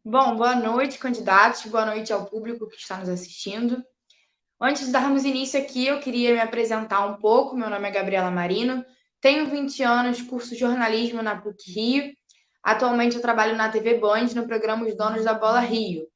Bom, boa noite, candidatos, boa noite ao público que está nos assistindo. Antes de darmos início aqui, eu queria me apresentar um pouco. Meu nome é Gabriela Marino, tenho 20 anos, curso jornalismo na PUC-Rio. Atualmente eu trabalho na TV Band, no programa Os Donos da Bola Rio.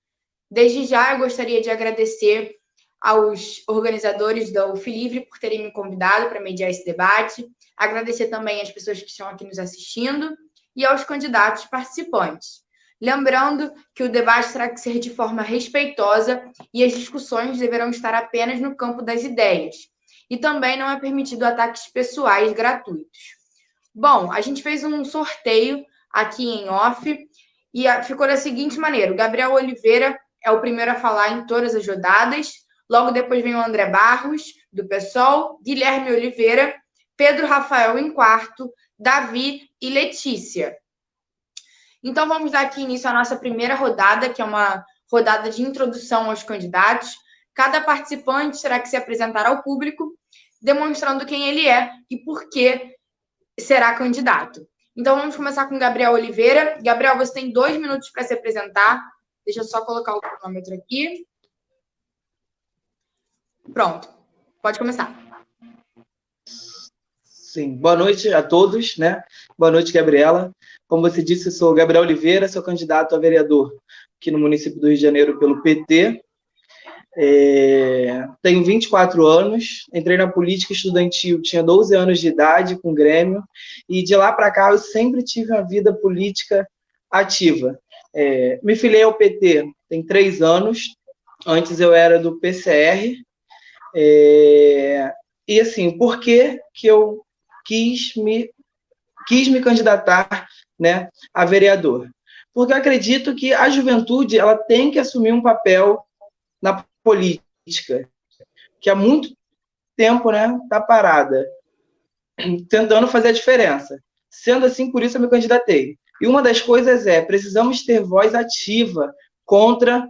Desde já, eu gostaria de agradecer aos organizadores da UF Livre por terem me convidado para mediar esse debate, agradecer também às pessoas que estão aqui nos assistindo e aos candidatos participantes. Lembrando que o debate terá que ser de forma respeitosa e as discussões deverão estar apenas no campo das ideias. E também não é permitido ataques pessoais gratuitos. Bom, a gente fez um sorteio aqui em off e ficou da seguinte maneira: o Gabriel Oliveira é o primeiro a falar em todas as rodadas, logo depois vem o André Barros, do PSOL, Guilherme Oliveira, Pedro Rafael em quarto, Davi e Letícia. Então, vamos dar aqui início à nossa primeira rodada, que é uma rodada de introdução aos candidatos. Cada participante terá que se apresentar ao público, demonstrando quem ele é e por que será candidato. Então, vamos começar com Gabriel Oliveira. Gabriel, você tem 2 minutos para se apresentar. Deixa eu só colocar o cronômetro aqui. Pronto, pode começar. Sim, boa noite a todos, né? Boa noite, Gabriela. Como você disse, eu sou Gabriel Oliveira, sou candidato a vereador aqui no município do Rio de Janeiro pelo PT. Tenho 24 anos, entrei na política estudantil, tinha 12 anos de idade com o Grêmio, e de lá para cá eu sempre tive uma vida política ativa. Me filiei ao PT tem 3 anos, antes eu era do PCR, e assim, por que eu quis me candidatar, né, a vereador? Porque eu acredito que a juventude ela tem que assumir um papel na política, que há muito tempo, né, está parada, tentando fazer a diferença. Sendo assim, por isso eu me candidatei. E uma das coisas precisamos ter voz ativa contra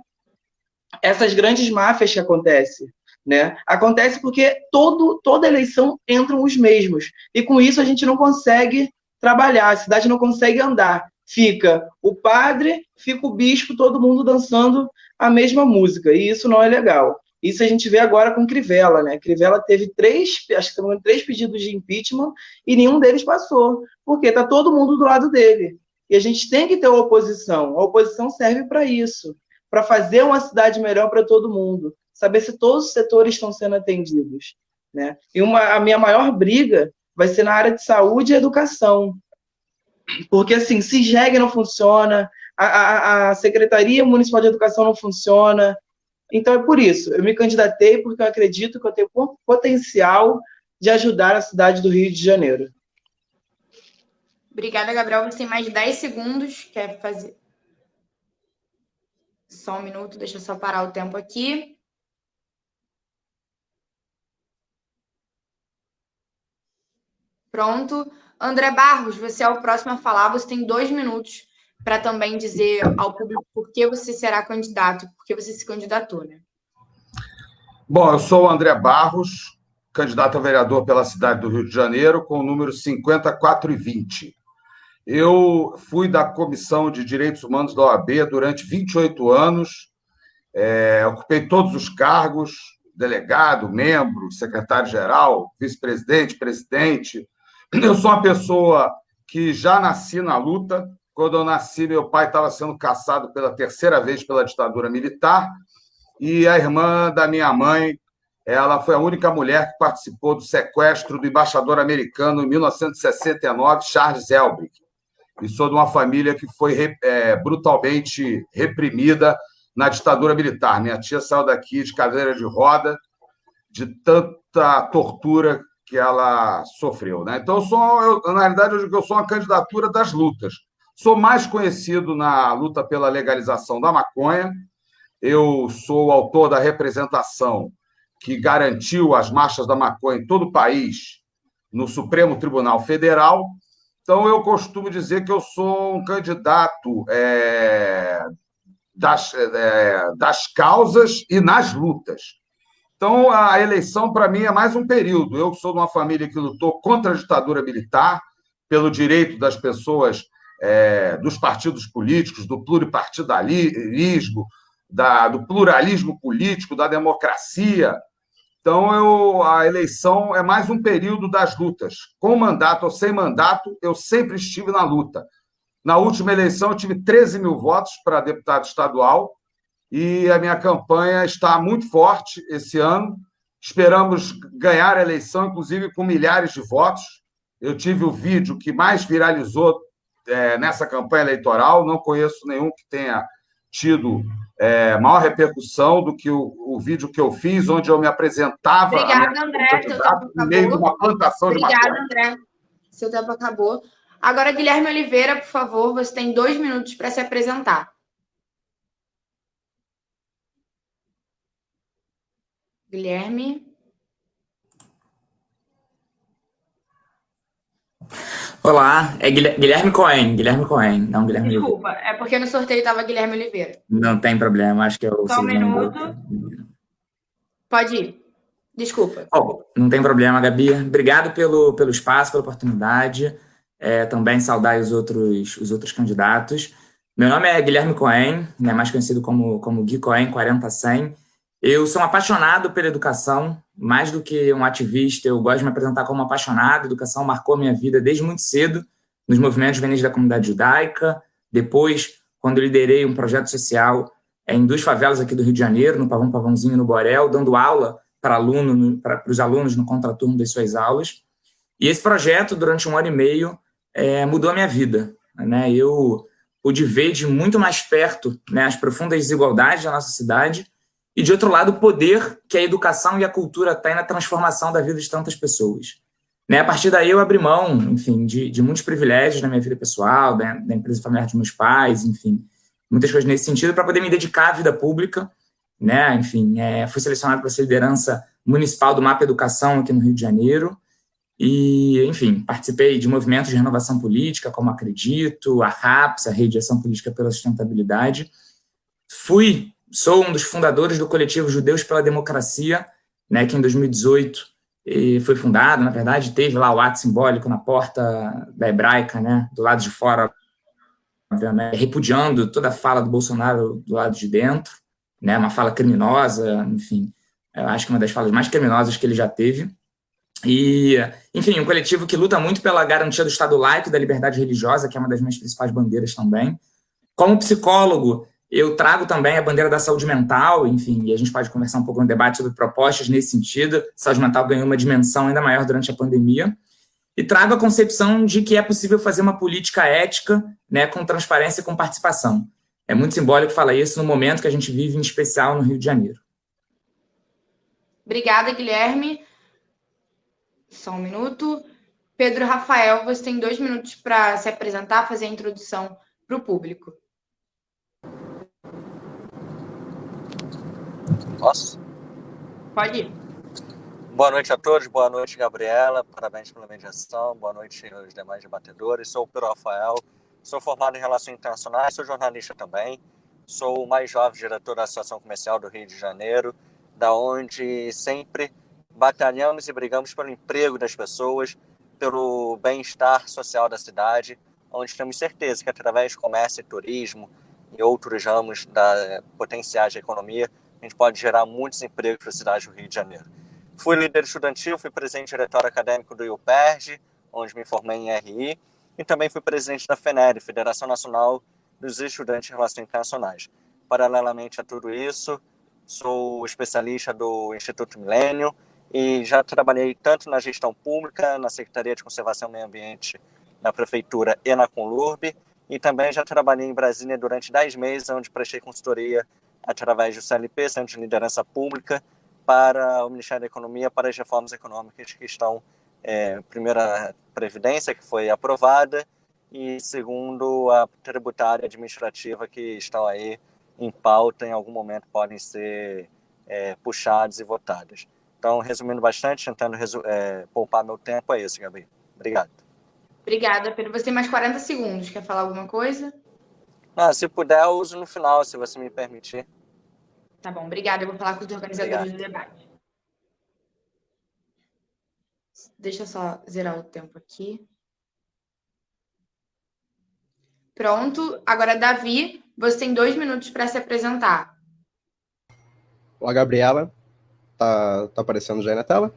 essas grandes máfias que acontecem. Né? Acontece porque toda eleição entram os mesmos. E com isso a gente não consegue trabalhar, a cidade não consegue andar. Fica o padre, fica o bispo, todo mundo dançando a mesma música. E isso não é legal. Isso a gente vê agora com Crivella, né? Crivella teve 3 pedidos de impeachment e nenhum deles passou. Porque está todo mundo do lado dele. E a gente tem que ter uma oposição. A oposição serve para isso, para fazer uma cidade melhor para todo mundo, saber se todos os setores estão sendo atendidos, né? E a minha maior briga vai ser na área de saúde e educação, porque assim, CIGEG não funciona, a Secretaria Municipal de Educação não funciona, então é por isso, eu me candidatei porque eu acredito que eu tenho potencial de ajudar a cidade do Rio de Janeiro. Obrigada, Gabriel. Você tem mais de 10 segundos. Quer fazer? Só um minuto, deixa eu só parar o tempo aqui. Pronto. André Barros, você é o próximo a falar. Você tem 2 minutos para também dizer ao público por que você será candidato, por que você se candidatou, né? Bom, eu sou o André Barros, candidato a vereador pela cidade do Rio de Janeiro, com o número 5420. Eu fui da Comissão de Direitos Humanos da OAB durante 28 anos, ocupei todos os cargos, delegado, membro, secretário-geral, vice-presidente, presidente. Eu sou uma pessoa que já nasci na luta. Quando eu nasci, meu pai estava sendo caçado pela 3ª vez pela ditadura militar, e a irmã da minha mãe, ela foi a única mulher que participou do sequestro do embaixador americano em 1969, Charles Elbrick. E sou de uma família que foi brutalmente reprimida na ditadura militar. Minha tia saiu daqui de cadeira de roda, de tanta tortura que ela sofreu, né? Então, na realidade, eu digo que eu sou uma candidatura das lutas. Sou mais conhecido na luta pela legalização da maconha. Eu sou o autor da representação que garantiu as marchas da maconha em todo o país no Supremo Tribunal Federal. Então, eu costumo dizer que eu sou um candidato das causas e nas lutas. Então, a eleição, para mim, é mais um período. Eu sou de uma família que lutou contra a ditadura militar, pelo direito das pessoas dos partidos políticos, do pluripartidarismo, do pluralismo político, da democracia. Então, a eleição é mais um período das lutas. Com mandato ou sem mandato, eu sempre estive na luta. Na última eleição, eu tive 13 mil votos para deputado estadual e a minha campanha está muito forte esse ano. Esperamos ganhar a eleição, inclusive com milhares de votos. Eu tive o vídeo que mais viralizou nessa campanha eleitoral. Não conheço nenhum que tenha tido maior repercussão do que o vídeo que eu fiz, onde eu me apresentava. Obrigada, André. Seu tempo acabou. No meio de uma plantação de maconha. Obrigada, André. Seu tempo acabou. Agora, Guilherme Oliveira, por favor, você tem 2 minutos para se apresentar. Guilherme. Olá, é Guilherme Cohen, não Guilherme Oliveira. Desculpa, é porque no sorteio estava Guilherme Oliveira. Não tem problema, acho que é o Só um segundo. minuto. Pode ir. Desculpa. Não tem problema, Gabi. Obrigado pelo espaço, pela oportunidade. Também saudar os outros candidatos. Meu nome é Guilherme Cohen, né, mais conhecido como Gui Cohen 40-100. Eu sou um apaixonado pela educação, mais do que um ativista, eu gosto de me apresentar como apaixonado. A educação marcou minha vida desde muito cedo, nos movimentos juvenis da comunidade judaica. Depois, quando eu liderei um projeto social em 2 favelas aqui do Rio de Janeiro, no Pavão Pavãozinho, no Borel, dando aula para os alunos no contraturno das suas aulas. E esse projeto, durante 1 ano e meio, mudou a minha vida, né? Eu pude ver de muito mais perto, né, as profundas desigualdades da nossa cidade e, de outro lado, o poder que a educação e a cultura têm na transformação da vida de tantas pessoas. Né? A partir daí, eu abri mão, enfim, de muitos privilégios na minha vida pessoal, da empresa familiar dos meus pais, enfim, muitas coisas nesse sentido, para poder me dedicar à vida pública. Né? Enfim, fui selecionado para ser liderança municipal do MAPA Educação aqui no Rio de Janeiro. E, enfim, participei de movimentos de renovação política, como Acredito, a RAPS, a Rede de Ação Política pela Sustentabilidade. Sou um dos fundadores do coletivo Judeus pela Democracia, né, que em 2018 foi fundado, na verdade, teve lá o ato simbólico na porta da Hebraica, né, do lado de fora, obviamente, repudiando toda a fala do Bolsonaro do lado de dentro, né, uma fala criminosa, enfim, eu acho que uma das falas mais criminosas que ele já teve. E, enfim, um coletivo que luta muito pela garantia do Estado laico e da liberdade religiosa, que é uma das minhas principais bandeiras também. Como psicólogo, eu trago também a bandeira da saúde mental, enfim, e a gente pode conversar um pouco no debate sobre propostas nesse sentido. Saúde mental ganhou uma dimensão ainda maior durante a pandemia. E trago a concepção de que é possível fazer uma política ética, né, com transparência e com participação. É muito simbólico falar isso no momento que a gente vive, em especial no Rio de Janeiro. Obrigada, Guilherme. Só um minuto. Pedro Rafael, você tem 2 minutos para se apresentar, fazer a introdução para o público. Posso? Pode ir. Boa noite a todos, boa noite, Gabriela, parabéns pela mediação, boa noite aos demais debatedores. Sou o Pedro Rafael, sou formado em Relações Internacionais, sou jornalista também, sou o mais jovem diretor da Associação Comercial do Rio de Janeiro, da onde sempre batalhamos e brigamos pelo emprego das pessoas, pelo bem-estar social da cidade, onde temos certeza que através do comércio e turismo e outros ramos potenciais da economia, a gente pode gerar muitos empregos para a cidade do Rio de Janeiro. Fui líder estudantil, fui presidente diretório acadêmico do IUPERJ, onde me formei em RI, e também fui presidente da FENERI, Federação Nacional dos Estudantes de Relações Internacionais. Paralelamente a tudo isso, sou especialista do Instituto Milênio e já trabalhei tanto na gestão pública, na Secretaria de Conservação e Meio Ambiente na Prefeitura e na Conlurb, e também já trabalhei em Brasília durante 10 meses, onde prestei consultoria através do CLP, Centro de Liderança Pública, para o Ministério da Economia, para as reformas econômicas que estão, primeira, a Previdência, que foi aprovada, e segundo, a tributária administrativa, que estão aí em pauta, em algum momento podem ser puxadas e votadas. Então, resumindo bastante, tentando poupar meu tempo, é isso, Gabi. Obrigado. Obrigada, Pedro. Você tem mais 40 segundos. Quer falar alguma coisa? Se puder, eu uso no final, se você me permitir. Tá bom, obrigada. Eu vou falar com os organizadores do debate. Deixa eu só zerar o tempo aqui. Pronto. Agora, Davi, você tem 2 minutos para se apresentar. Olá, Gabriela. Tá aparecendo já aí na tela?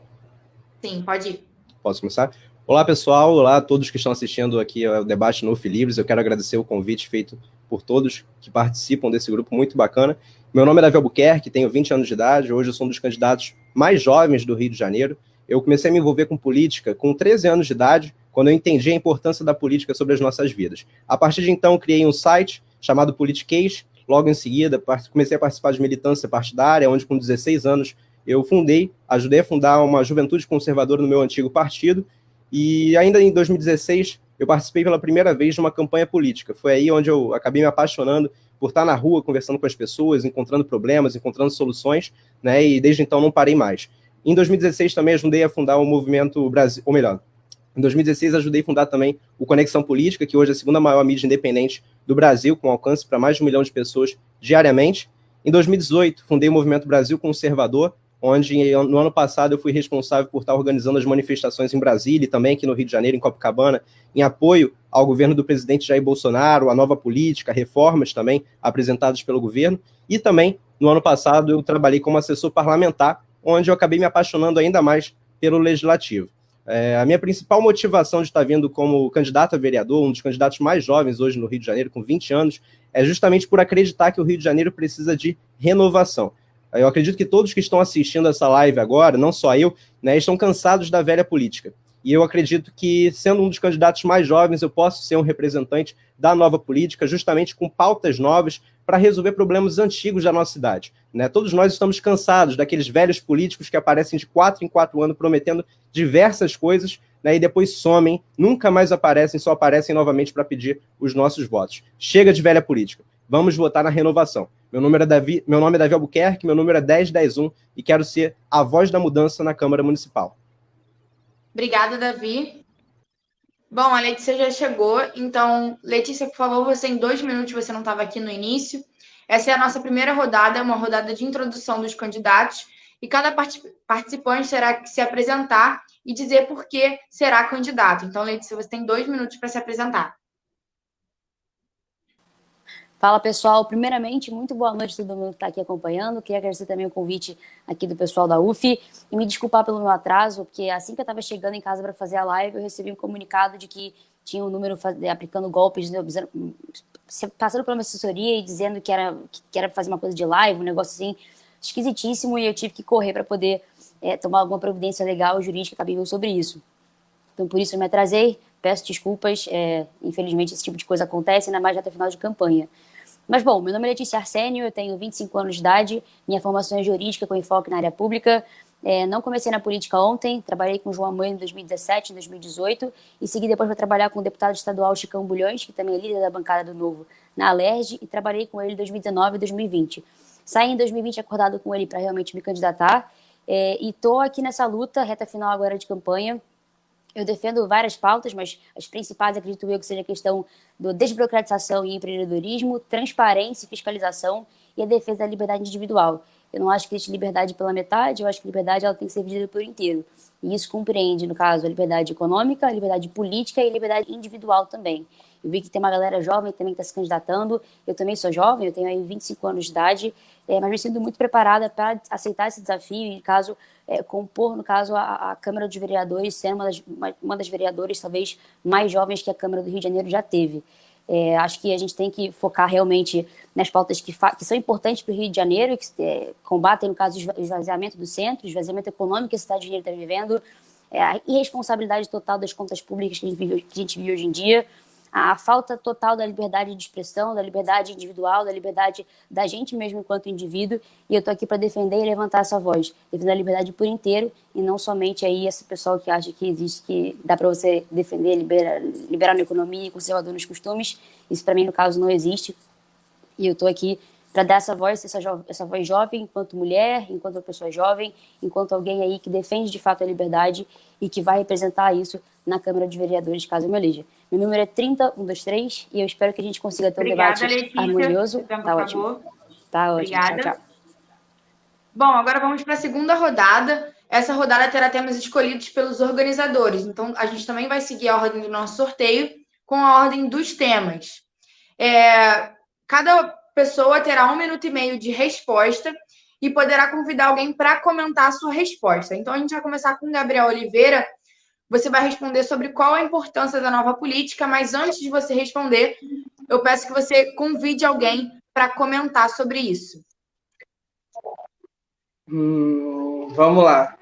Sim, pode ir. Posso começar? Olá, pessoal. Olá a todos que estão assistindo aqui ao debate no Livres. Eu quero agradecer o convite feito por todos que participam desse grupo muito bacana. Meu nome é Davi Albuquerque, tenho 20 anos de idade. Hoje eu sou um dos candidatos mais jovens do Rio de Janeiro. Eu comecei a me envolver com política com 13 anos de idade, quando eu entendi a importância da política sobre as nossas vidas. A partir de então, criei um site chamado Politiquês. Logo em seguida, comecei a participar de militância partidária, onde com 16 anos eu ajudei a fundar uma juventude conservadora no meu antigo partido, e ainda em 2016 eu participei pela primeira vez de uma campanha política. Foi aí onde eu acabei me apaixonando por estar na rua, conversando com as pessoas, encontrando problemas, encontrando soluções, né, e desde então não parei mais. Em 2016 também ajudei a fundar o Movimento Brasil, ou melhor, em 2016 ajudei a fundar também o Conexão Política, que hoje é a segunda maior mídia independente do Brasil, com alcance para mais de 1 milhão de pessoas diariamente. Em 2018, fundei o Movimento Brasil Conservador, onde no ano passado eu fui responsável por estar organizando as manifestações em Brasília e também aqui no Rio de Janeiro, em Copacabana, em apoio ao governo do presidente Jair Bolsonaro, a nova política, reformas também apresentadas pelo governo. E também, no ano passado, eu trabalhei como assessor parlamentar, onde eu acabei me apaixonando ainda mais pelo legislativo. A minha principal motivação de estar vindo como candidato a vereador, um dos candidatos mais jovens hoje no Rio de Janeiro, com 20 anos, é justamente por acreditar que o Rio de Janeiro precisa de renovação. Eu acredito que todos que estão assistindo essa live agora, não só eu, né, estão cansados da velha política. E eu acredito que, sendo um dos candidatos mais jovens, eu posso ser um representante da nova política, justamente com pautas novas para resolver problemas antigos da nossa cidade. Né? Todos nós estamos cansados daqueles velhos políticos que aparecem de 4 em 4 anos prometendo diversas coisas, né, e depois somem, nunca mais aparecem, só aparecem novamente para pedir os nossos votos. Chega de velha política. Vamos votar na renovação. Meu nome é Davi Albuquerque, meu número é 10101 e quero ser a voz da mudança na Câmara Municipal. Obrigada, Davi. Bom, a Letícia já chegou, então, Letícia, por favor, você em 2 minutos, você não estava aqui no início. Essa é a nossa primeira rodada, uma rodada de introdução dos candidatos, e cada participante terá que se apresentar e dizer por que será candidato. Então, Letícia, você tem 2 minutos para se apresentar. Fala, pessoal. Primeiramente, muito boa noite a todo mundo que está aqui acompanhando. Queria agradecer também o convite aqui do pessoal da UF e me desculpar pelo meu atraso, porque assim que eu estava chegando em casa para fazer a live, eu recebi um comunicado de que tinha um número aplicando golpes, né, passando pela minha assessoria e dizendo que era para fazer uma coisa de live, um negócio assim esquisitíssimo, e eu tive que correr para poder tomar alguma providência legal, jurídica, cabível sobre isso. Então, por isso eu me atrasei, peço desculpas, infelizmente esse tipo de coisa acontece, ainda mais até o final de campanha. Mas, bom, meu nome é Letícia Arsenio, eu tenho 25 anos de idade, minha formação é jurídica com enfoque na área pública. Não comecei na política ontem, trabalhei com o João Amoedo em 2017, em 2018, e segui depois para trabalhar com o deputado estadual Chicão Bulhões, que também é líder da bancada do Novo na Alerj, e trabalhei com ele em 2019 e 2020. Saí em 2020 acordado com ele para realmente me candidatar, e estou aqui nessa luta, reta final agora de campanha. Eu defendo várias pautas, mas as principais, acredito eu, que seja a questão da desburocratização e empreendedorismo, transparência e fiscalização e a defesa da liberdade individual. Eu não acho que existe liberdade pela metade, eu acho que a liberdade ela tem que ser dividida por inteiro. E isso compreende, no caso, a liberdade econômica, a liberdade política e a liberdade individual também. Eu vi que tem uma galera jovem também que está se candidatando. Eu também sou jovem, eu tenho aí 25 anos de idade, mas me sinto muito preparada para aceitar esse desafio e, caso, compor, no caso, a Câmara dos Vereadores, ser uma das vereadoras talvez mais jovens que a Câmara do Rio de Janeiro já teve. Acho que a gente tem que focar realmente nas pautas que são importantes para o Rio de Janeiro, que combatem, no caso, o esvaziamento do centro, o esvaziamento econômico que a cidade de Janeiro está vivendo, a irresponsabilidade total das contas públicas que a gente vive hoje em dia, a falta total da liberdade de expressão, da liberdade individual, da liberdade da gente mesmo enquanto indivíduo, e eu estou aqui para defender e levantar essa voz, defender a liberdade por inteiro, e não somente aí esse pessoal que acha que existe, que dá para você defender, liberar na economia e conservador nos costumes. Isso para mim, no caso, não existe, e eu estou aqui para dar essa voz jovem, enquanto mulher, enquanto pessoa jovem, enquanto alguém aí que defende de fato a liberdade e que vai representar isso na Câmara de Vereadores, caso eu me eleja. Meu número é 30123 e eu espero que a gente consiga ter um debate harmonioso. Tá ótimo. Tá ótimo. Obrigada. Tchau, tchau. Bom, agora vamos para a segunda rodada. Essa rodada terá temas escolhidos pelos organizadores. Então, a gente também vai seguir a ordem do nosso sorteio com a ordem dos temas. Cada pessoa terá 1 minuto e meio de resposta e poderá convidar alguém para comentar a sua resposta. Então, a gente vai começar com o Gabriel Oliveira. Você vai responder sobre qual a importância da nova política, mas antes de você responder, eu peço que você convide alguém para comentar sobre isso. Vamos lá.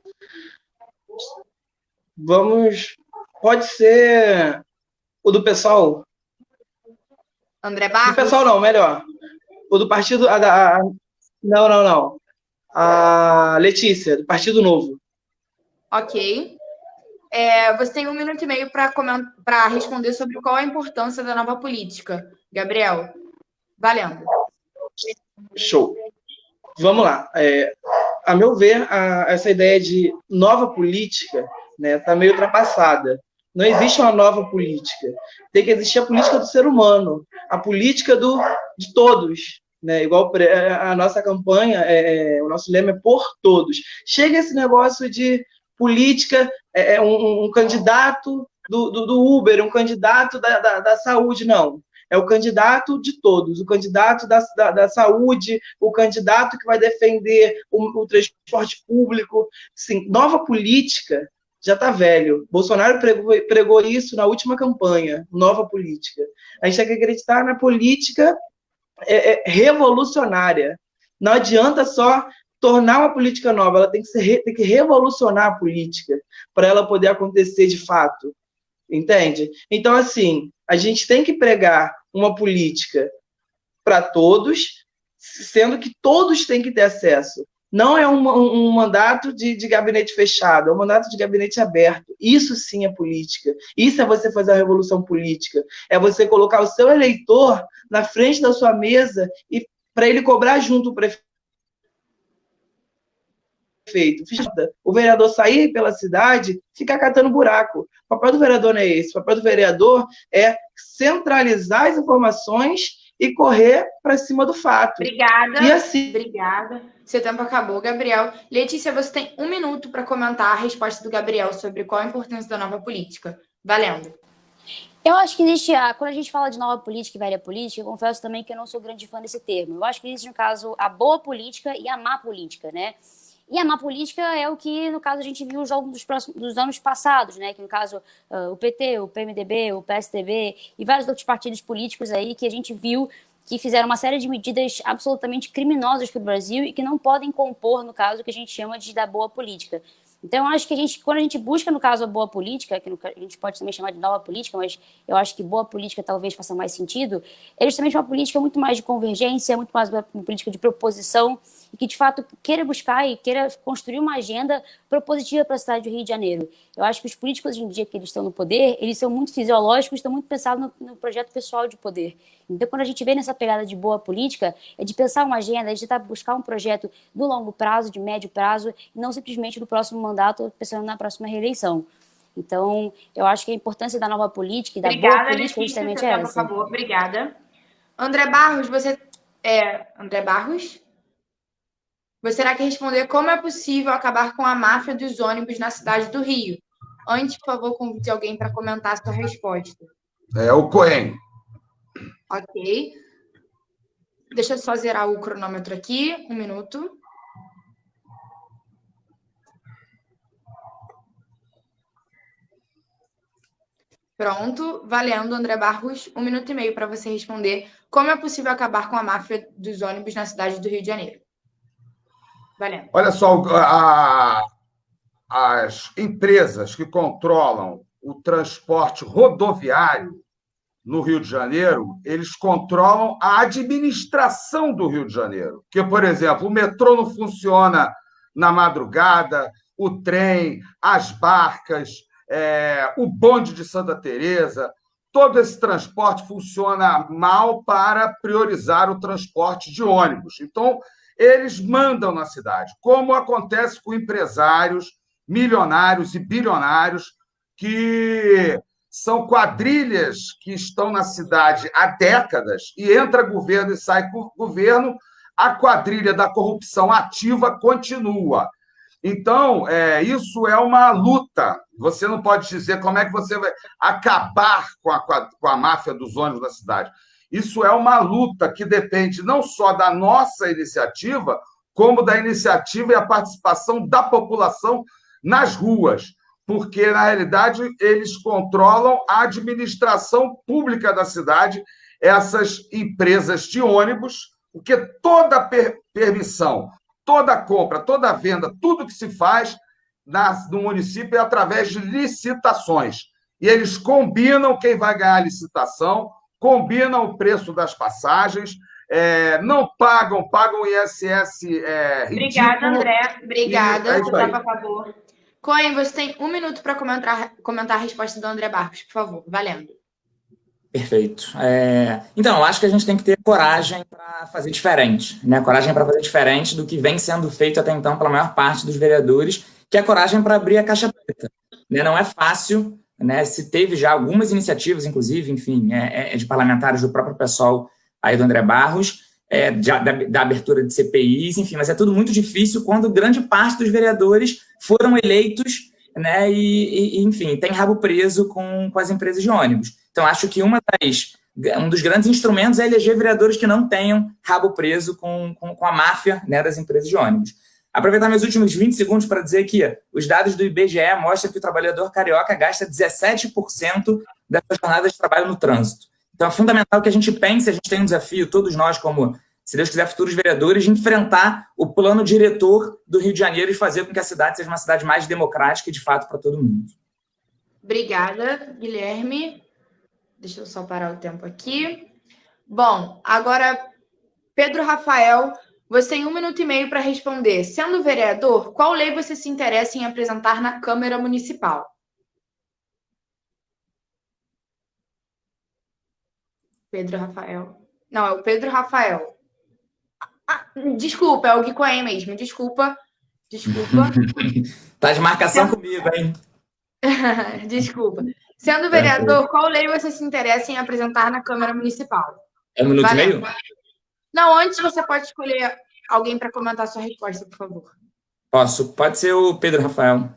Pode ser o do pessoal? André Barros? Do pessoal não, melhor. O do partido... Não. A Letícia, do Partido Novo. Ok. Você tem 1 minuto e meio para responder sobre qual a importância da nova política. Gabriel, valendo. Show. Vamos lá. A meu ver, essa ideia de nova política, né, tá meio ultrapassada. Não existe uma nova política. Tem que existir a política do ser humano, a política de todos. Né? Igual a nossa campanha, o nosso lema é por todos. Chega esse negócio de política, um candidato do Uber, um candidato da saúde, não. É o candidato de todos, o candidato da saúde, o candidato que vai defender o transporte público. Sim, nova política já está velho. Bolsonaro pregou isso na última campanha, nova política. A gente tem que acreditar na política revolucionária. Não adianta só tornar uma política nova, ela tem que revolucionar a política para ela poder acontecer de fato. Entende? Então, assim, a gente tem que pregar uma política para todos, sendo que todos têm que ter acesso. Não é um mandato de gabinete fechado, é um mandato de gabinete aberto. Isso sim é política. Isso é você fazer a revolução política. É você colocar o seu eleitor na frente da sua mesa e para ele cobrar junto o prefeito. O vereador sair pela cidade, ficar catando buraco. O papel do vereador não é esse. O papel do vereador é centralizar as informações e correr para cima do fato. Obrigada. E assim... Obrigada. Seu tempo acabou, Gabriel. Letícia, você tem 1 minuto para comentar a resposta do Gabriel sobre qual a importância da nova política. Valendo. Eu acho que existe, quando a gente fala de nova política e velha política, eu confesso também que eu não sou grande fã desse termo. Eu acho que existe, no caso, a boa política e a má política, né? E a má política é o que, no caso, a gente viu ao longo dos anos passados, né? Que, no caso, o PT, o PMDB, o PSDB e vários outros partidos políticos aí que a gente viu que fizeram uma série de medidas absolutamente criminosas para o Brasil e que não podem compor, no caso, o que a gente chama da boa política. Então, eu acho que quando a gente busca, no caso, a boa política, que a gente pode também chamar de nova política, mas eu acho que boa política talvez faça mais sentido, é justamente uma política muito mais de convergência, muito mais uma política de proposição, e que, de fato, queira buscar e queira construir uma agenda propositiva para a cidade do Rio de Janeiro. Eu acho que os políticos, hoje em dia, que eles estão no poder, eles são muito fisiológicos, estão muito pensados no projeto pessoal de poder. Então, quando a gente vê nessa pegada de boa política, é de pensar uma agenda, é de tentar buscar um projeto do longo prazo, de médio prazo, e não simplesmente do próximo mandato, pensando na próxima reeleição. Então, eu acho que a importância da nova política e da boa política justamente é essa. Por favor, obrigada. André Barros, André Barros? Você terá que responder como é possível acabar com a máfia dos ônibus na cidade do Rio. Antes, por favor, convide alguém para comentar a sua resposta. É o Cohen. Ok. Deixa eu só zerar o cronômetro aqui. 1 minuto. Pronto. Valendo, André Barros. 1 minuto e meio para você responder como é possível acabar com a máfia dos ônibus na cidade do Rio de Janeiro. Valendo. Olha só, as empresas que controlam o transporte rodoviário no Rio de Janeiro, eles controlam a administração do Rio de Janeiro. Porque, por exemplo, o metrô não funciona na madrugada, o trem, as barcas, o bonde de Santa Teresa, todo esse transporte funciona mal para priorizar o transporte de ônibus. Então, eles mandam na cidade, como acontece com empresários milionários e bilionários que são quadrilhas que estão na cidade há décadas e entra governo e sai governo, a quadrilha da corrupção ativa continua. Então, isso é uma luta. Você não pode dizer como é que você vai acabar com a máfia dos ônibus na cidade. Isso é uma luta que depende não só da nossa iniciativa, como da iniciativa e a participação da população nas ruas, porque, na realidade, eles controlam a administração pública da cidade, essas empresas de ônibus, porque toda permissão, toda compra, toda venda, tudo que se faz no município é através de licitações. E eles combinam quem vai ganhar a licitação, combinam o preço das passagens, não pagam ISS ridículo. Obrigada, André. Obrigada. É isso aí. Por favor. Cohen, você tem 1 minuto para comentar a resposta do André Barros, por favor. Valendo. Perfeito. Então, eu acho que a gente tem que ter coragem para fazer diferente, né? Coragem para fazer diferente do que vem sendo feito até então pela maior parte dos vereadores, que é a coragem para abrir a caixa preta. Né? Não é fácil, né? Se teve já algumas iniciativas, inclusive, enfim, de parlamentares do próprio pessoal aí do André Barros, da abertura de CPIs, enfim, mas é tudo muito difícil quando grande parte dos vereadores foram eleitos, né? E enfim, tem rabo preso com as empresas de ônibus. Então, acho que um dos grandes instrumentos é eleger vereadores que não tenham rabo preso com a máfia, né, das empresas de ônibus. Aproveitar meus últimos 20 segundos para dizer que os dados do IBGE mostram que o trabalhador carioca gasta 17% da sua jornada de trabalho no trânsito. Então, é fundamental que a gente pense, a gente tem um desafio, todos nós, como, se Deus quiser, futuros vereadores, de enfrentar o plano diretor do Rio de Janeiro e fazer com que a cidade seja uma cidade mais democrática e, de fato, para todo mundo. Obrigada, Guilherme. Deixa eu só parar o tempo aqui. Bom, agora, Pedro Rafael, você tem 1 minuto e meio para responder. Sendo vereador, qual lei você se interessa em apresentar na Câmara Municipal? Pedro Rafael. Não, é o Pedro Rafael. Desculpa, é o Gui Cohen mesmo. Desculpa. Tá de marcação comigo, hein? Desculpa. Sendo vereador, qual lei você se interessa em apresentar na Câmara Municipal? É 1 minuto e meio? Não, antes você pode escolher alguém para comentar sua resposta, por favor. Posso. Pode ser o Pedro Rafael.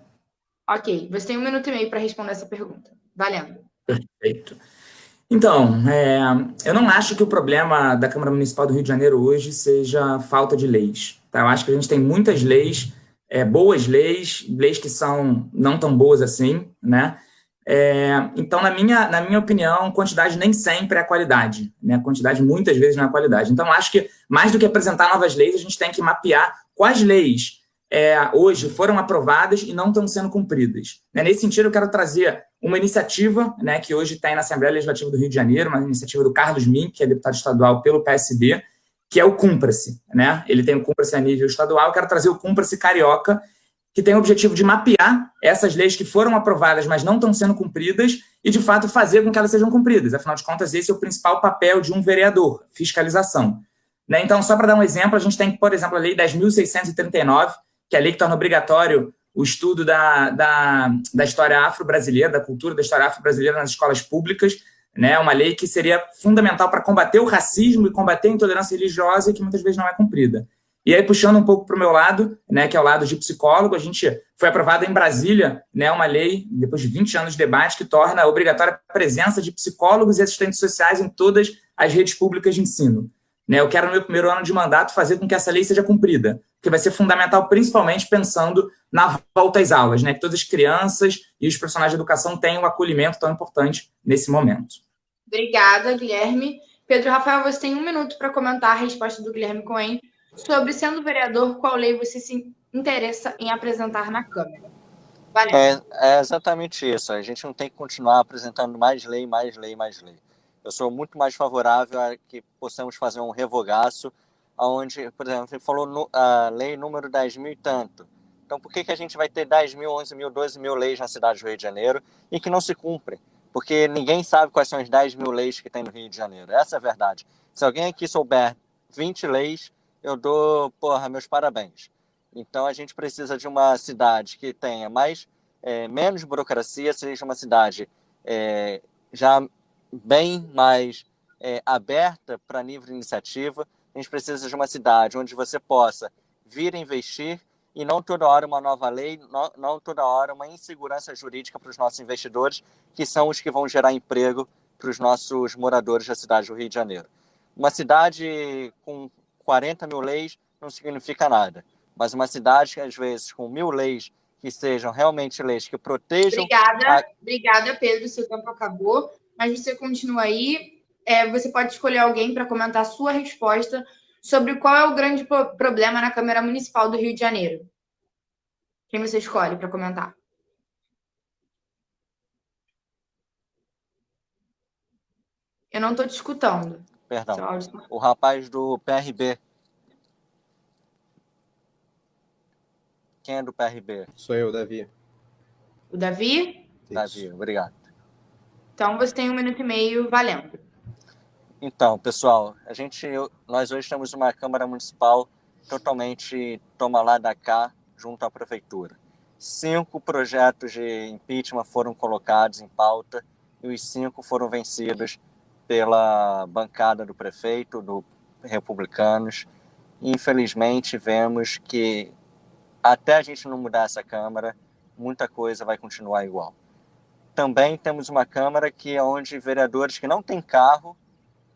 Ok, você tem 1 minuto e meio para responder essa pergunta. Valendo. Perfeito. Então, eu não acho que o problema da Câmara Municipal do Rio de Janeiro hoje seja falta de leis. Tá? Eu acho que a gente tem muitas leis, boas leis que são não tão boas assim, né? Então, na minha opinião, quantidade nem sempre é qualidade, né? Quantidade muitas vezes não é qualidade. Então, acho que mais do que apresentar novas leis, a gente tem que mapear quais leis hoje foram aprovadas e não estão sendo cumpridas. Né? Nesse sentido, eu quero trazer uma iniciativa, né, que hoje está aí na Assembleia Legislativa do Rio de Janeiro, uma iniciativa do Carlos Mink, que é deputado estadual pelo PSB, que é o Cumpra-se. Né? Ele tem o Cumpra-se a nível estadual, eu quero trazer o Cumpra-se Carioca, que tem o objetivo de mapear essas leis que foram aprovadas, mas não estão sendo cumpridas, e, de fato, fazer com que elas sejam cumpridas. Afinal de contas, esse é o principal papel de um vereador, fiscalização. Né? Então, só para dar um exemplo, a gente tem, por exemplo, a Lei 10.639, que é a lei que torna obrigatório o estudo da história afro-brasileira, da cultura da história afro-brasileira nas escolas públicas, né? Uma lei que seria fundamental para combater o racismo e combater a intolerância religiosa e que muitas vezes não é cumprida. E aí, puxando um pouco para o meu lado, né, que é o lado de psicólogo, a gente foi aprovada em Brasília, né, uma lei, depois de 20 anos de debate, que torna obrigatória a presença de psicólogos e assistentes sociais em todas as redes públicas de ensino. Né, eu quero, no meu primeiro ano de mandato, fazer com que essa lei seja cumprida, porque vai ser fundamental, principalmente pensando na volta às aulas, né, que todas as crianças e os profissionais de educação tenham um acolhimento tão importante nesse momento. Obrigada, Guilherme. Pedro Rafael, você tem 1 minuto para comentar a resposta do Guilherme Cohen sobre, sendo vereador, qual lei você se interessa em apresentar na Câmara. Valeu. É exatamente isso. A gente não tem que continuar apresentando mais lei. Eu sou muito mais favorável a que possamos fazer um revogaço, onde, por exemplo, você falou a lei número 10.000 e tanto. Então, por que a gente vai ter 10.000, 11.000, 12.000 leis na cidade do Rio de Janeiro e que não se cumprem? Porque ninguém sabe quais são as 10.000 leis que tem no Rio de Janeiro. Essa é a verdade. Se alguém aqui souber 20 leis, eu dou, meus parabéns. Então, a gente precisa de uma cidade que tenha menos burocracia, seja uma cidade já bem mais aberta para nível de iniciativa. A gente precisa de uma cidade onde você possa vir investir e não toda hora uma nova lei, não toda hora uma insegurança jurídica para os nossos investidores, que são os que vão gerar emprego para os nossos moradores da cidade do Rio de Janeiro. Uma cidade com 40 mil leis não significa nada, mas uma cidade, às vezes, com 1000 leis, que sejam realmente leis que protejam... Obrigada, Pedro, seu tempo acabou, mas você continua aí. Você pode escolher alguém para comentar a sua resposta sobre qual é o grande problema na Câmara Municipal do Rio de Janeiro. Quem você escolhe para comentar? Eu não estou te escutando. Perdão, o rapaz do PRB. Quem é do PRB? Sou eu, Davi. O Davi? Davi, obrigado. Então, você tem 1 minuto e meio valendo. Então, pessoal, nós hoje temos uma Câmara Municipal totalmente toma lá da cá, junto à Prefeitura. 5 projetos de impeachment foram colocados em pauta e os 5 foram vencidos pela bancada do prefeito, do Republicanos. Infelizmente, vemos que até a gente não mudar essa Câmara, muita coisa vai continuar igual. Também temos uma Câmara que é onde vereadores que não têm carro,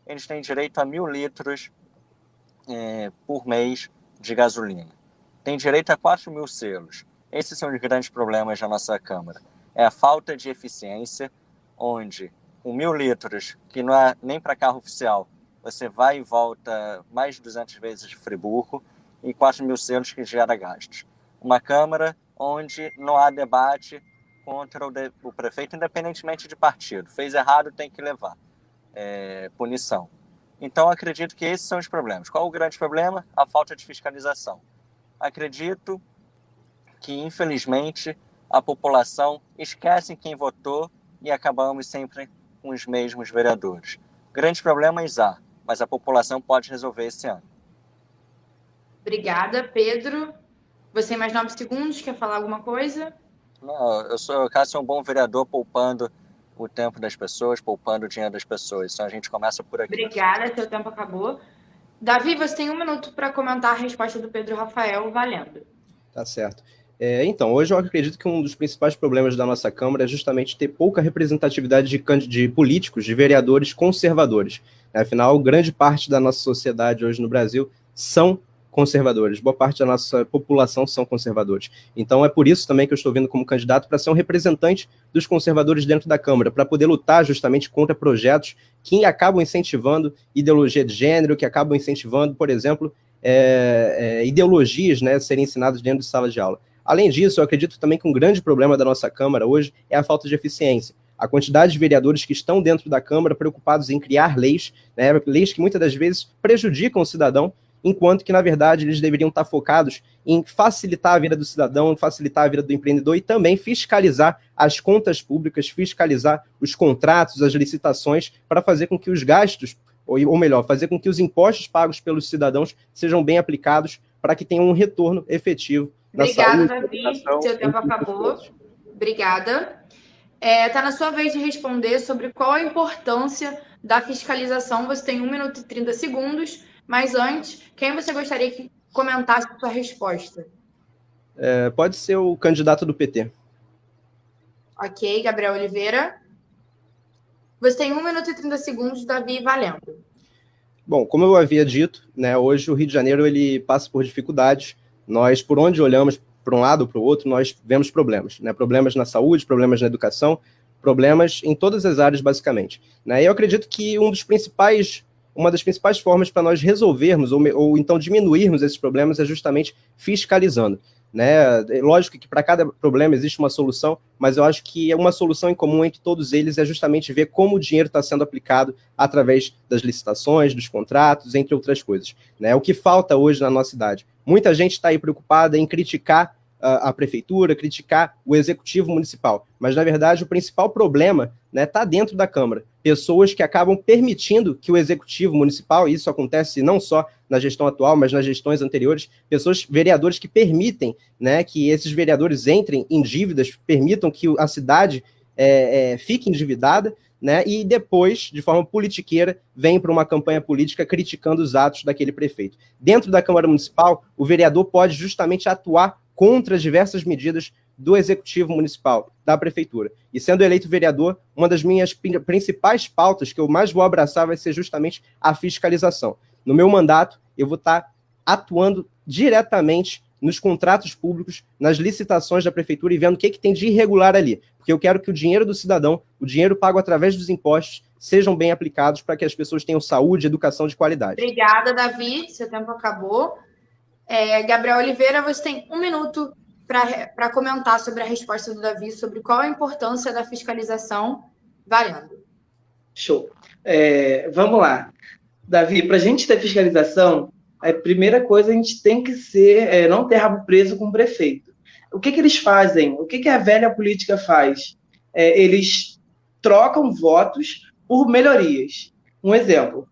eles têm direito a 1000 litros por mês de gasolina. Tem direito a 4.000 selos. Esses são os grandes problemas da nossa Câmara. É a falta de eficiência, onde com 1000 litros, que não é nem para carro oficial, você vai e volta mais de 200 vezes de Friburgo, e 4.000 selos que gera gastos. Uma Câmara onde não há debate contra o prefeito, independentemente de partido. Fez errado, tem que levar punição. Então, acredito que esses são os problemas. Qual o grande problema? A falta de fiscalização. Acredito que, infelizmente, a população esquece quem votou e acabamos sempre com os mesmos vereadores. Grandes problemas há, mas a população pode resolver esse ano. Obrigada, Pedro. Você tem mais 9 segundos, quer falar alguma coisa? Não, eu quero ser um bom vereador poupando o tempo das pessoas, poupando o dinheiro das pessoas. Então a gente começa por aqui. Obrigada, seu tempo acabou. Davi, você tem 1 minuto para comentar a resposta do Pedro Rafael, valendo. Tá certo. Então, hoje eu acredito que um dos principais problemas da nossa Câmara é justamente ter pouca representatividade de políticos, de vereadores conservadores. Afinal, grande parte da nossa sociedade hoje no Brasil são conservadores, boa parte da nossa população são conservadores. Então é por isso também que eu estou vindo como candidato para ser um representante dos conservadores dentro da Câmara, para poder lutar justamente contra projetos que acabam incentivando ideologia de gênero, que acabam incentivando, por exemplo, ideologias, né, serem ensinadas dentro de sala de aula. Além disso, eu acredito também que um grande problema da nossa Câmara hoje é a falta de eficiência. A quantidade de vereadores que estão dentro da Câmara preocupados em criar leis, né, leis que muitas das vezes prejudicam o cidadão, enquanto que, na verdade, eles deveriam estar focados em facilitar a vida do cidadão, facilitar a vida do empreendedor e também fiscalizar as contas públicas, fiscalizar os contratos, as licitações, para fazer com que os gastos, ou melhor, fazer com que os impostos pagos pelos cidadãos sejam bem aplicados para que tenham um retorno efetivo na saúde. Obrigada, Davi. Seu tempo acabou. Obrigada. Está na sua vez de responder sobre qual a importância da fiscalização. Você tem 1 minuto e 30 segundos. Mas antes, quem você gostaria que comentasse a sua resposta? Pode ser o candidato do PT. Ok, Gabriel Oliveira. Você tem 1 minuto e 30 segundos, Davi, valendo. Bom, como eu havia dito, né, hoje o Rio de Janeiro ele passa por dificuldades. Nós, por onde olhamos, para um lado ou para o outro, nós vemos problemas. Né? Problemas na saúde, problemas na educação, problemas em todas as áreas, basicamente. Né? E eu acredito que uma das principais formas para nós resolvermos ou então diminuirmos esses problemas é justamente fiscalizando. Né? Lógico que para cada problema existe uma solução, mas eu acho que uma solução em comum entre todos eles é justamente ver como o dinheiro está sendo aplicado através das licitações, dos contratos, entre outras coisas. Né? O que falta hoje na nossa cidade? Muita gente está aí preocupada em criticar a prefeitura, criticar o executivo municipal, mas na verdade o principal problema está dentro da Câmara. Pessoas que acabam permitindo que o executivo municipal, e isso acontece não só na gestão atual, mas nas gestões anteriores, vereadores que permitem, né, que esses vereadores entrem em dívidas, permitam que a cidade fique endividada, né, e depois, de forma politiqueira, vem para uma campanha política criticando os atos daquele prefeito. Dentro da Câmara Municipal, o vereador pode justamente atuar contra diversas medidas do Executivo Municipal, da Prefeitura. E sendo eleito vereador, uma das minhas principais pautas que eu mais vou abraçar vai ser justamente a fiscalização. No meu mandato, eu vou estar atuando diretamente nos contratos públicos, nas licitações da Prefeitura e vendo o que tem de irregular ali. Porque eu quero que o dinheiro do cidadão, o dinheiro pago através dos impostos, sejam bem aplicados para que as pessoas tenham saúde e educação de qualidade. Obrigada, Davi. Seu tempo acabou. Gabriel Oliveira, você tem 1 minuto para comentar sobre a resposta do Davi, sobre qual a importância da fiscalização. Valendo. Show. Vamos lá. Davi, para a gente ter fiscalização, a primeira coisa a gente tem que ser, não ter rabo preso com o prefeito. O que eles fazem? O que a velha política faz? Eles trocam votos por melhorias. Um exemplo,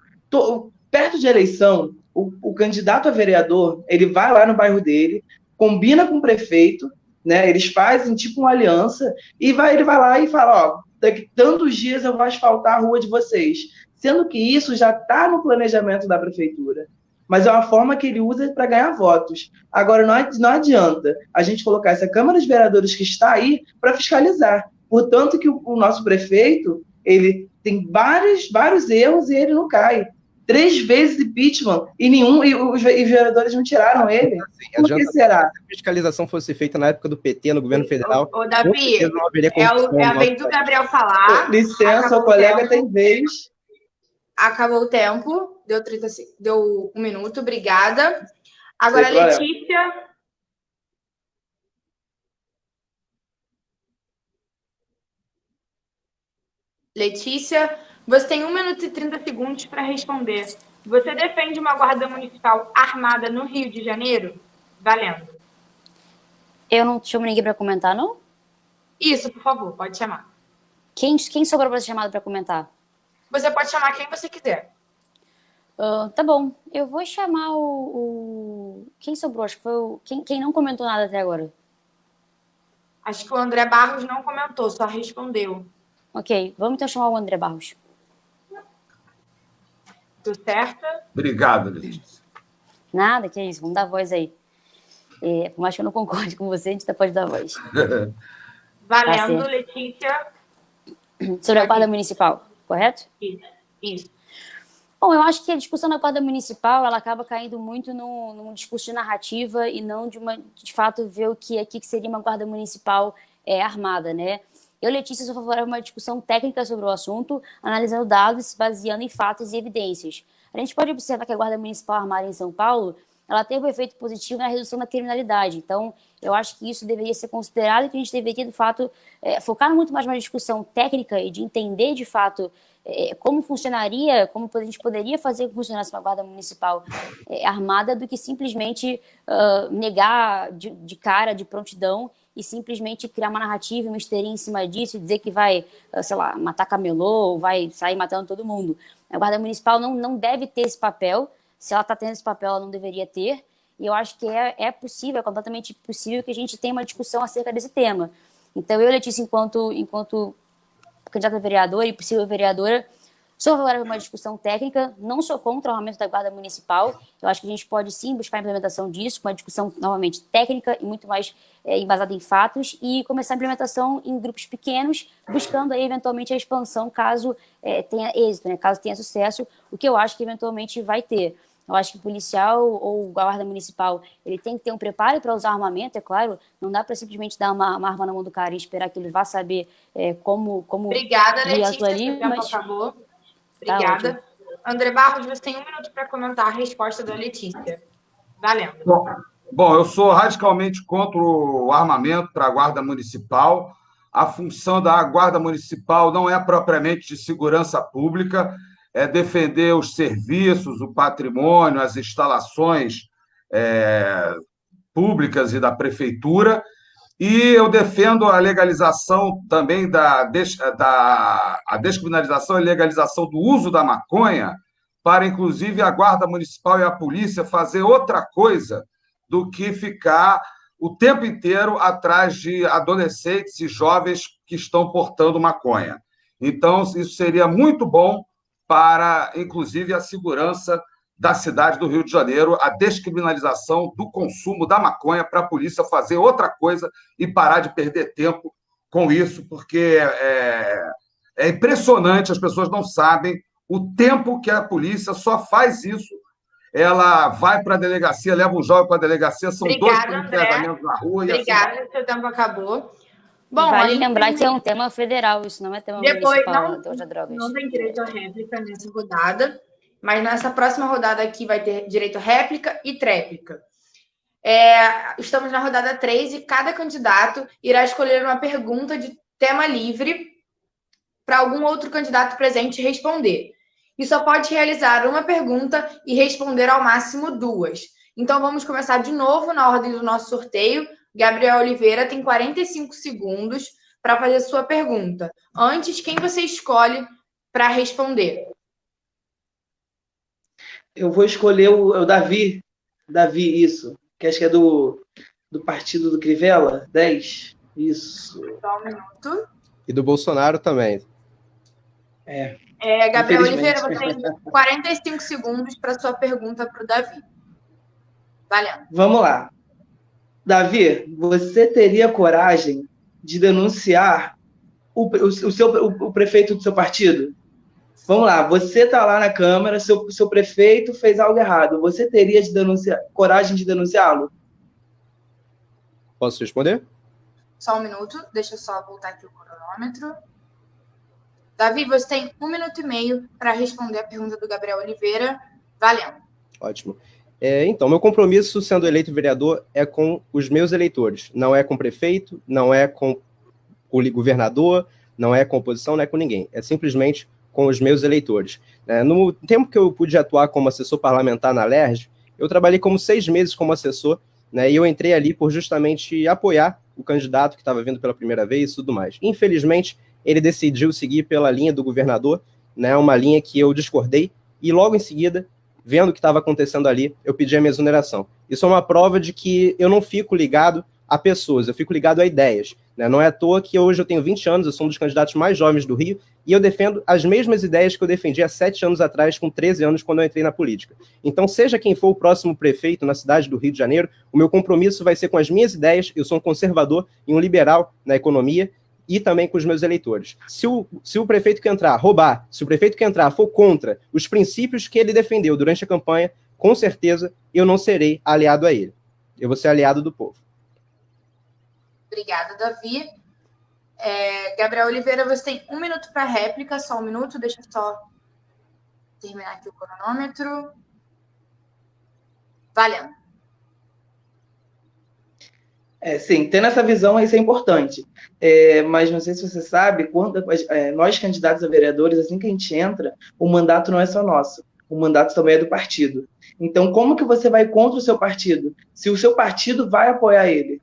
perto de eleição, o candidato a vereador, ele vai lá no bairro dele, combina com o prefeito, né? Eles fazem tipo uma aliança, e ele vai lá e fala, daqui tantos dias eu vou asfaltar a rua de vocês. Sendo que isso já está no planejamento da prefeitura. Mas é uma forma que ele usa para ganhar votos. Agora, não adianta a gente colocar essa Câmara de Vereadores que está aí para fiscalizar. Portanto, que o nosso prefeito, ele tem vários erros e ele não cai. 3 vezes impeachment e os vereadores não tiraram ele. Assim, por que será? Se a fiscalização fosse feita na época do PT, no governo federal... Davi, é a vez do Gabriel falar. Licença, o colega tem vez... Acabou o tempo, deu 1 minuto, obrigada. Agora, Letícia. Letícia, você tem 1 minuto e 30 segundos para responder. Você defende uma guarda municipal armada no Rio de Janeiro? Valendo. Eu não chamo ninguém para comentar, não? Isso, por favor, pode chamar. Quem sobrou para ser chamado para comentar? Você pode chamar quem você quiser. Tá bom. Eu vou chamar Quem sobrou? Acho que foi quem não comentou nada até agora. Acho que o André Barros não comentou, só respondeu. Ok, vamos então chamar o André Barros. Tudo certo? Obrigado, Letícia. Nada, que isso. Vamos dar voz aí. Por mais que eu não concorde com você, a gente ainda pode dar voz. Valendo, tá, Letícia. Sobre a guarda municipal, correto? Isso. Bom, eu acho que a discussão da guarda municipal, ela acaba caindo muito num discurso de narrativa e não de fato ver o que seria uma guarda municipal armada, né? Eu, Letícia, sou favorável a uma discussão técnica sobre o assunto, analisando dados, se baseando em fatos e evidências. A gente pode observar que a guarda municipal armada em São Paulo, ela teve um efeito positivo na redução da criminalidade. Então, eu acho que isso deveria ser considerado e que a gente deveria, de fato, focar muito mais na discussão técnica e de entender, de fato, como funcionaria, como a gente poderia fazer que funcionasse uma guarda municipal armada do que simplesmente negar de cara, de prontidão, e simplesmente criar uma narrativa, uma histeria em cima disso e dizer que vai, sei lá, matar camelô ou vai sair matando todo mundo. A guarda municipal não deve ter esse papel. Se ela está tendo esse papel, ela não deveria ter. E eu acho que é possível, é completamente possível que a gente tenha uma discussão acerca desse tema. Então, eu, Letícia, enquanto candidata a vereadora e possível vereadora, sou favorável a uma discussão técnica, não sou contra o aumento da guarda municipal. Eu acho que a gente pode, sim, buscar a implementação disso, uma discussão, novamente, técnica e muito mais embasada em fatos, e começar a implementação em grupos pequenos, buscando aí, eventualmente, a expansão, caso tenha êxito, né? Caso tenha sucesso, o que eu acho que, eventualmente, vai ter. Eu acho que o policial ou o guarda municipal, ele tem que ter um preparo para usar armamento, é claro. Não dá para simplesmente dar uma arma na mão do cara e esperar que ele vá saber como Obrigada, Letícia, ali, seu tempo acabou. Obrigada. Tá, André Barros, você tem 1 minuto para comentar a resposta da Letícia. Valendo. Bom, eu sou radicalmente contra o armamento para a Guarda Municipal. A função da Guarda Municipal não é propriamente de segurança pública, é defender os serviços, o patrimônio, as instalações públicas e da prefeitura. E eu defendo a legalização também a descriminalização e legalização do uso da maconha para, inclusive, a Guarda Municipal e a polícia fazer outra coisa do que ficar o tempo inteiro atrás de adolescentes e jovens que estão portando maconha. Então, isso seria muito bom para, inclusive, a segurança da cidade do Rio de Janeiro, a descriminalização do consumo da maconha para a polícia fazer outra coisa e parar de perder tempo com isso, porque é impressionante, as pessoas não sabem o tempo que a polícia só faz isso. Ela vai para a delegacia, leva um jovem para a delegacia, são Obrigada, dois policiais na rua. Obrigada, assim, seu tempo acabou. Bom, vale lembrar que é um tema federal, isso não é tema municipal, não tem direito a réplica nessa rodada, mas nessa próxima rodada aqui vai ter direito a réplica e tréplica. Estamos na rodada 3 e cada candidato irá escolher uma pergunta de tema livre para algum outro candidato presente responder. E só pode realizar uma pergunta e responder ao máximo 2. Então, vamos começar de novo na ordem do nosso sorteio. Gabriel Oliveira tem 45 segundos para fazer sua pergunta. Antes, quem você escolhe para responder? Eu vou escolher o Davi. Davi, isso. Que acho que é do partido do Crivella. 10. Isso. Só um minuto. E do Bolsonaro também. Gabriel Oliveira, você tem 45 segundos para sua pergunta para o Davi. Valendo. Vamos lá. Davi, você teria coragem de denunciar o prefeito do seu partido? Vamos lá, você está lá na Câmara, seu prefeito fez algo errado. Você teria coragem de denunciá-lo? Posso responder? Só um minuto, deixa eu só voltar aqui o cronômetro. Davi, você tem 1 minuto e meio para responder a pergunta do Gabriel Oliveira. Valendo. Ótimo. Então, meu compromisso sendo eleito vereador é com os meus eleitores. Não é com o prefeito, não é com o governador, não é com a oposição, não é com ninguém. É simplesmente com os meus eleitores. No tempo que eu pude atuar como assessor parlamentar na LERJ, eu trabalhei como 6 meses como assessor, e eu entrei ali por justamente apoiar o candidato que estava vindo pela primeira vez e tudo mais. Infelizmente, ele decidiu seguir pela linha do governador, uma linha que eu discordei, e logo em seguida, vendo o que estava acontecendo ali, eu pedi a minha exoneração. Isso é uma prova de que eu não fico ligado a pessoas, eu fico ligado a ideias. Não é à toa que hoje eu tenho 20 anos, eu sou um dos candidatos mais jovens do Rio, e eu defendo as mesmas ideias que eu defendi há 7 anos atrás, com 13 anos, quando eu entrei na política. Então, seja quem for o próximo prefeito na cidade do Rio de Janeiro, o meu compromisso vai ser com as minhas ideias. Eu sou um conservador e um liberal na economia, e também com os meus eleitores. Se o prefeito que entrar roubar, se o prefeito que entrar for contra os princípios que ele defendeu durante a campanha, com certeza eu não serei aliado a ele. Eu vou ser aliado do povo. Obrigada, Davi. Gabriel Oliveira, você tem 1 minuto para réplica, só 1 minuto, deixa eu só terminar aqui o cronômetro. Valendo. Sim, tendo essa visão, isso é importante. Mas não sei se você sabe, nós candidatos a vereadores, assim que a gente entra, o mandato não é só nosso, o mandato também é do partido. Então, como que você vai contra o seu partido, se o seu partido vai apoiar ele?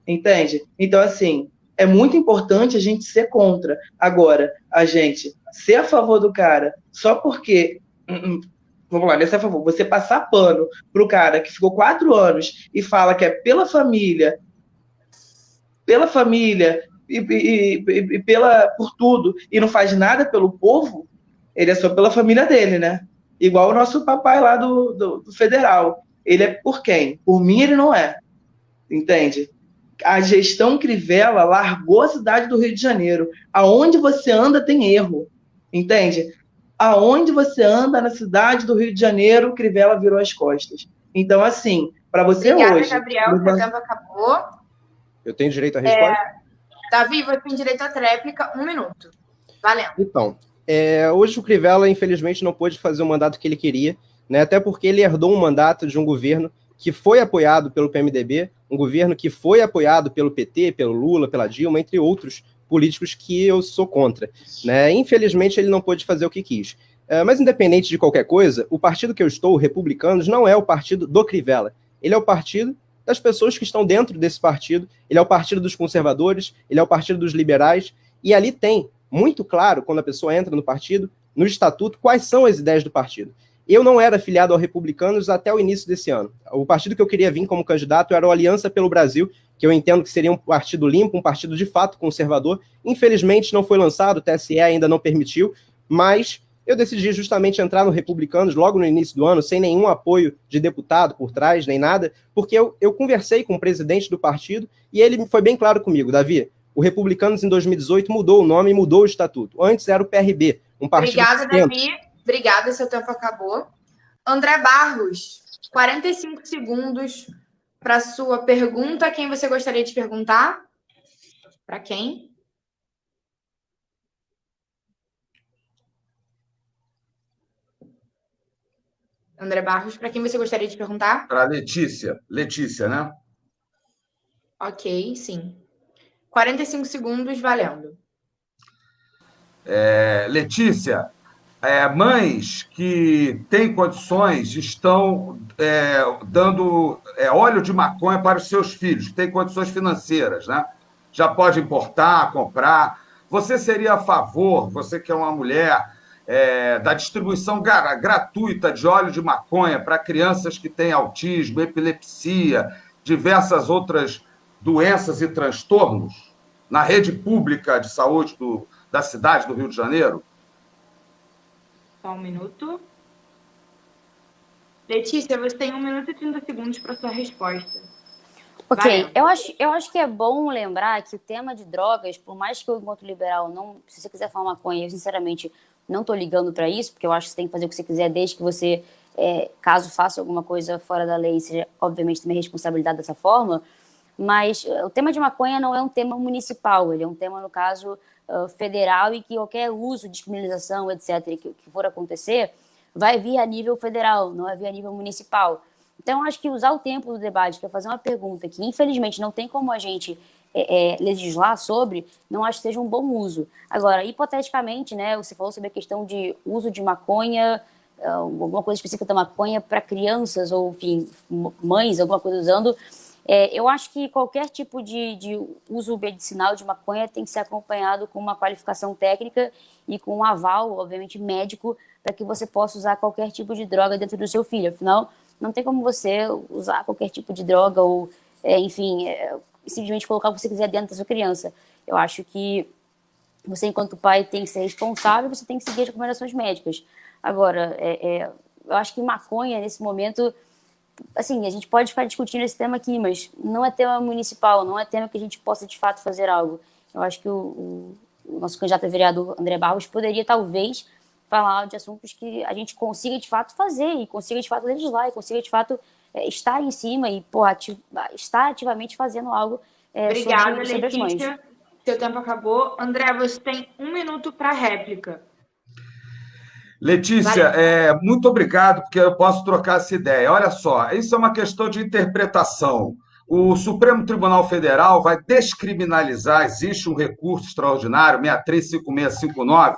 Entende? Então, assim, é muito importante a gente ser contra. Agora, a gente ser a favor do cara só porque... Vamos lá, nesse a favor. Você passar pano pro cara que ficou 4 anos e fala que é pela família e por tudo, e não faz nada pelo povo, ele é só pela família dele, né? Igual o nosso papai lá do federal. Ele é por quem? Por mim ele não é. Entende? A gestão Crivella largou a cidade do Rio de Janeiro. Aonde você anda tem erro. Entende? Aonde você anda na cidade do Rio de Janeiro, Crivella virou as costas. Então, assim, para você Obrigada, hoje... Gabriel, o tempo acabou. Eu tenho direito à resposta? Davi, você tem direito à tréplica, 1 minuto. Valendo. Então, hoje o Crivella, infelizmente, não pôde fazer o mandato que ele queria, até porque ele herdou um mandato de um governo que foi apoiado pelo PMDB, um governo que foi apoiado pelo PT, pelo Lula, pela Dilma, entre outros políticos que eu sou contra. Infelizmente, ele não pôde fazer o que quis. Mas, independente de qualquer coisa, o partido que eu estou, o Republicanos, não é o partido do Crivella. Ele é o partido das pessoas que estão dentro desse partido, ele é o partido dos conservadores, ele é o partido dos liberais, e ali tem muito claro, quando a pessoa entra no partido, no estatuto, quais são as ideias do partido. Eu não era afiliado ao Republicanos até o início desse ano. O partido que eu queria vir como candidato era o Aliança pelo Brasil, que eu entendo que seria um partido limpo, um partido de fato conservador. Infelizmente não foi lançado, o TSE ainda não permitiu, mas eu decidi justamente entrar no Republicanos logo no início do ano, sem nenhum apoio de deputado por trás, nem nada, porque eu conversei com o presidente do partido e ele foi bem claro comigo: Davi, o Republicanos em 2018 mudou o nome e mudou o estatuto. Antes era o PRB, um partido... Obrigada, Davi. Obrigada, seu tempo acabou. André Barros, 45 segundos para sua pergunta. Quem você gostaria de perguntar? Para quem? André Barros, para quem você gostaria de perguntar? Para Letícia. Letícia, né? Ok, sim. 45 segundos, valendo. Letícia, mães que têm condições estão dando óleo de maconha para os seus filhos, que têm condições financeiras, né? Já pode importar, comprar. Você seria a favor, você que é uma mulher, da distribuição gratuita de óleo de maconha para crianças que têm autismo, epilepsia, diversas outras doenças e transtornos na rede pública de saúde da cidade do Rio de Janeiro? Só um minuto. Letícia, você tem 1 minuto e 30 segundos para sua resposta. Ok, eu acho que é bom lembrar que o tema de drogas, por mais que eu, enquanto liberal, não, se você quiser falar maconha, eu sinceramente não tô ligando para isso, porque eu acho que você tem que fazer o que você quiser, desde que você, caso faça alguma coisa fora da lei, seja, obviamente, também responsabilidade dessa forma. Mas o tema de maconha não é um tema municipal, ele é um tema, no caso, federal, e que qualquer uso, descriminalização, etc., que for acontecer, vai vir a nível federal, não vai vir a nível municipal. Então, acho que usar o tempo do debate para fazer uma pergunta que, infelizmente, não tem como a gente legislar sobre, não acho que seja um bom uso. Agora, hipoteticamente, né, você falou sobre a questão de uso de maconha, alguma coisa específica da maconha para crianças, ou, enfim, mães, alguma coisa usando. Eu acho que qualquer tipo de uso medicinal de maconha tem que ser acompanhado com uma qualificação técnica e com um aval, obviamente, médico, para que você possa usar qualquer tipo de droga dentro do seu filho. Afinal, não tem como você usar qualquer tipo de droga ou, enfim, simplesmente colocar o que você quiser dentro da sua criança. Eu acho que você, enquanto pai, tem que ser responsável, você tem que seguir as recomendações médicas. Agora, eu acho que maconha, nesse momento... Assim, a gente pode ficar discutindo esse tema aqui, mas não é tema municipal, não é tema que a gente possa, de fato, fazer algo. Eu acho que o nosso candidato a vereador, André Barros, poderia, talvez, falar de assuntos que a gente consiga, de fato, fazer, e consiga, de fato, legislar, e consiga, de fato, estar em cima e, estar ativamente fazendo algo Obrigada, sobre as mães. Letícia. Seu tempo acabou. André, você tem 1 minuto para réplica. Letícia, muito obrigado, porque eu posso trocar essa ideia. Olha só, isso é uma questão de interpretação. O Supremo Tribunal Federal vai descriminalizar, existe um recurso extraordinário, 635659,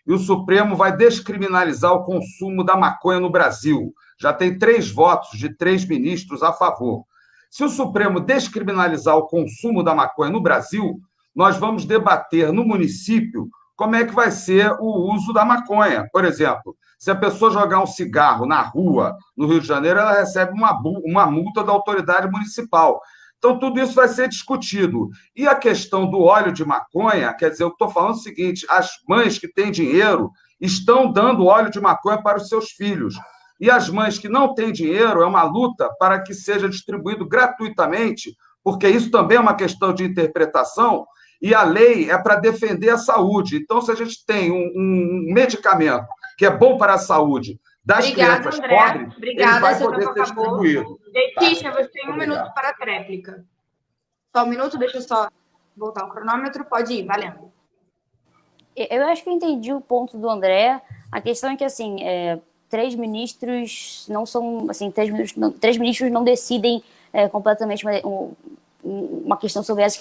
e o Supremo vai descriminalizar o consumo da maconha no Brasil. Já tem 3 votos de 3 ministros a favor. Se o Supremo descriminalizar o consumo da maconha no Brasil, nós vamos debater no município como é que vai ser o uso da maconha. Por exemplo, se a pessoa jogar um cigarro na rua, no Rio de Janeiro, ela recebe uma multa da autoridade municipal. Então, tudo isso vai ser discutido. E a questão do óleo de maconha, quer dizer, eu estou falando o seguinte: as mães que têm dinheiro estão dando óleo de maconha para os seus filhos. E as mães que não têm dinheiro, é uma luta para que seja distribuído gratuitamente, porque isso também é uma questão de interpretação, e a lei é para defender a saúde. Então, se a gente tem um medicamento que é bom para a saúde das crianças pobres, ele vai poder ser distribuído. Letícia, você tem 1 minuto para a réplica. Só 1 minuto, deixa eu só voltar o cronômetro. Pode ir, valendo. Eu acho que eu entendi o ponto do André. A questão é que, assim, 3 ministros não são... Assim, 3 ministros não decidem completamente uma questão sobre essa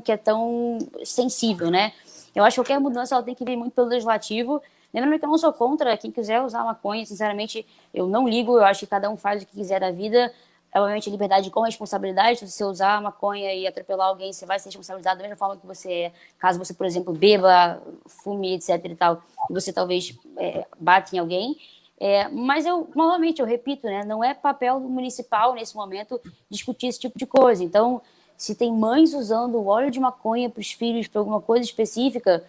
que é tão sensível, né? Eu acho que qualquer mudança ela tem que vir muito pelo legislativo. Lembrando que eu não sou contra quem quiser usar maconha, sinceramente, eu não ligo, eu acho que cada um faz o que quiser da vida. Obviamente, liberdade com responsabilidade. Se você usar maconha e atropelar alguém, você vai ser responsabilizado da mesma forma que você é. Caso você, por exemplo, beba, fume, etc. e tal, e você talvez bate em alguém. Mas novamente, eu repito, né, não é papel municipal, nesse momento, discutir esse tipo de coisa. Então, se tem mães usando óleo de maconha para os filhos, para alguma coisa específica,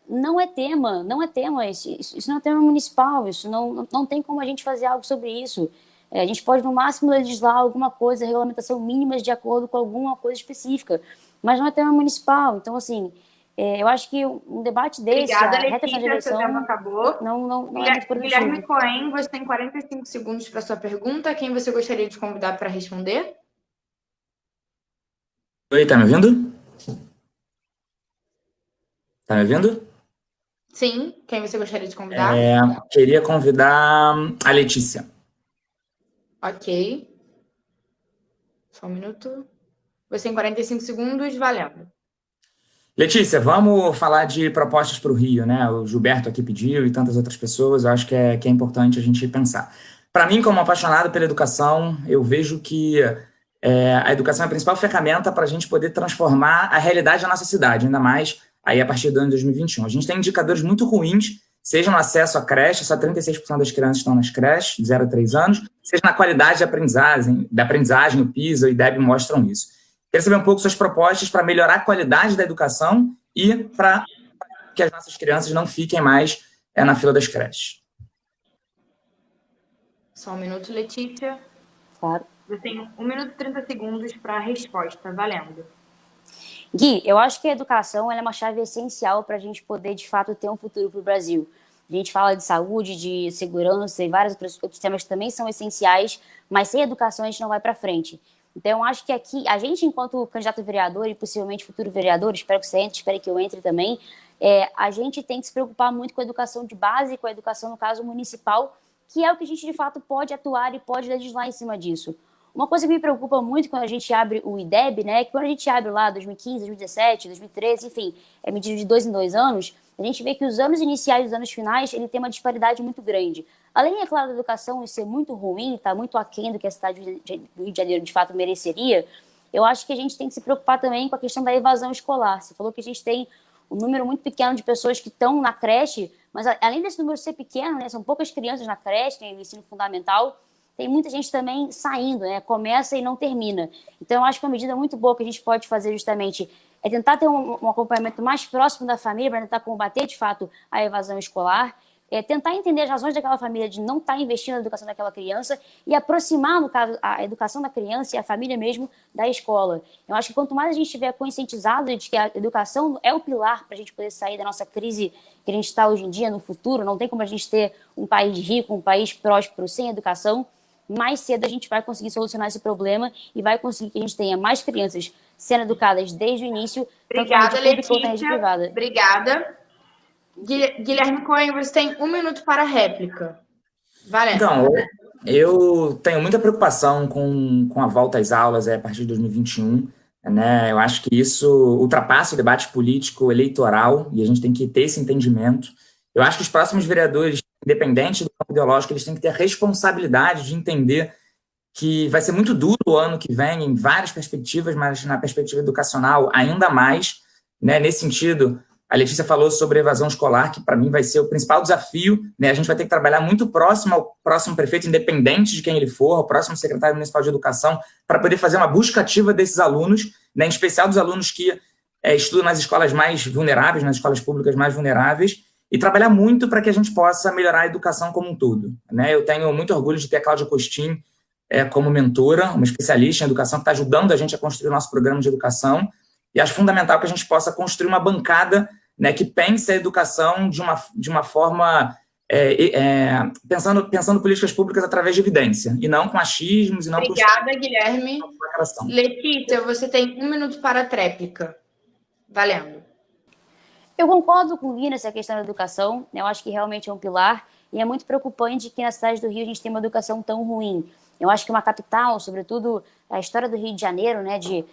não é tema, isso não é tema municipal, isso não tem como a gente fazer algo sobre isso. A gente pode, no máximo, legislar alguma coisa, regulamentação mínimas de acordo com alguma coisa específica, mas não é tema municipal. Então, assim, eu acho que um debate desse, Obrigada, a reta Letícia, de eleição, seu tempo acabou. não é muito produtivo. Guilherme Cohen, você tem 45 segundos para sua pergunta. Quem você gostaria de convidar para responder? Oi, tá me ouvindo? Tá me ouvindo? Sim, quem você gostaria de convidar? Queria convidar a Letícia. Ok. Só um minuto. Você tem 45 segundos, valendo. Letícia, vamos falar de propostas para o Rio, né? O Gilberto aqui pediu e tantas outras pessoas, eu acho que é importante a gente pensar. Para mim, como apaixonado pela educação, eu vejo que a educação é a principal ferramenta para a gente poder transformar a realidade da nossa cidade, ainda mais aí a partir do ano de 2021. A gente tem indicadores muito ruins, seja no acesso à creche, só 36% das crianças estão nas creches, de 0 a 3 anos, seja na qualidade da aprendizagem, o PISA e o IDEB mostram isso. Queria saber um pouco suas propostas para melhorar a qualidade da educação e para que as nossas crianças não fiquem mais na fila das creches. Só um minuto, Letícia. Claro. Você tem 1 minuto e 30 segundos para a resposta, valendo. Gui, eu acho que a educação é uma chave essencial para a gente poder, de fato, ter um futuro para o Brasil. A gente fala de saúde, de segurança e vários outros temas que também são essenciais, mas sem educação a gente não vai para frente. Então, eu acho que aqui, a gente, enquanto candidato a vereador e possivelmente futuro vereador, espero que você entre, espero que eu entre também, a gente tem que se preocupar muito com a educação de base, com a educação, no caso, municipal, que é o que a gente, de fato, pode atuar e pode legislar em cima disso. Uma coisa que me preocupa muito quando a gente abre o IDEB, né, é que quando a gente abre lá 2015, 2017, 2013, enfim, é medido de 2 em 2 anos, a gente vê que os anos iniciais e os anos finais, ele tem uma disparidade muito grande. Além, é claro, da educação ser muito ruim, está muito aquém do que a cidade do Rio de Janeiro, de fato, mereceria, eu acho que a gente tem que se preocupar também com a questão da evasão escolar. Você falou que a gente tem um número muito pequeno de pessoas que estão na creche, mas além desse número ser pequeno, né, são poucas crianças na creche, tem o ensino fundamental, tem muita gente também saindo, né? Começa e não termina. Então, eu acho que uma medida muito boa que a gente pode fazer justamente é tentar ter um acompanhamento mais próximo da família para tentar combater, de fato, a evasão escolar, tentar entender as razões daquela família de não estar investindo na educação daquela criança e aproximar, no caso, a educação da criança e a família mesmo da escola. Eu acho que quanto mais a gente estiver conscientizado de que a educação é o pilar para a gente poder sair da nossa crise que a gente está hoje em dia, no futuro, não tem como a gente ter um país rico, um país próspero sem educação, mais cedo a gente vai conseguir solucionar esse problema e vai conseguir que a gente tenha mais crianças sendo educadas desde o início, Obrigada, tanto na rede privada. Obrigada. Guilherme Cohen, você tem 1 minuto para a réplica. Valendo. Então, eu tenho muita preocupação com a volta às aulas a partir de 2021. Né? Eu acho que isso ultrapassa o debate político eleitoral e a gente tem que ter esse entendimento. Eu acho que os próximos vereadores, independente do campo ideológico, eles têm que ter a responsabilidade de entender que vai ser muito duro o ano que vem em várias perspectivas, mas na perspectiva educacional ainda mais. Né? Nesse sentido, a Letícia falou sobre evasão escolar, que para mim vai ser o principal desafio. Né? A gente vai ter que trabalhar muito próximo ao próximo prefeito, independente de quem ele for, ao próximo secretário municipal de educação, para poder fazer uma busca ativa desses alunos, né? Em especial dos alunos que estudam nas escolas mais vulneráveis, nas escolas públicas mais vulneráveis, e trabalhar muito para que a gente possa melhorar a educação como um todo. Né? Eu tenho muito orgulho de ter a Cláudia Costin como mentora, uma especialista em educação que está ajudando a gente a construir o nosso programa de educação, e acho fundamental que a gente possa construir uma bancada, né, que pense a educação de uma forma pensando políticas públicas através de evidência, e não com achismos, e não Obrigada, Guilherme. Letícia, você tem 1 minuto para a tréplica. Valendo. Eu concordo com o Gui nessa questão da educação, eu acho que realmente é um pilar, e é muito preocupante que na cidade do Rio a gente tem uma educação tão ruim. Eu acho que uma capital, sobretudo a história do Rio de Janeiro, né, de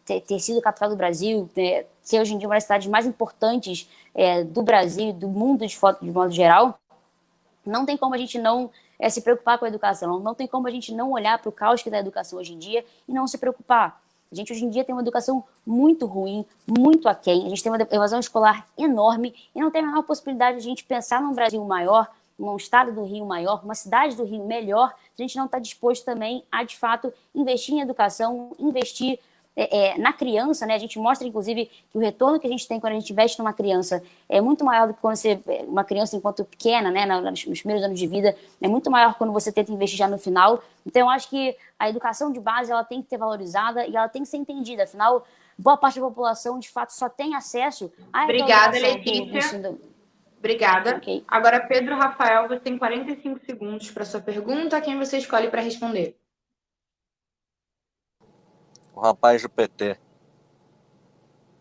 ter sido capital do Brasil, ser hoje em dia uma das cidades mais importantes do Brasil, do mundo de modo geral, não tem como a gente não se preocupar com a educação, não tem como a gente não olhar para o caos que é da educação hoje em dia e não se preocupar. A gente hoje em dia tem uma educação muito ruim, muito aquém, a gente tem uma evasão escolar enorme e não tem a menor possibilidade de a gente pensar num Brasil maior, num estado do Rio maior, uma cidade do Rio melhor, a gente não está disposto também a, de fato, investir em educação, investir na criança, né? A gente mostra, inclusive, que o retorno que a gente tem quando a gente investe numa criança é muito maior do que quando uma criança enquanto pequena, né? Nos primeiros anos de vida, é muito maior quando você tenta investir já no final. Então, eu acho que a educação de base, ela tem que ser valorizada e ela tem que ser entendida. Afinal, boa parte da população, de fato, só tem acesso à Obrigada, educação Letícia. Obrigada. Okay. Agora, Pedro Rafael, você tem 45 segundos para sua pergunta. Quem você escolhe para responder? O rapaz do PT.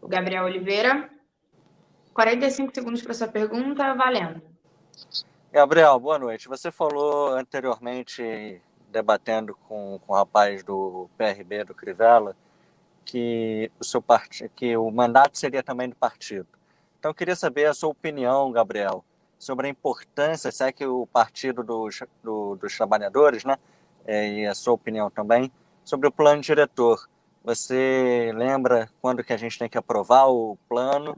O Gabriel Oliveira. 45 segundos para sua pergunta, valendo. Gabriel, boa noite. Você falou anteriormente, debatendo com o rapaz do PRB, do Crivella, que o mandato seria também do partido. Então, eu queria saber a sua opinião, Gabriel, sobre a importância, se é que o Partido dos Trabalhadores, né, e a sua opinião também, sobre o plano diretor. Você lembra quando que a gente tem que aprovar o plano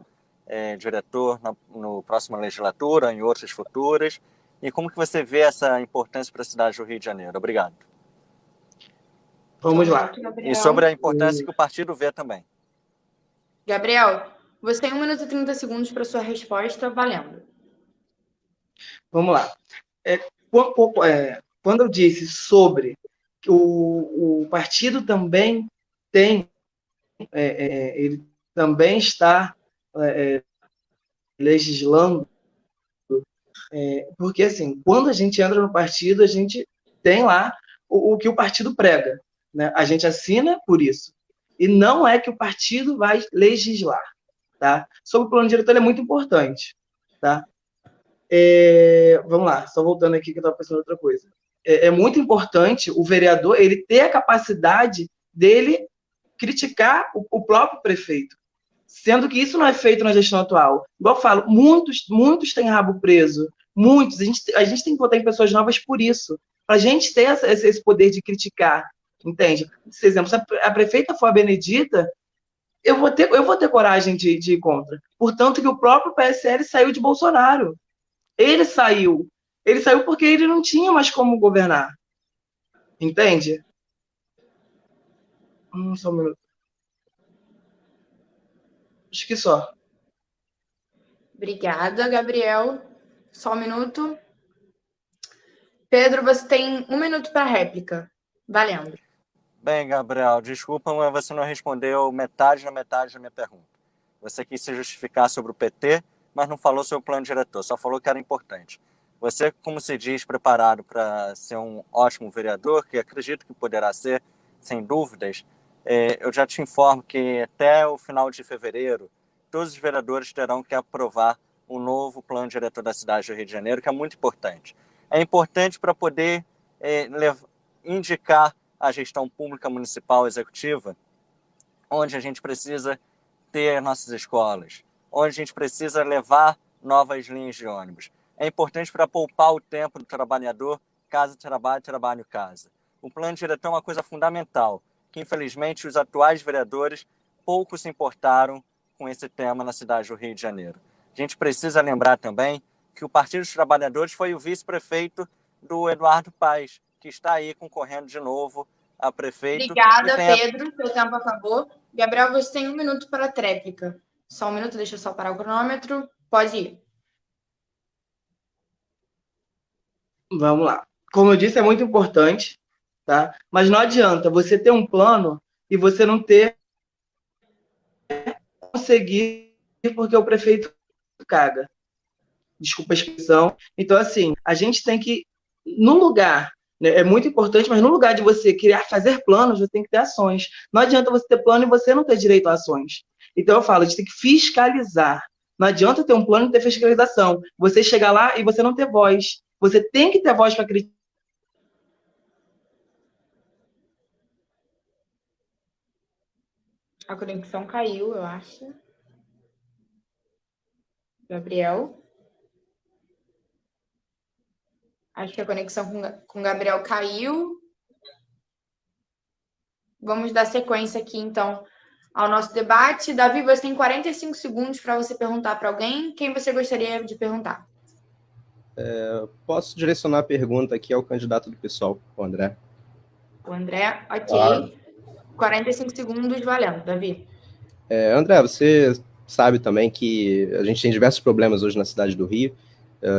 diretor no próxima legislatura, em outras futuras? E como que você vê essa importância para a cidade do Rio de Janeiro? Obrigado. Vamos lá. E sobre a importância que o partido vê também. Gabriel, você tem 1 minuto e 30 segundos para sua resposta, valendo. Vamos lá. Quando eu disse sobre que o partido também tem, ele também está legislando, porque assim, quando a gente entra no partido, a gente tem lá o que o partido prega, né? A gente assina por isso. E não é que o partido vai legislar, tá? Sobre o plano diretor, ele é muito importante, tá? Vamos lá, só voltando aqui que eu estava pensando em outra coisa. É muito importante o vereador ele ter a capacidade dele criticar o próprio prefeito, sendo que isso não é feito na gestão atual. Igual eu falo, muitos têm rabo preso, muitos. A gente tem que votar em pessoas novas por isso, para a gente ter esse poder de criticar, entende? Por exemplo, se a prefeita for a Benedita, eu vou ter coragem de ir contra. Portanto, que o próprio PSL saiu de Bolsonaro. Ele saiu porque ele não tinha mais como governar. Entende? Só um minuto. Acho que só. Obrigada, Gabriel. Só 1 minuto. Pedro, você tem 1 minuto para réplica. Valendo. Bem, Gabriel, desculpa, mas você não respondeu metade da minha pergunta. Você quis se justificar sobre o PT, mas não falou sobre o plano diretor, só falou que era importante. Você, como se diz, preparado para ser um ótimo vereador, que acredito que poderá ser, sem dúvidas, eu já te informo que até o final de fevereiro, todos os vereadores terão que aprovar um novo plano diretor da cidade do Rio de Janeiro, que é muito importante. É importante para poder indicar a gestão pública municipal executiva, onde a gente precisa ter nossas escolas, onde a gente precisa levar novas linhas de ônibus. É importante para poupar o tempo do trabalhador, casa-trabalho, trabalho-casa. O plano diretor é uma coisa fundamental, que infelizmente os atuais vereadores pouco se importaram com esse tema na cidade do Rio de Janeiro. A gente precisa lembrar também que o Partido dos Trabalhadores foi o vice-prefeito do Eduardo Paes, que está aí concorrendo de novo a prefeito. Obrigada, Pedro. Seu tempo acabou. Gabriel, você tem 1 minuto para a tréplica. Só 1 minuto, deixa eu só parar o cronômetro. Pode ir. Vamos lá. Como eu disse, é muito importante, tá? Mas não adianta você ter um plano e você não conseguir porque o prefeito caga. Desculpa a expressão. Então, assim, a gente tem que, no lugar, né, é muito importante, mas no lugar de você fazer planos, você tem que ter ações. Não adianta você ter plano e você não ter direito a ações. Então, eu falo, a gente tem que fiscalizar. Não adianta ter um plano e ter fiscalização. Você chegar lá e você não ter voz. Você tem que ter voz para criticar. A conexão caiu, eu acho. Gabriel? Acho que a conexão com o Gabriel caiu. Vamos dar sequência aqui, então, ao nosso debate. Davi, você tem 45 segundos para você perguntar para alguém. Quem você gostaria de perguntar? Posso direcionar a pergunta aqui ao candidato do PSOL, o André. O André, ok. 45 segundos, valendo, Davi. André, você sabe também que a gente tem diversos problemas hoje na cidade do Rio,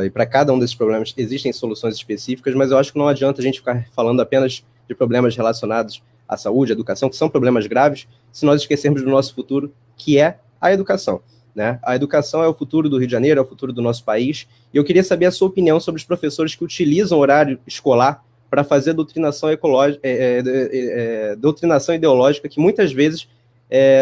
e para cada um desses problemas existem soluções específicas, mas eu acho que não adianta a gente ficar falando apenas de problemas relacionados à saúde, à educação, que são problemas graves, se nós esquecermos do nosso futuro, que é a educação, né? A educação é o futuro do Rio de Janeiro, é o futuro do nosso país, e eu queria saber a sua opinião sobre os professores que utilizam o horário escolar para fazer doutrinação ecológica, doutrinação ideológica, que muitas vezes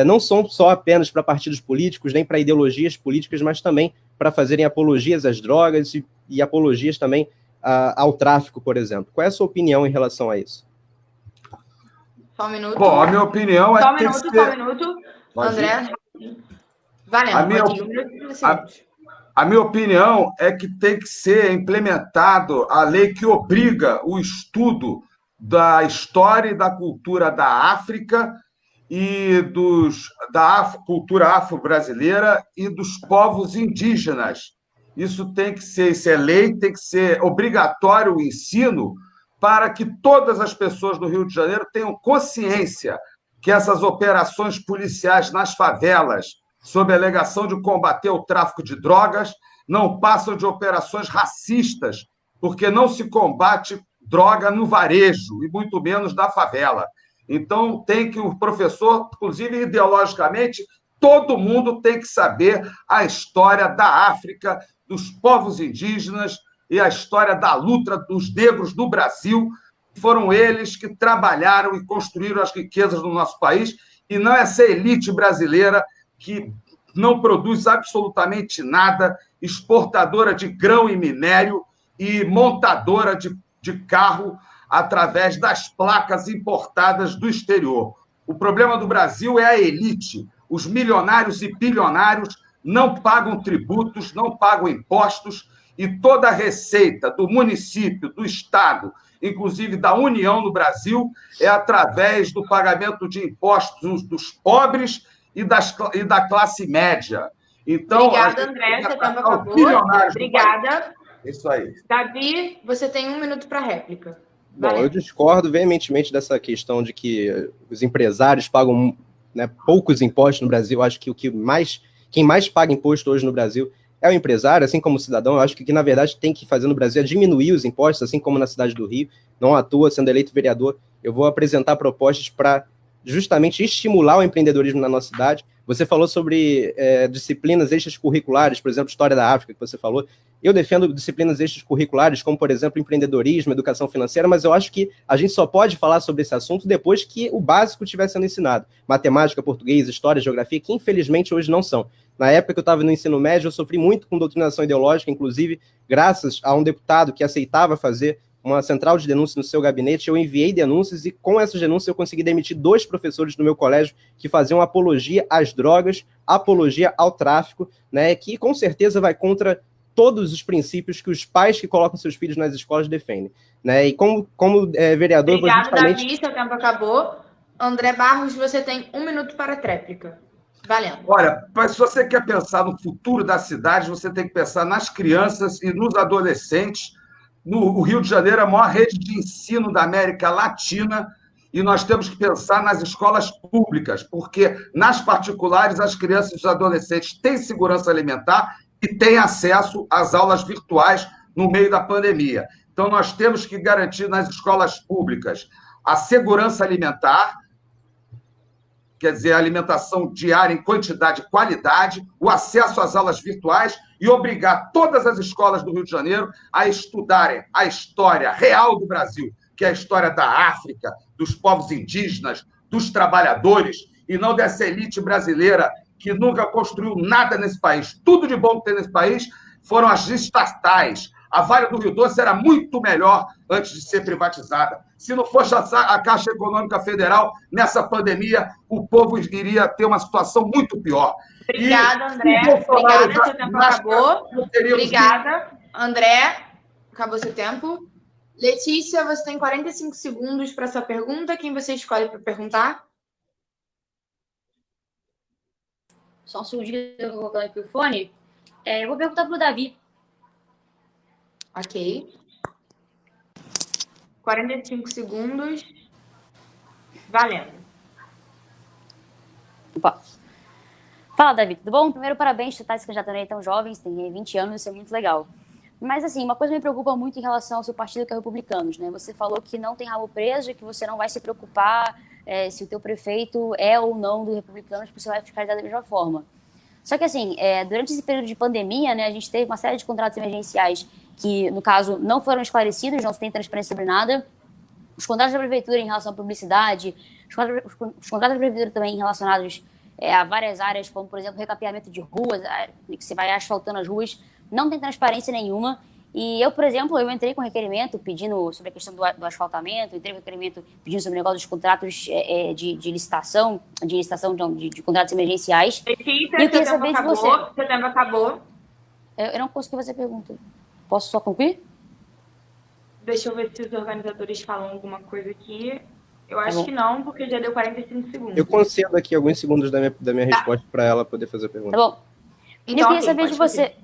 não são só apenas para partidos políticos, nem para ideologias políticas, mas também para fazerem apologias às drogas e apologias também ao tráfico, por exemplo. Qual é a sua opinião em relação a isso? Só um minuto. Bom, a minha opinião é que Só um minuto. André, valendo, a minha opinião é que tem que ser implementado a lei que obriga o estudo da história e da cultura da África e da cultura afro-brasileira e dos povos indígenas. Isso é lei, tem que ser obrigatório o ensino para que todas as pessoas do Rio de Janeiro tenham consciência que essas operações policiais nas favelas, sob a alegação de combater o tráfico de drogas, não passam de operações racistas, porque não se combate droga no varejo, e muito menos na favela. Então, tem que o professor, inclusive ideologicamente, todo mundo tem que saber a história da África, dos povos indígenas e a história da luta dos negros no Brasil. Foram eles que trabalharam e construíram as riquezas do nosso país, e não essa elite brasileira que não produz absolutamente nada, exportadora de grão e minério e montadora de carro através das placas importadas do exterior. O problema do Brasil é a elite. Os milionários e bilionários não pagam tributos, não pagam impostos, e toda a receita do município, do Estado, inclusive da União no Brasil, é através do pagamento de impostos dos pobres e da classe média. Então, obrigada, André, seu tempo acabou. Obrigada. Isso aí. Davi, você tem 1 minuto para réplica. Bom, eu discordo veementemente dessa questão de que os empresários pagam, né, poucos impostos no Brasil. Eu acho que quem mais paga imposto hoje no Brasil é o empresário, assim como o cidadão. Eu acho que na verdade tem que fazer no Brasil é diminuir os impostos, assim como na cidade do Rio. Não à toa, sendo eleito vereador, eu vou apresentar propostas para justamente estimular o empreendedorismo na nossa cidade. Você falou sobre disciplinas extracurriculares, por exemplo, História da África, que você falou. Eu defendo disciplinas extracurriculares, como, por exemplo, empreendedorismo, educação financeira, mas eu acho que a gente só pode falar sobre esse assunto depois que o básico estiver sendo ensinado. Matemática, português, história, geografia, que infelizmente hoje não são. Na época que eu estava no ensino médio, eu sofri muito com doutrinação ideológica, inclusive graças a um deputado que aceitava fazer uma central de denúncia no seu gabinete. Eu enviei denúncias e com essas denúncias eu consegui demitir 2 professores do meu colégio que faziam apologia às drogas, apologia ao tráfico, né, que com certeza vai contra todos os princípios que os pais que colocam seus filhos nas escolas defendem, né? E como vereador... Obrigado, Davi, seu tempo acabou. André Barros, você tem 1 minuto para a tréplica. Valendo. Olha, se você quer pensar no futuro da cidade, você tem que pensar nas crianças e nos adolescentes. O Rio de Janeiro é a maior rede de ensino da América Latina, e nós temos que pensar nas escolas públicas, porque nas particulares as crianças e os adolescentes têm segurança alimentar e têm acesso às aulas virtuais no meio da pandemia. Então, nós temos que garantir nas escolas públicas a segurança alimentar, quer dizer, a alimentação diária em quantidade e qualidade, o acesso às aulas virtuais e obrigar todas as escolas do Rio de Janeiro a estudarem a história real do Brasil, que é a história da África, dos povos indígenas, dos trabalhadores, e não dessa elite brasileira que nunca construiu nada nesse país. Tudo de bom que tem nesse país foram as estatais. A Vale do Rio Doce era muito melhor antes de ser privatizada. Se não fosse a Caixa Econômica Federal, nessa pandemia, o povo iria ter uma situação muito pior. Obrigada, André. Obrigada, seu tempo acabou. Obrigada, André. Acabou seu tempo. Letícia, você tem 45 segundos para sua pergunta. Quem você escolhe para perguntar? Só um segundinho que eu vou colocar aqui o fone. Eu vou perguntar para o Davi. Ok. 45 segundos. Valendo. Opa. Fala, Davi, tudo bom? Primeiro, parabéns por estar se candidatando aí tão jovem, você tem 20 anos, isso é muito legal. Mas, assim, uma coisa me preocupa muito em relação ao seu partido, que é o Republicanos, né? Você falou que não tem rabo preso e que você não vai se preocupar se o teu prefeito é ou não do Republicanos, porque você vai fiscalizar da mesma forma. Só que, assim, durante esse período de pandemia, né, a gente teve uma série de contratos emergenciais que, no caso, não foram esclarecidos, não se tem transparência sobre nada. Os contratos da prefeitura em relação à publicidade, os contratos da prefeitura também relacionados a várias áreas, como, por exemplo, recapeamento de ruas, que você vai asfaltando as ruas, não tem transparência nenhuma. E eu, por exemplo, eu entrei com requerimento pedindo sobre a questão do asfaltamento, entrei com requerimento pedindo sobre o negócio dos contratos de licitação, de contratos emergenciais. Letícia, E eu queria saber de você. Seu tempo acabou. Eu não consegui fazer pergunta. Posso só concluir? Deixa eu ver se os organizadores falam alguma coisa aqui. Eu acho que não, porque já deu 45 segundos. Eu concedo aqui alguns segundos da minha resposta para ela poder fazer a pergunta. Tá bom. Então, eu queria saber de você.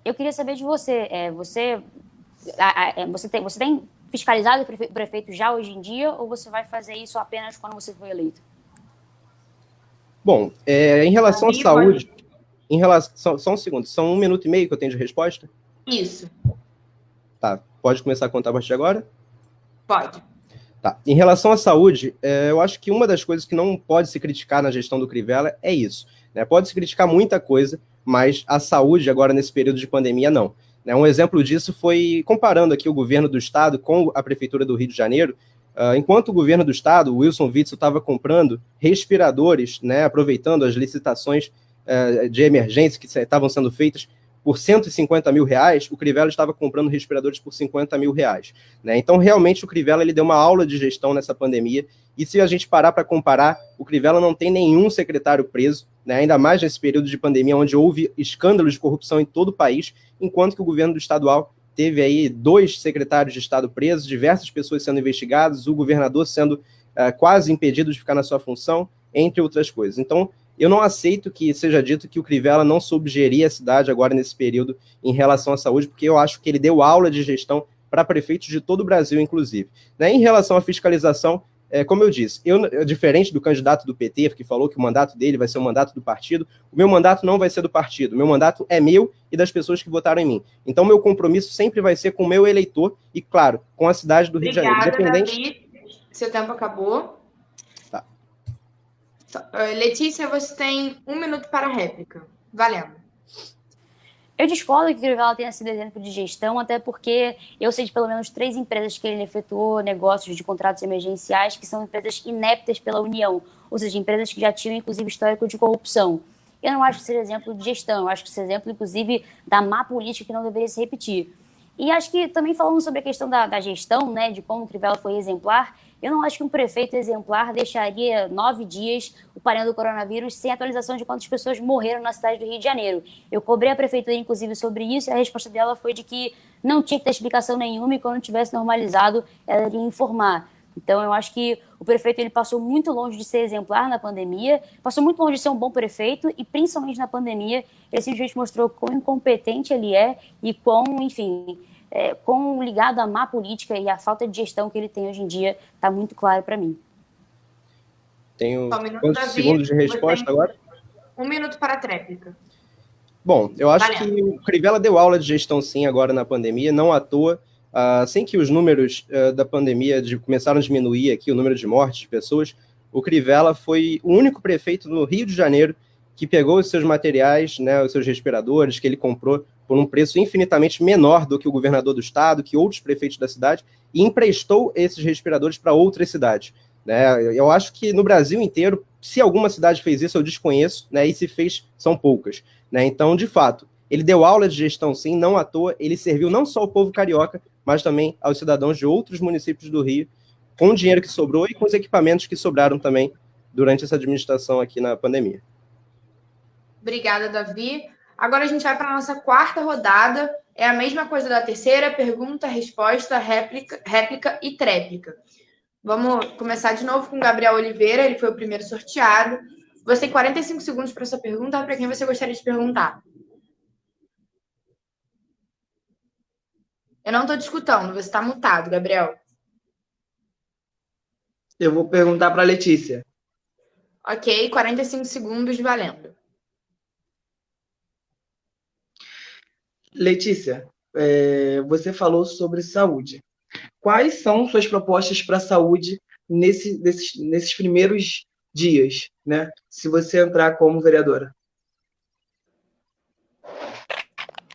Eu queria saber de você. Você tem fiscalizado o prefeito já hoje em dia ou você vai fazer isso apenas quando você for eleito? Bom, em relação à saúde, só um segundo, são 1 minuto e meio que eu tenho de resposta? Isso. Tá, pode começar a contar a partir de agora? Pode. Tá. Em relação à saúde, eu acho que uma das coisas que não pode se criticar na gestão do Crivella é isso, né? Pode se criticar muita coisa, mas a saúde agora nesse período de pandemia não. Um exemplo disso foi comparando aqui o governo do estado com a prefeitura do Rio de Janeiro. Enquanto o governo do estado, o Wilson Witzel, estava comprando respiradores, né, aproveitando as licitações de emergência que estavam sendo feitas por R$150 mil, o Crivella estava comprando respiradores por R$50 mil, né? Então, realmente, o Crivella ele deu uma aula de gestão nessa pandemia, e se a gente parar para comparar, o Crivella não tem nenhum secretário preso, né? Ainda mais nesse período de pandemia, onde houve escândalos de corrupção em todo o país, enquanto que o governo do estadual teve aí 2 secretários de Estado presos, diversas pessoas sendo investigadas, o governador sendo quase impedido de ficar na sua função, entre outras coisas. Então, eu não aceito que seja dito que o Crivella não soube gerir a cidade agora nesse período em relação à saúde, porque eu acho que ele deu aula de gestão para prefeitos de todo o Brasil, inclusive. Né? Em relação à fiscalização, como eu disse, diferente do candidato do PT, que falou que o mandato dele vai ser o mandato do partido, o meu mandato não vai ser do partido, o meu mandato é meu e das pessoas que votaram em mim. Então, meu compromisso sempre vai ser com o meu eleitor e, claro, com a cidade do Rio de Janeiro. Davi. Seu tempo acabou. Tá. Letícia, você tem 1 minuto para a réplica. Valendo. Eu discordo que o Crivella tenha sido exemplo de gestão, até porque eu sei de pelo menos 3 empresas que ele efetuou negócios de contratos emergenciais que são empresas ineptas pela União, ou seja, empresas que já tinham, inclusive, histórico de corrupção. Eu não acho que seja exemplo de gestão, eu acho que seja exemplo, inclusive, da má política que não deveria se repetir. E acho que também falando sobre a questão da gestão, né, de como o Crivella foi exemplar, eu não acho que um prefeito exemplar deixaria 9 dias o painel do coronavírus sem atualização de quantas pessoas morreram na cidade do Rio de Janeiro. Eu cobrei a prefeitura, inclusive, sobre isso, e a resposta dela foi de que não tinha que ter explicação nenhuma e quando tivesse normalizado, ela iria informar. Então, eu acho que o prefeito ele passou muito longe de ser exemplar na pandemia, passou muito longe de ser um bom prefeito e, principalmente na pandemia, ele simplesmente mostrou quão incompetente ele é e quão, enfim, quão ligado à má política e à falta de gestão que ele tem hoje em dia está muito claro para mim. Tenho quantos segundos de resposta agora? 1 minuto para a tréplica. Bom, eu acho que o Crivella deu aula de gestão sim agora na pandemia, não à toa. Assim que os números da pandemia começaram a diminuir aqui, o número de mortes de pessoas, o Crivella foi o único prefeito no Rio de Janeiro que pegou os seus materiais, né, os seus respiradores, que ele comprou por um preço infinitamente menor do que o governador do estado, que outros prefeitos da cidade, e emprestou esses respiradores para outras cidades. Né? Eu acho que no Brasil inteiro, se alguma cidade fez isso, eu desconheço, né, e se fez, são poucas. Né? Então, de fato, ele deu aula de gestão sim, não à toa, ele serviu não só ao povo carioca, mas também aos cidadãos de outros municípios do Rio, com o dinheiro que sobrou e com os equipamentos que sobraram também durante essa administração aqui na pandemia. Obrigada, Davi. Agora a gente vai para a nossa 4ª rodada. É a mesma coisa da terceira, pergunta, resposta, réplica e tréplica. Vamos começar de novo com o Gabriel Oliveira, ele foi o primeiro sorteado. Você tem 45 segundos para sua pergunta, para quem você gostaria de perguntar. Eu não estou te escutando, você está mutado, Gabriel. Eu vou perguntar para a Letícia. Ok, 45 segundos valendo. Letícia, você falou sobre saúde. Quais são suas propostas para a saúde nesses primeiros dias, né? Se você entrar como vereadora.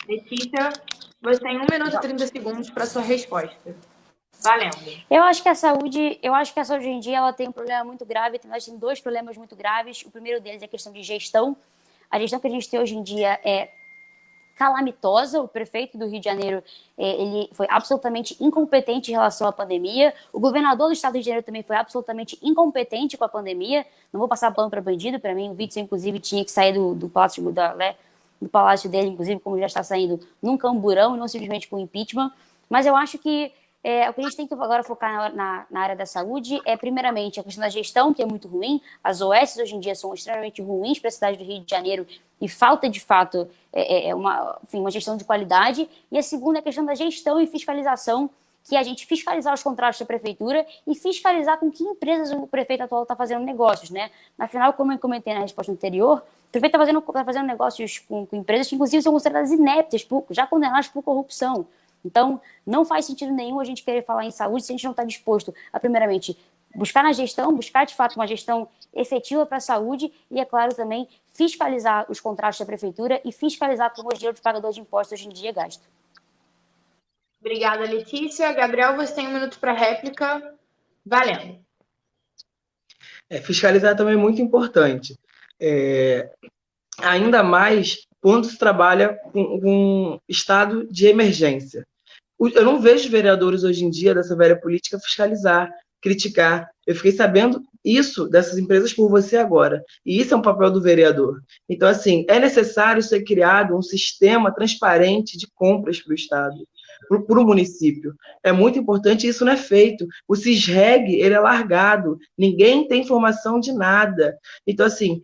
Letícia, você tem 1 minuto e 30 segundos para sua resposta. Valendo. Eu acho que a saúde hoje em dia ela tem um problema muito grave. Nós temos 2 problemas muito graves. O primeiro deles é a questão de gestão. A gestão que a gente tem hoje em dia é calamitosa. O prefeito do Rio de Janeiro ele foi absolutamente incompetente em relação à pandemia. O governador do estado do Rio de Janeiro também foi absolutamente incompetente com a pandemia. Não vou passar pano para bandido. Para mim, o Witzel, inclusive, tinha que sair do palácio dele, inclusive, como já está saindo, num camburão e não simplesmente com impeachment. Mas eu acho que o que a gente tem que agora focar na área da saúde é, primeiramente, a questão da gestão, que é muito ruim. As OS hoje em dia são extremamente ruins para a cidade do Rio de Janeiro e falta, de fato, uma gestão de qualidade. E a segunda é a questão da gestão e fiscalização, que é a gente fiscalizar os contratos da prefeitura e fiscalizar com que empresas o prefeito atual está fazendo negócios, né? Afinal, como eu comentei na resposta anterior, o prefeito está fazendo negócios com empresas que, inclusive, são consideradas ineptas, já condenadas por corrupção. Então, não faz sentido nenhum a gente querer falar em saúde se a gente não está disposto a, primeiramente, buscar na gestão, buscar, de fato, uma gestão efetiva para a saúde e, é claro, também fiscalizar os contratos da prefeitura e fiscalizar como o dinheiro do pagador de impostos hoje em dia é gasto. Obrigada, Letícia. Gabriel, você tem 1 minuto para réplica. Valendo. Fiscalizar também é muito importante. Ainda mais quando se trabalha com estado de emergência. Eu não vejo vereadores hoje em dia dessa velha política fiscalizar, criticar. Eu fiquei sabendo isso dessas empresas por você agora. E isso é um papel do vereador. Então, assim, é necessário ser criado um sistema transparente de compras para o Estado, para o município. É muito importante e isso não é feito. O CISREG, ele é largado. Ninguém tem informação de nada. Então, assim,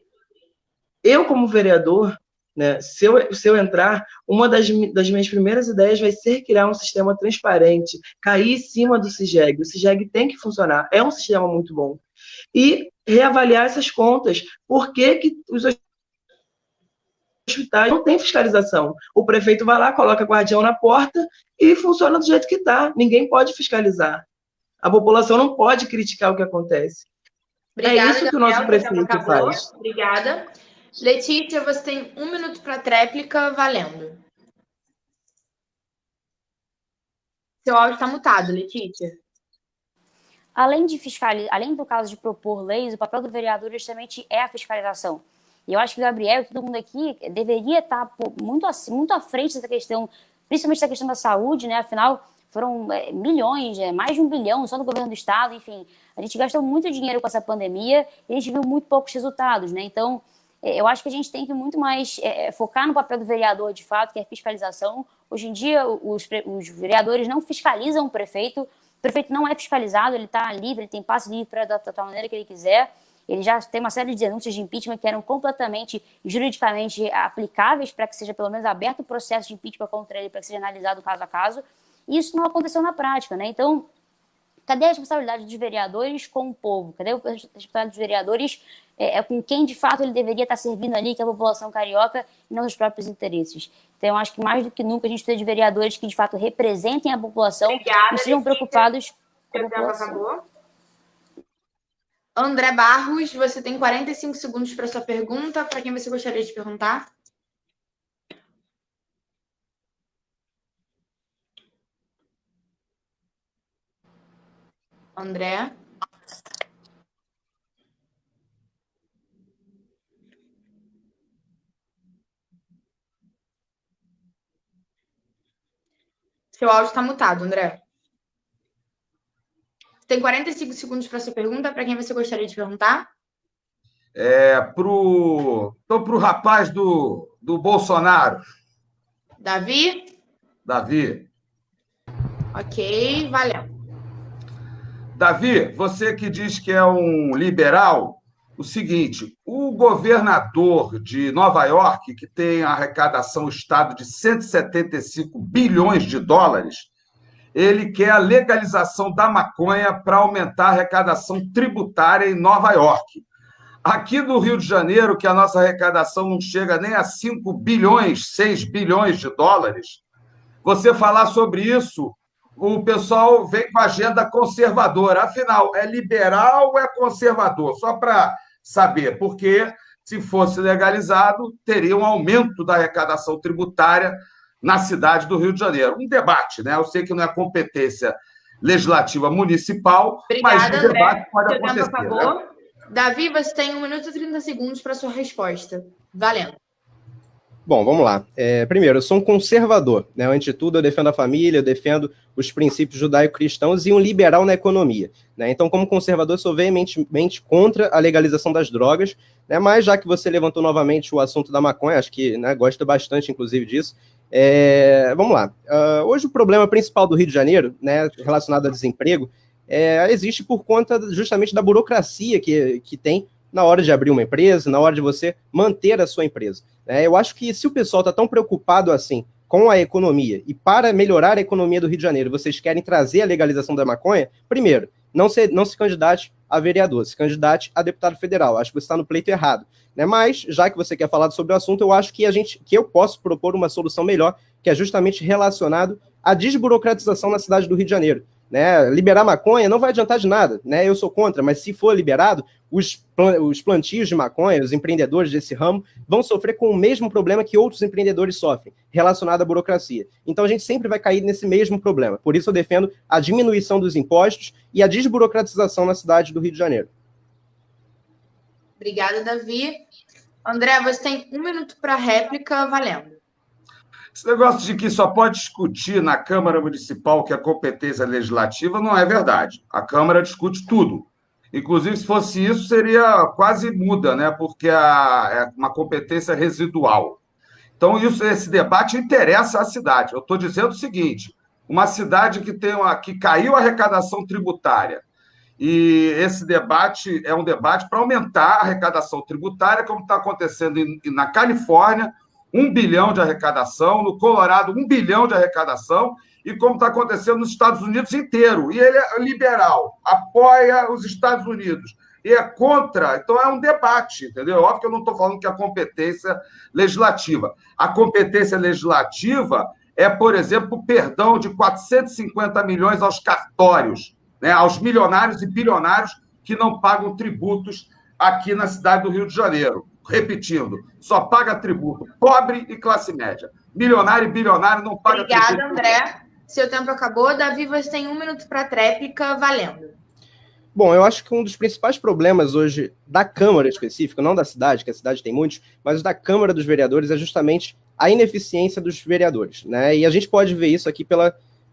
eu como vereador, né, se eu entrar, uma das minhas primeiras ideias vai ser criar um sistema transparente, cair em cima do CISREG. O CISREG tem que funcionar, é um sistema muito bom. E reavaliar essas contas. Por que os hospitais não têm fiscalização? O prefeito vai lá, coloca guardião na porta e funciona do jeito que está. Ninguém pode fiscalizar. A população não pode criticar o que acontece. Obrigada, é isso que o nosso prefeito faz. Obrigada. Letícia, você tem 1 minuto para tréplica, valendo. Seu áudio está mutado, Letícia. Além do caso de propor leis, o papel do vereador justamente é a fiscalização. E eu acho que o Gabriel e todo mundo aqui deveria estar muito à frente dessa questão, principalmente da questão da saúde, né? Afinal, foram milhões, mais de 1 bilhão só no governo do estado, enfim. A gente gastou muito dinheiro com essa pandemia e a gente viu muito poucos resultados, né? Então, eu acho que a gente tem que muito mais focar no papel do vereador, de fato, que é a fiscalização. Hoje em dia, os vereadores não fiscalizam o prefeito não é fiscalizado, ele está livre, ele tem passe livre para da maneira que ele quiser. Ele já tem uma série de denúncias de impeachment que eram completamente juridicamente aplicáveis para que seja pelo menos aberto o processo de impeachment contra ele, para que seja analisado caso a caso. E isso não aconteceu na prática, né? Então, cadê a responsabilidade dos vereadores com o povo? Cadê a responsabilidade dos vereadores com quem, de fato, ele deveria estar servindo ali, que é a população carioca, e não os próprios interesses? Então, eu acho que, mais do que nunca, a gente precisa de vereadores que, de fato, representem a população. Obrigada, e sejam preocupados com a Seu tempo população. acabou. André Barros, você tem 45 segundos para sua pergunta. Para quem você gostaria de perguntar? André. Seu áudio está mutado, André. Tem 45 segundos para sua pergunta. Para quem você gostaria de perguntar? Pro rapaz do Bolsonaro. Davi? Davi. Ok, valeu. Davi, você que diz que é um liberal, o seguinte, o governador de Nova York, que tem a arrecadação Estado de 175 bilhões de dólares, ele quer a legalização da maconha para aumentar a arrecadação tributária em Nova York. Aqui no Rio de Janeiro, que a nossa arrecadação não chega nem a 5 bilhões, 6 bilhões de dólares, você falar sobre isso, o pessoal vem com agenda conservadora. Afinal, é liberal ou é conservador? Só para saber, porque se fosse legalizado, teria um aumento da arrecadação tributária na cidade do Rio de Janeiro. Um debate, né? Eu sei que não é competência legislativa municipal, mas Obrigada, o debate André. pode Seu tempo acontecer. acabou. Né? Davi, você tem 1 minuto e 30 segundos para sua resposta. Valendo. Bom, vamos lá. Primeiro, eu sou um conservador, né? Antes de tudo, eu defendo a família, eu defendo os princípios judaico-cristãos e um liberal na economia, né? Então, como conservador, sou veementemente contra a legalização das drogas, né? Mas já que você levantou novamente o assunto da maconha, acho que, né, gosto bastante, inclusive, disso. Vamos lá. Hoje, o problema principal do Rio de Janeiro, né, relacionado a desemprego, existe por conta justamente da burocracia que tem na hora de abrir uma empresa, na hora de você manter a sua empresa. Eu acho que se o pessoal está tão preocupado assim com a economia e para melhorar a economia do Rio de Janeiro, vocês querem trazer a legalização da maconha, primeiro, não se candidate a vereador, se candidate a deputado federal. Acho que você está no pleito errado. Mas, já que você quer falar sobre o assunto, eu acho que eu posso propor uma solução melhor, que é justamente relacionado à desburocratização na cidade do Rio de Janeiro. Liberar maconha não vai adiantar de nada, eu sou contra, mas se for liberado, os plantios de maconha, os empreendedores desse ramo, vão sofrer com o mesmo problema que outros empreendedores sofrem, relacionado à burocracia. Então a gente sempre vai cair nesse mesmo problema. Por isso eu defendo a diminuição dos impostos e a desburocratização na cidade do Rio de Janeiro. Obrigada, Davi. André, você tem 1 minuto para réplica, valendo. Esse negócio de que só pode discutir na Câmara Municipal que a competência legislativa não é verdade. A Câmara discute tudo. Inclusive, se fosse isso, seria quase muda, né? Porque é uma competência residual. Então, esse debate interessa à cidade. Eu estou dizendo o seguinte: uma cidade que caiu a arrecadação tributária, e esse debate é um debate para aumentar a arrecadação tributária, como está acontecendo na Califórnia, 1 bilhão de arrecadação, no Colorado, 1 bilhão de arrecadação, e como está acontecendo nos Estados Unidos inteiro. E ele é liberal, apoia os Estados Unidos, e é contra. Então, é um debate, entendeu? Óbvio que eu não estou falando que é a competência legislativa. A competência legislativa é, por exemplo, o perdão de 450 milhões aos cartórios, né, aos milionários e bilionários que não pagam tributos aqui na cidade do Rio de Janeiro. Repetindo, só paga tributo pobre e classe média. Milionário e bilionário não paga tributo. Obrigada, André. Seu tempo acabou. Davi, você tem 1 minuto para réplica, valendo. Bom, eu acho que um dos principais problemas hoje da Câmara específica, não da cidade, que a cidade tem muitos, mas da Câmara dos Vereadores é justamente a ineficiência dos vereadores, né? E a gente pode ver isso aqui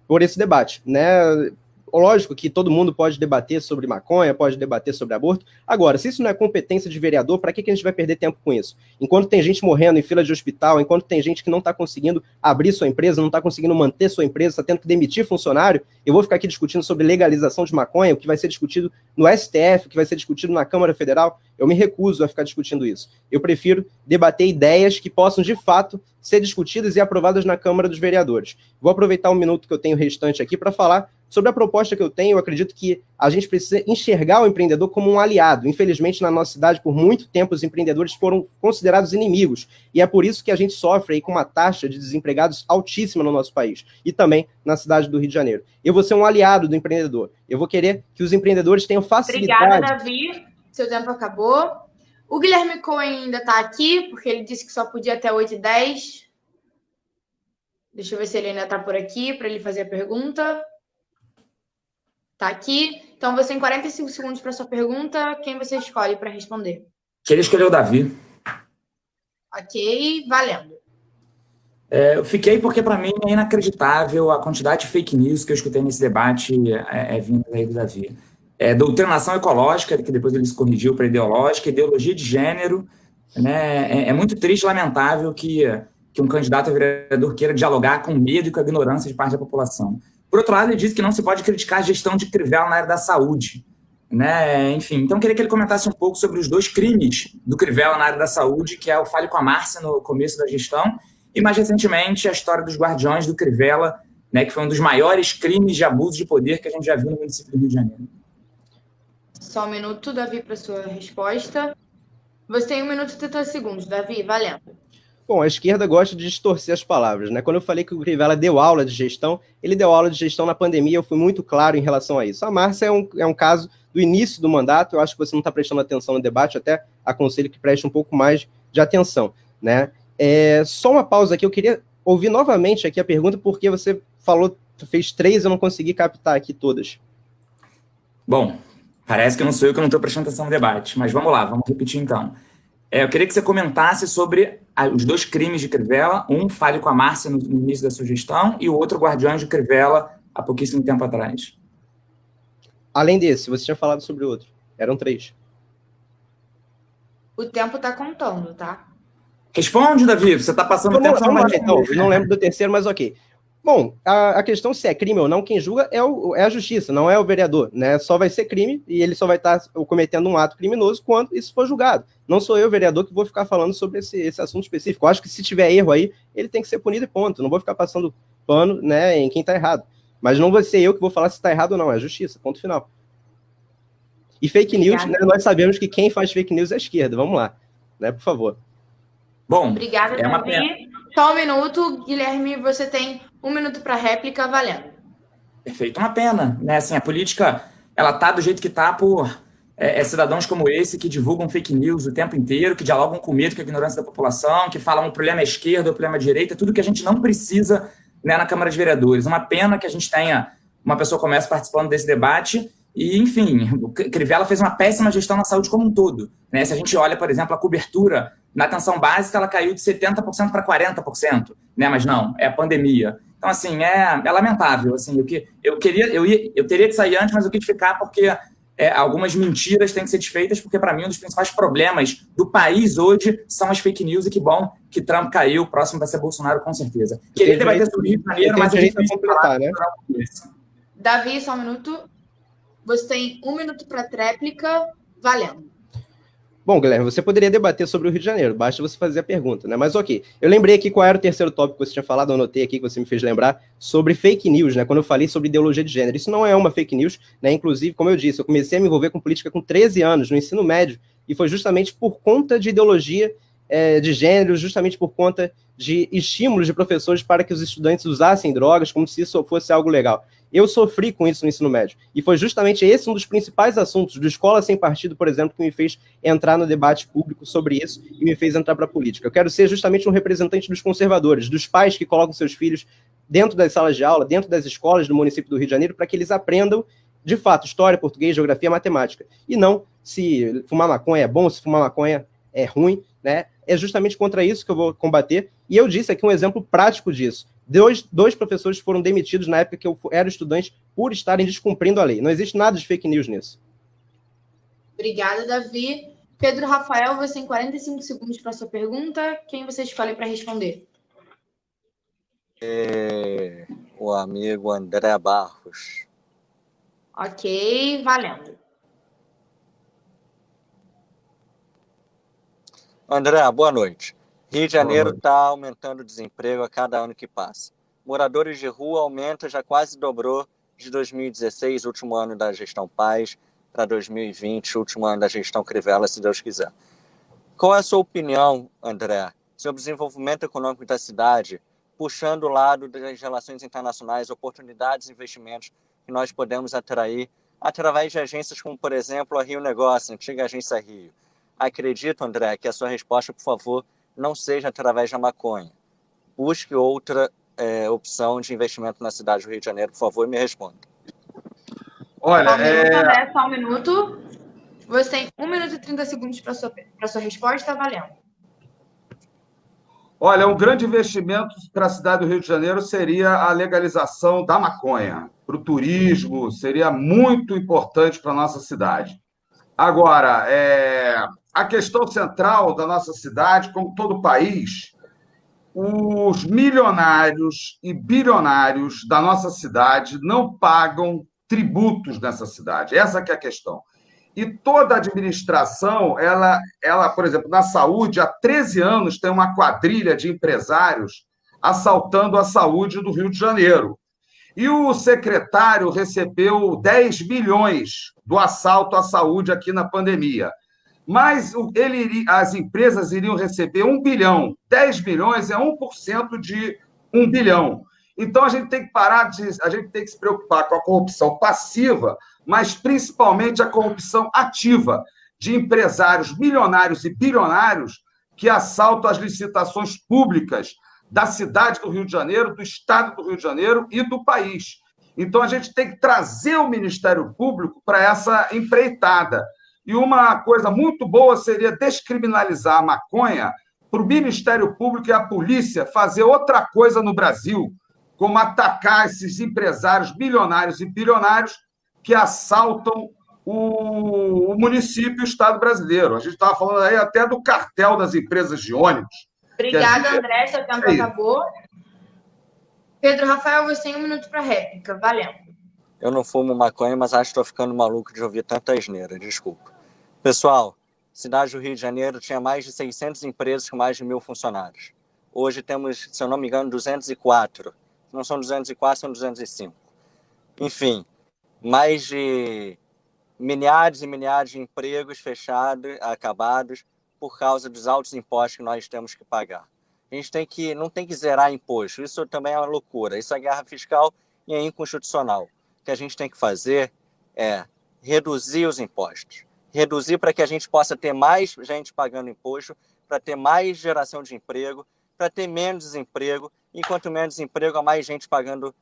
por esse debate, né? Lógico que todo mundo pode debater sobre maconha, pode debater sobre aborto. Agora, se isso não é competência de vereador, para que a gente vai perder tempo com isso? Enquanto tem gente morrendo em fila de hospital, enquanto tem gente que não está conseguindo abrir sua empresa, não está conseguindo manter sua empresa, está tendo que demitir funcionário, eu vou ficar aqui discutindo sobre legalização de maconha, o que vai ser discutido no STF, o que vai ser discutido na Câmara Federal. Eu me recuso a ficar discutindo isso. Eu prefiro debater ideias que possam, de fato, ser discutidas e aprovadas na Câmara dos Vereadores. Vou aproveitar um minuto que eu tenho restante aqui para falar sobre a proposta que eu tenho. Eu acredito que a gente precisa enxergar o empreendedor como um aliado. Infelizmente, na nossa cidade, por muito tempo, os empreendedores foram considerados inimigos. E é por isso que a gente sofre aí com uma taxa de desempregados altíssima no nosso país. E também na cidade do Rio de Janeiro. Eu vou ser um aliado do empreendedor. Eu vou querer que os empreendedores tenham facilidade. Obrigada, Davi. Seu tempo acabou. O Guilherme Cohen ainda está aqui, porque ele disse que só podia até 8h10. Deixa eu ver se ele ainda está por aqui para ele fazer a pergunta. Está aqui. Então, você tem 45 segundos para sua pergunta. Quem você escolhe para responder? Queria escolher o Davi. Ok, valendo. Eu fiquei porque, para mim, é inacreditável a quantidade de fake news que eu escutei nesse debate vindo aí do Davi. Doutrinação ecológica, que depois ele se corrigiu para ideológica, ideologia de gênero, né? É muito triste e lamentável que um candidato a vereador queira dialogar com medo e com a ignorância de parte da população. Por outro lado, ele disse que não se pode criticar a gestão de Crivella na área da saúde, né? Enfim, então eu queria que ele comentasse um pouco sobre os 2 crimes do Crivella na área da saúde, que é o Fale com a Márcia no começo da gestão, e mais recentemente a história dos guardiões do Crivella, né, que foi um dos maiores crimes de abuso de poder que a gente já viu no município do Rio de Janeiro. Só um minuto, Davi, para sua resposta. Você tem 1 minuto e 30 segundos, Davi, valendo. Bom, a esquerda gosta de distorcer as palavras, né? Quando eu falei que o Crivella deu aula de gestão, ele deu aula de gestão na pandemia, eu fui muito claro em relação a isso. A Márcia é um caso do início do mandato, eu acho que você não está prestando atenção no debate, até aconselho que preste um pouco mais de atenção, né? Só uma pausa aqui, eu queria ouvir novamente aqui a pergunta, porque você falou, fez 3, eu não consegui captar aqui todas. Bom, parece que não sou eu que não estou prestando atenção no debate, mas vamos lá, vamos repetir então. Eu queria que você comentasse sobre os 2 crimes de Crivella, um falho com a Márcia no início da sua gestão e o outro Guardiões de Crivella há pouquíssimo tempo atrás. Além desse, você tinha falado sobre outro. Eram 3. O tempo tá contando, tá? Responde, Davi, você está passando tempo... Vamos lá, então, eu não lembro do terceiro, mas ok. Bom, a questão se é crime ou não, quem julga é a justiça, não é o vereador, né? Só vai ser crime e ele só vai estar cometendo um ato criminoso quando isso for julgado. Não sou eu, vereador, que vou ficar falando sobre esse assunto específico. Eu acho que se tiver erro aí, ele tem que ser punido e ponto. Não vou ficar passando pano, né, em quem está errado. Mas não vou ser eu que vou falar se está errado ou não, é a justiça, ponto final. E fake news, né, nós sabemos que quem faz fake news é a esquerda. Vamos lá, né, por favor. Bom, obrigada, é uma Davi. pena. Só 1 minuto, Guilherme, você tem 1 minuto para réplica, valendo. Perfeito, uma pena, né? Assim, a política, ela tá do jeito que tá por cidadãos como esse que divulgam fake news o tempo inteiro, que dialogam com medo, com a ignorância da população, que falam o problema é esquerda, o problema é direita, tudo que a gente não precisa, né, na Câmara de Vereadores. Uma pena que a gente tenha uma pessoa como essa participando desse debate e, enfim, o Crivella fez uma péssima gestão na saúde como um todo, né? Se a gente olha, por exemplo, a cobertura na atenção básica, ela caiu de 70% para 40%, né? Mas não, é a pandemia. Então, assim, é lamentável. Assim, eu teria que sair antes, mas eu quis ficar porque algumas mentiras têm que ser desfeitas, porque, para mim, um dos principais problemas do país hoje são as fake news, e que bom que Trump caiu, o próximo vai ser Bolsonaro, com certeza. Queria debater sobre o Rio de Janeiro, mas a gente vai completar, né? Davi, só 1 minuto. Você tem 1 minuto para tréplica, valendo. Bom, Guilherme, você poderia debater sobre o Rio de Janeiro, basta você fazer a pergunta, né? Mas ok, eu lembrei aqui qual era o terceiro tópico que você tinha falado, eu anotei aqui que você me fez lembrar, sobre fake news, né? Quando eu falei sobre ideologia de gênero. Isso não é uma fake news, né? Inclusive, como eu disse, eu comecei a me envolver com política com 13 anos, no ensino médio, e foi justamente por conta de ideologia de gênero, justamente por conta de estímulos de professores para que os estudantes usassem drogas como se isso fosse algo legal. Eu sofri com isso no ensino médio. E foi justamente esse um dos principais assuntos do Escola Sem Partido, por exemplo, que me fez entrar no debate público sobre isso e me fez entrar para a política. Eu quero ser justamente um representante dos conservadores, dos pais que colocam seus filhos dentro das salas de aula, dentro das escolas do município do Rio de Janeiro, para que eles aprendam, de fato, história, português, geografia, matemática. E não se fumar maconha é bom, se fumar maconha é ruim, né? É justamente contra isso que eu vou combater. E eu disse aqui um exemplo prático disso. Dois professores foram demitidos na época que eu era estudante por estarem descumprindo a lei. Não existe nada de fake news nisso. Obrigada, Davi. Pedro Rafael, você tem 45 segundos para a sua pergunta. Quem você escolhe para responder? O amigo André Barros. Ok, valendo. André, boa noite. Rio de Janeiro está aumentando o desemprego a cada ano que passa. Moradores de rua aumenta, já quase dobrou de 2016, último ano da gestão Paz, para 2020, último ano da gestão Crivella, se Deus quiser. Qual é a sua opinião, André, sobre o desenvolvimento econômico da cidade, puxando o lado das relações internacionais, oportunidades e investimentos que nós podemos atrair através de agências como, por exemplo, a Rio Negócio, antiga agência Rio? Acredito, André, que a sua resposta, por favor, não seja através da maconha. Busque outra opção de investimento na cidade do Rio de Janeiro, por favor, e me responda. Olha, só 1 minuto. Você tem 1 minuto e 30 segundos para sua resposta, valendo. Olha, um grande investimento para a cidade do Rio de Janeiro seria a legalização da maconha. Para o turismo, seria muito importante para a nossa cidade. Agora, a questão central da nossa cidade, como todo o país, os milionários e bilionários da nossa cidade não pagam tributos nessa cidade. Essa que é a questão. E toda a administração, ela, por exemplo, na saúde, há 13 anos tem uma quadrilha de empresários assaltando a saúde do Rio de Janeiro. E o secretário recebeu 10 milhões do assalto à saúde aqui na pandemia. mas as empresas iriam receber 1 bilhão. 10 bilhões é 1% de 1 bilhão. Então, a gente tem que se preocupar com a corrupção passiva, mas principalmente a corrupção ativa de empresários milionários e bilionários que assaltam as licitações públicas da cidade do Rio de Janeiro, do estado do Rio de Janeiro e do país. Então, a gente tem que trazer o Ministério Público para essa empreitada. E uma coisa muito boa seria descriminalizar a maconha para o Ministério Público e a polícia fazer outra coisa no Brasil, como atacar esses empresários milionários e bilionários que assaltam o município e o Estado brasileiro. A gente estava falando aí até do cartel das empresas de ônibus. Obrigada, André. Seu tempo acabou. Pedro Rafael, você tem 1 minuto para réplica. Valendo. Eu não fumo maconha, mas acho que estou ficando maluco de ouvir tanta asneira. Desculpa. Pessoal, cidade do Rio de Janeiro tinha mais de 600 empresas com mais de 1.000 funcionários. Hoje temos, se eu não me engano, 204. Se não são 204, são 205. Enfim, mais de milhares e milhares de empregos fechados, acabados, por causa dos altos impostos que nós temos que pagar. A gente não tem que zerar imposto. Isso também é uma loucura. Isso é guerra fiscal e é inconstitucional. O que a gente tem que fazer é reduzir os impostos. Reduzir para que a gente possa ter mais gente pagando imposto, para ter mais geração de emprego, para ter menos desemprego, e quanto menos desemprego, há mais gente pagando,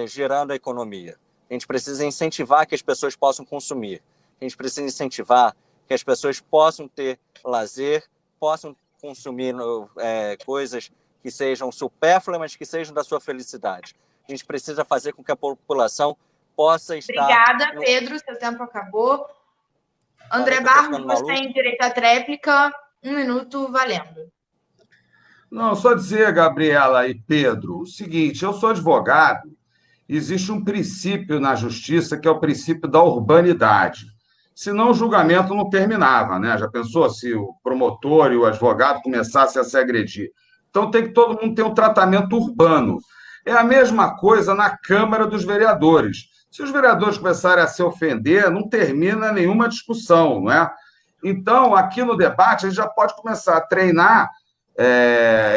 gerando a economia. A gente precisa incentivar que as pessoas possam consumir. A gente precisa incentivar que as pessoas possam ter lazer, possam consumir coisas que sejam supérfluas, mas que sejam da sua felicidade. A gente precisa fazer com que a população possa estar... Obrigada, Pedro. Seu tempo acabou. André Barros, você tem direito à réplica. 1 minuto, valendo. Não, só dizer, Gabriela e Pedro, o seguinte, eu sou advogado, existe um princípio na justiça que é o princípio da urbanidade. Senão o julgamento não terminava, né? Já pensou se o promotor e o advogado começassem a se agredir? Então tem que todo mundo ter um tratamento urbano. É a mesma coisa na Câmara dos Vereadores. Se os vereadores começarem a se ofender, não termina nenhuma discussão, não é? Então, aqui no debate, a gente já pode começar a treinar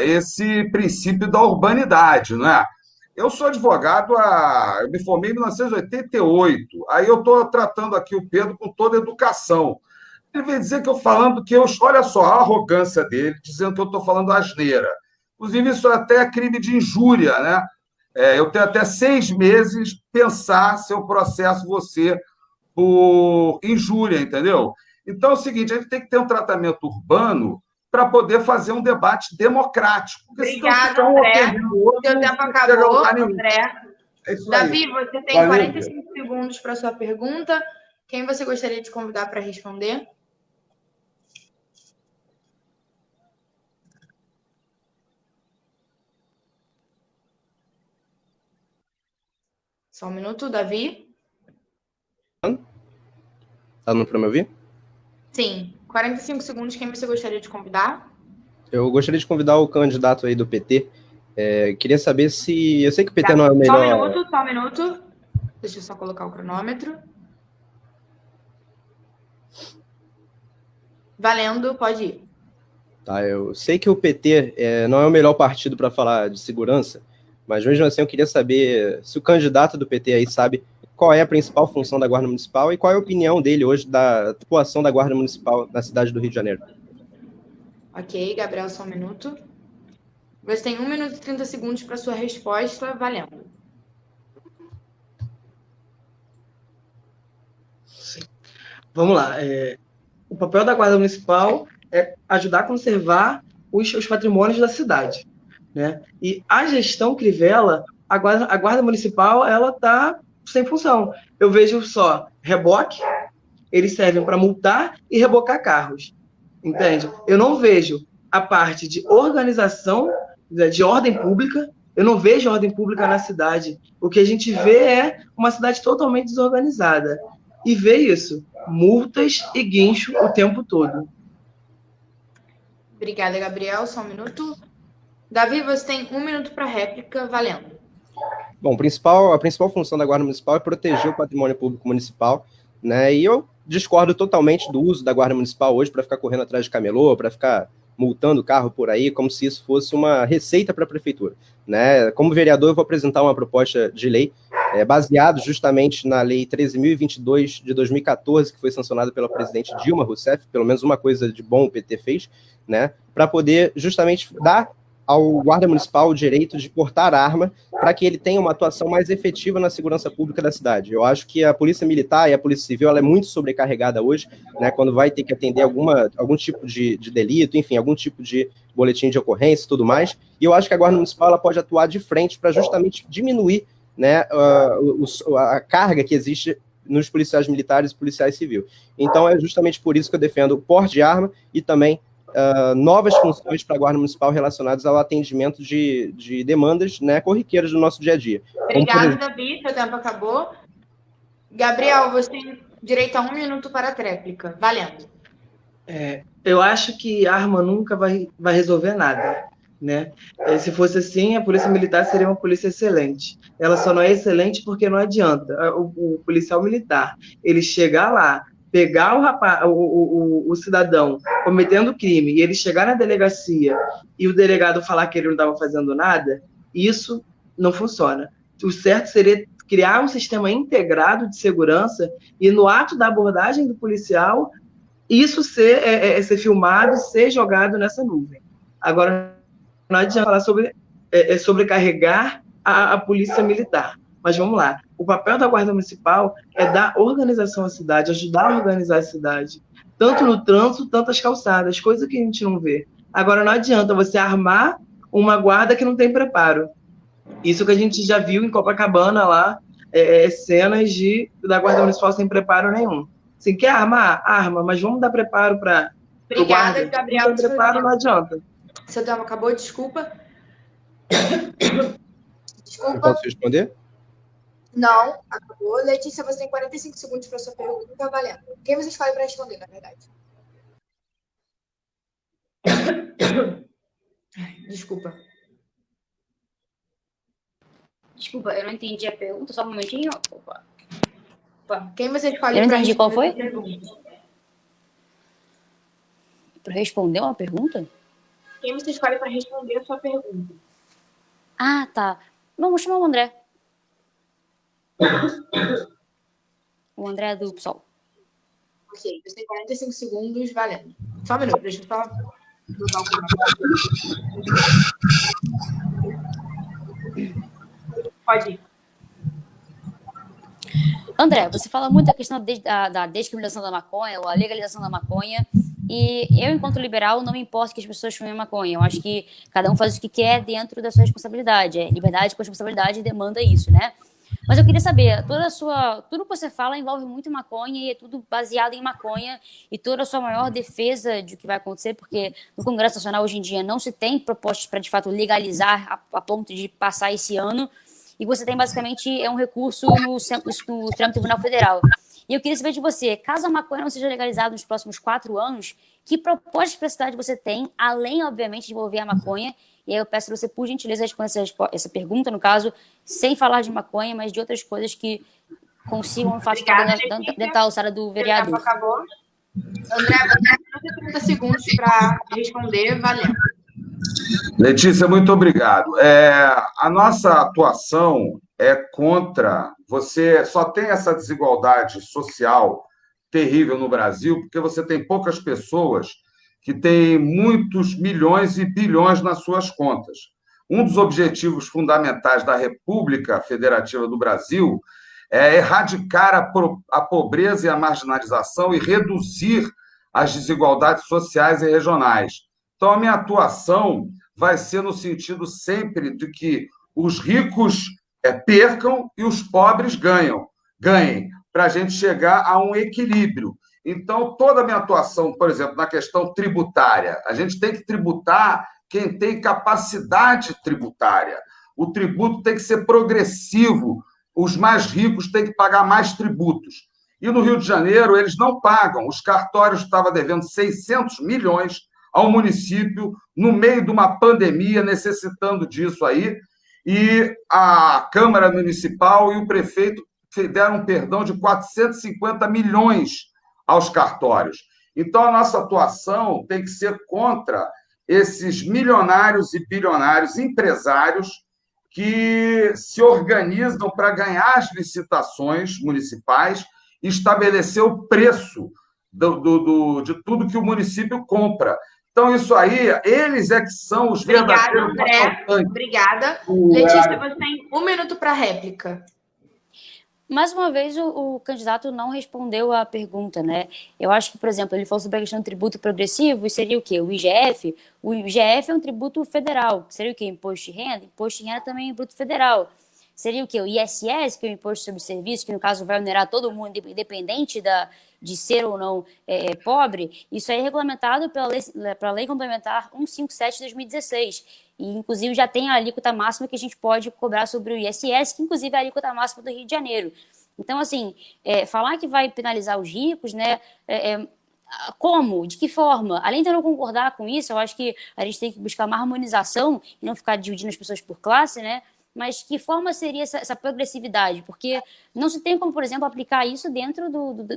esse princípio da urbanidade, não é? Eu sou advogado, eu me formei em 1988, aí eu estou tratando aqui o Pedro com toda a educação. Ele vem dizer que olha só a arrogância dele, dizendo que eu estou falando asneira. Inclusive, isso até é crime de injúria, né? Eu tenho até 6 meses pensar se eu processo você por injúria, entendeu? Então é o seguinte, a gente tem que ter um tratamento urbano para poder fazer um debate democrático. Obrigada, André. Seu tempo acabou, André. Davi, você tem 45 segundos para sua pergunta. Quem você gostaria de convidar para responder? Só 1 minuto, Davi. Tá dando para me ouvir? Sim. 45 segundos. Quem você gostaria de convidar? Eu gostaria de convidar o candidato aí do PT. Queria saber se... Eu sei que o PT não é o melhor... Só um minuto. Deixa eu só colocar o cronômetro. Valendo, pode ir. Tá, eu sei que o PT não é o melhor partido para falar de segurança, mas mesmo assim eu queria saber se o candidato do PT aí sabe qual é a principal função da Guarda Municipal e qual é a opinião dele hoje da atuação da Guarda Municipal na cidade do Rio de Janeiro. Ok, Gabriel, só um minuto. Você tem 1 minuto e 30 segundos para sua resposta, valendo. Sim. Vamos lá. O papel da Guarda Municipal é ajudar a conservar os patrimônios da cidade, né? E a gestão Crivella, a Guarda Municipal, ela está sem função. Eu vejo só reboque, eles servem para multar e rebocar carros, entende? Eu não vejo a parte de organização, de ordem pública, eu não vejo ordem pública na cidade. O que a gente vê é uma cidade totalmente desorganizada. E vê isso, multas e guincho o tempo todo. Obrigada, Gabriel. Só um minuto. Davi, você tem 1 minuto para réplica, valendo. Bom, a principal função da Guarda Municipal é proteger o patrimônio público municipal, né? E eu discordo totalmente do uso da Guarda Municipal hoje para ficar correndo atrás de camelô, para ficar multando o carro por aí, como se isso fosse uma receita para a prefeitura, né? Como vereador, eu vou apresentar uma proposta de lei baseado justamente na Lei 13.022 de 2014, que foi sancionada pela presidente Dilma Rousseff, pelo menos uma coisa de bom o PT fez, né? Para poder justamente dar ao guarda municipal o direito de portar arma para que ele tenha uma atuação mais efetiva na segurança pública da cidade. Eu acho que a polícia militar e a polícia civil ela é muito sobrecarregada hoje, né, quando vai ter que atender algum tipo de delito, enfim, algum tipo de boletim de ocorrência e tudo mais, e eu acho que a guarda municipal ela pode atuar de frente para justamente diminuir, né, a carga que existe nos policiais militares e policiais civis. Então é justamente por isso que eu defendo o porte de arma e também novas funções para a Guarda Municipal relacionadas ao atendimento de demandas, né, corriqueiras do nosso dia a dia. Obrigada, Davi. Seu tempo acabou. Gabriel, você tem direito a 1 minuto para a tréplica. Valendo. Eu acho que arma nunca vai resolver nada, né? Se fosse assim, a polícia militar seria uma polícia excelente. Ela só não é excelente porque não adianta. O policial militar, ele chegar lá, pegar o cidadão cometendo crime e ele chegar na delegacia e o delegado falar que ele não estava fazendo nada, isso não funciona. O certo seria criar um sistema integrado de segurança e no ato da abordagem do policial, isso ser filmado, ser jogado nessa nuvem. Agora, não adianta falar sobre sobrecarregar a polícia militar. Mas vamos lá. O papel da Guarda Municipal é dar organização à cidade, ajudar a organizar a cidade. Tanto no trânsito, tanto as calçadas, coisa que a gente não vê. Agora, não adianta você armar uma guarda que não tem preparo. Isso que a gente já viu em Copacabana lá, cenas da Guarda Municipal sem preparo nenhum. Se quer armar, arma, mas vamos dar preparo para o guarda. Obrigada, Gabriel. Não tem preparo, não adianta. Seu tempo acabou, desculpa. Eu posso responder? Não, acabou. Letícia, você tem 45 segundos para sua pergunta. Tá valendo. Quem você escolhe para responder, na verdade? Desculpa. Desculpa, eu não entendi a pergunta, só um momentinho. Opa. Quem você escolhe? Eu não entendi qual foi? Para responder uma pergunta? Quem você escolhe para responder a sua pergunta? Ah, tá. Vamos chamar o André. O André é do PSOL. Ok, você tem 45 segundos, valendo. Só um minuto, deixa eu só botar o Pode ir. André, você fala muito da questão da descriminalização da maconha, ou a legalização da maconha, e eu, enquanto liberal, não me importo que as pessoas fumem maconha. Eu acho que cada um faz o que quer dentro da sua responsabilidade. Liberdade com responsabilidade demanda isso, né? Mas eu queria saber, tudo que você fala envolve muito maconha e é tudo baseado em maconha e toda a sua maior defesa de o que vai acontecer, porque no Congresso Nacional hoje em dia não se tem propostas para, de fato, legalizar a ponto de passar esse ano, e você tem basicamente um recurso no Supremo Tribunal Federal. E eu queria saber de você, caso a maconha não seja legalizada nos próximos 4 anos, que propostas para a cidade você tem, além, obviamente, de envolver a maconha? E aí eu peço a você, por gentileza, responder essa pergunta, no caso, sem falar de maconha, mas de outras coisas que consigam, de fato, estar dentro da alçada do vereador. Acabou. André, você tem 30 segundos para responder, valendo. Letícia, muito obrigado. A nossa atuação é contra... Você só tem essa desigualdade social terrível no Brasil porque você tem poucas pessoas que têm muitos milhões e bilhões nas suas contas. Um dos objetivos fundamentais da República Federativa do Brasil é erradicar a pobreza e a marginalização e reduzir as desigualdades sociais e regionais. Então, a minha atuação vai ser no sentido sempre de que os ricos percam e os pobres ganhem, para a gente chegar a um equilíbrio. Então, toda a minha atuação, por exemplo, na questão tributária, a gente tem que tributar quem tem capacidade tributária. O tributo tem que ser progressivo, os mais ricos têm que pagar mais tributos. E no Rio de Janeiro, eles não pagam. Os cartórios estavam devendo 600 milhões ao município, no meio de uma pandemia, necessitando disso aí, e a Câmara Municipal e o prefeito deram um perdão de 450 milhões aos cartórios. Então, a nossa atuação tem que ser contra esses milionários e bilionários empresários que se organizam para ganhar as licitações municipais e estabelecer o preço de tudo que o município compra. Então, isso aí, eles é que são os verdadeiros André. Obrigada. Letícia, você tem 1 minuto para réplica. Mais uma vez, o candidato não respondeu à pergunta, né? Eu acho que, por exemplo, ele falou sobre a questão do tributo progressivo, e seria o quê? O IGF? O IGF é um tributo federal. Seria o quê? Imposto de renda? Imposto de renda também é tributo federal. Seria o quê? O ISS, que é o Imposto sobre Serviço, que no caso vai onerar todo mundo, independente de ser ou não pobre. Isso aí é regulamentado pela Lei Complementar 157 de 2016. E, inclusive, já tem a alíquota máxima que a gente pode cobrar sobre o ISS, que, inclusive, é a alíquota máxima do Rio de Janeiro. Então, assim, falar que vai penalizar os ricos, né? Como? De que forma? Além de eu não concordar com isso, eu acho que a gente tem que buscar uma harmonização e não ficar dividindo as pessoas por classe, né? Mas que forma seria essa progressividade? Porque não se tem como, por exemplo, aplicar isso dentro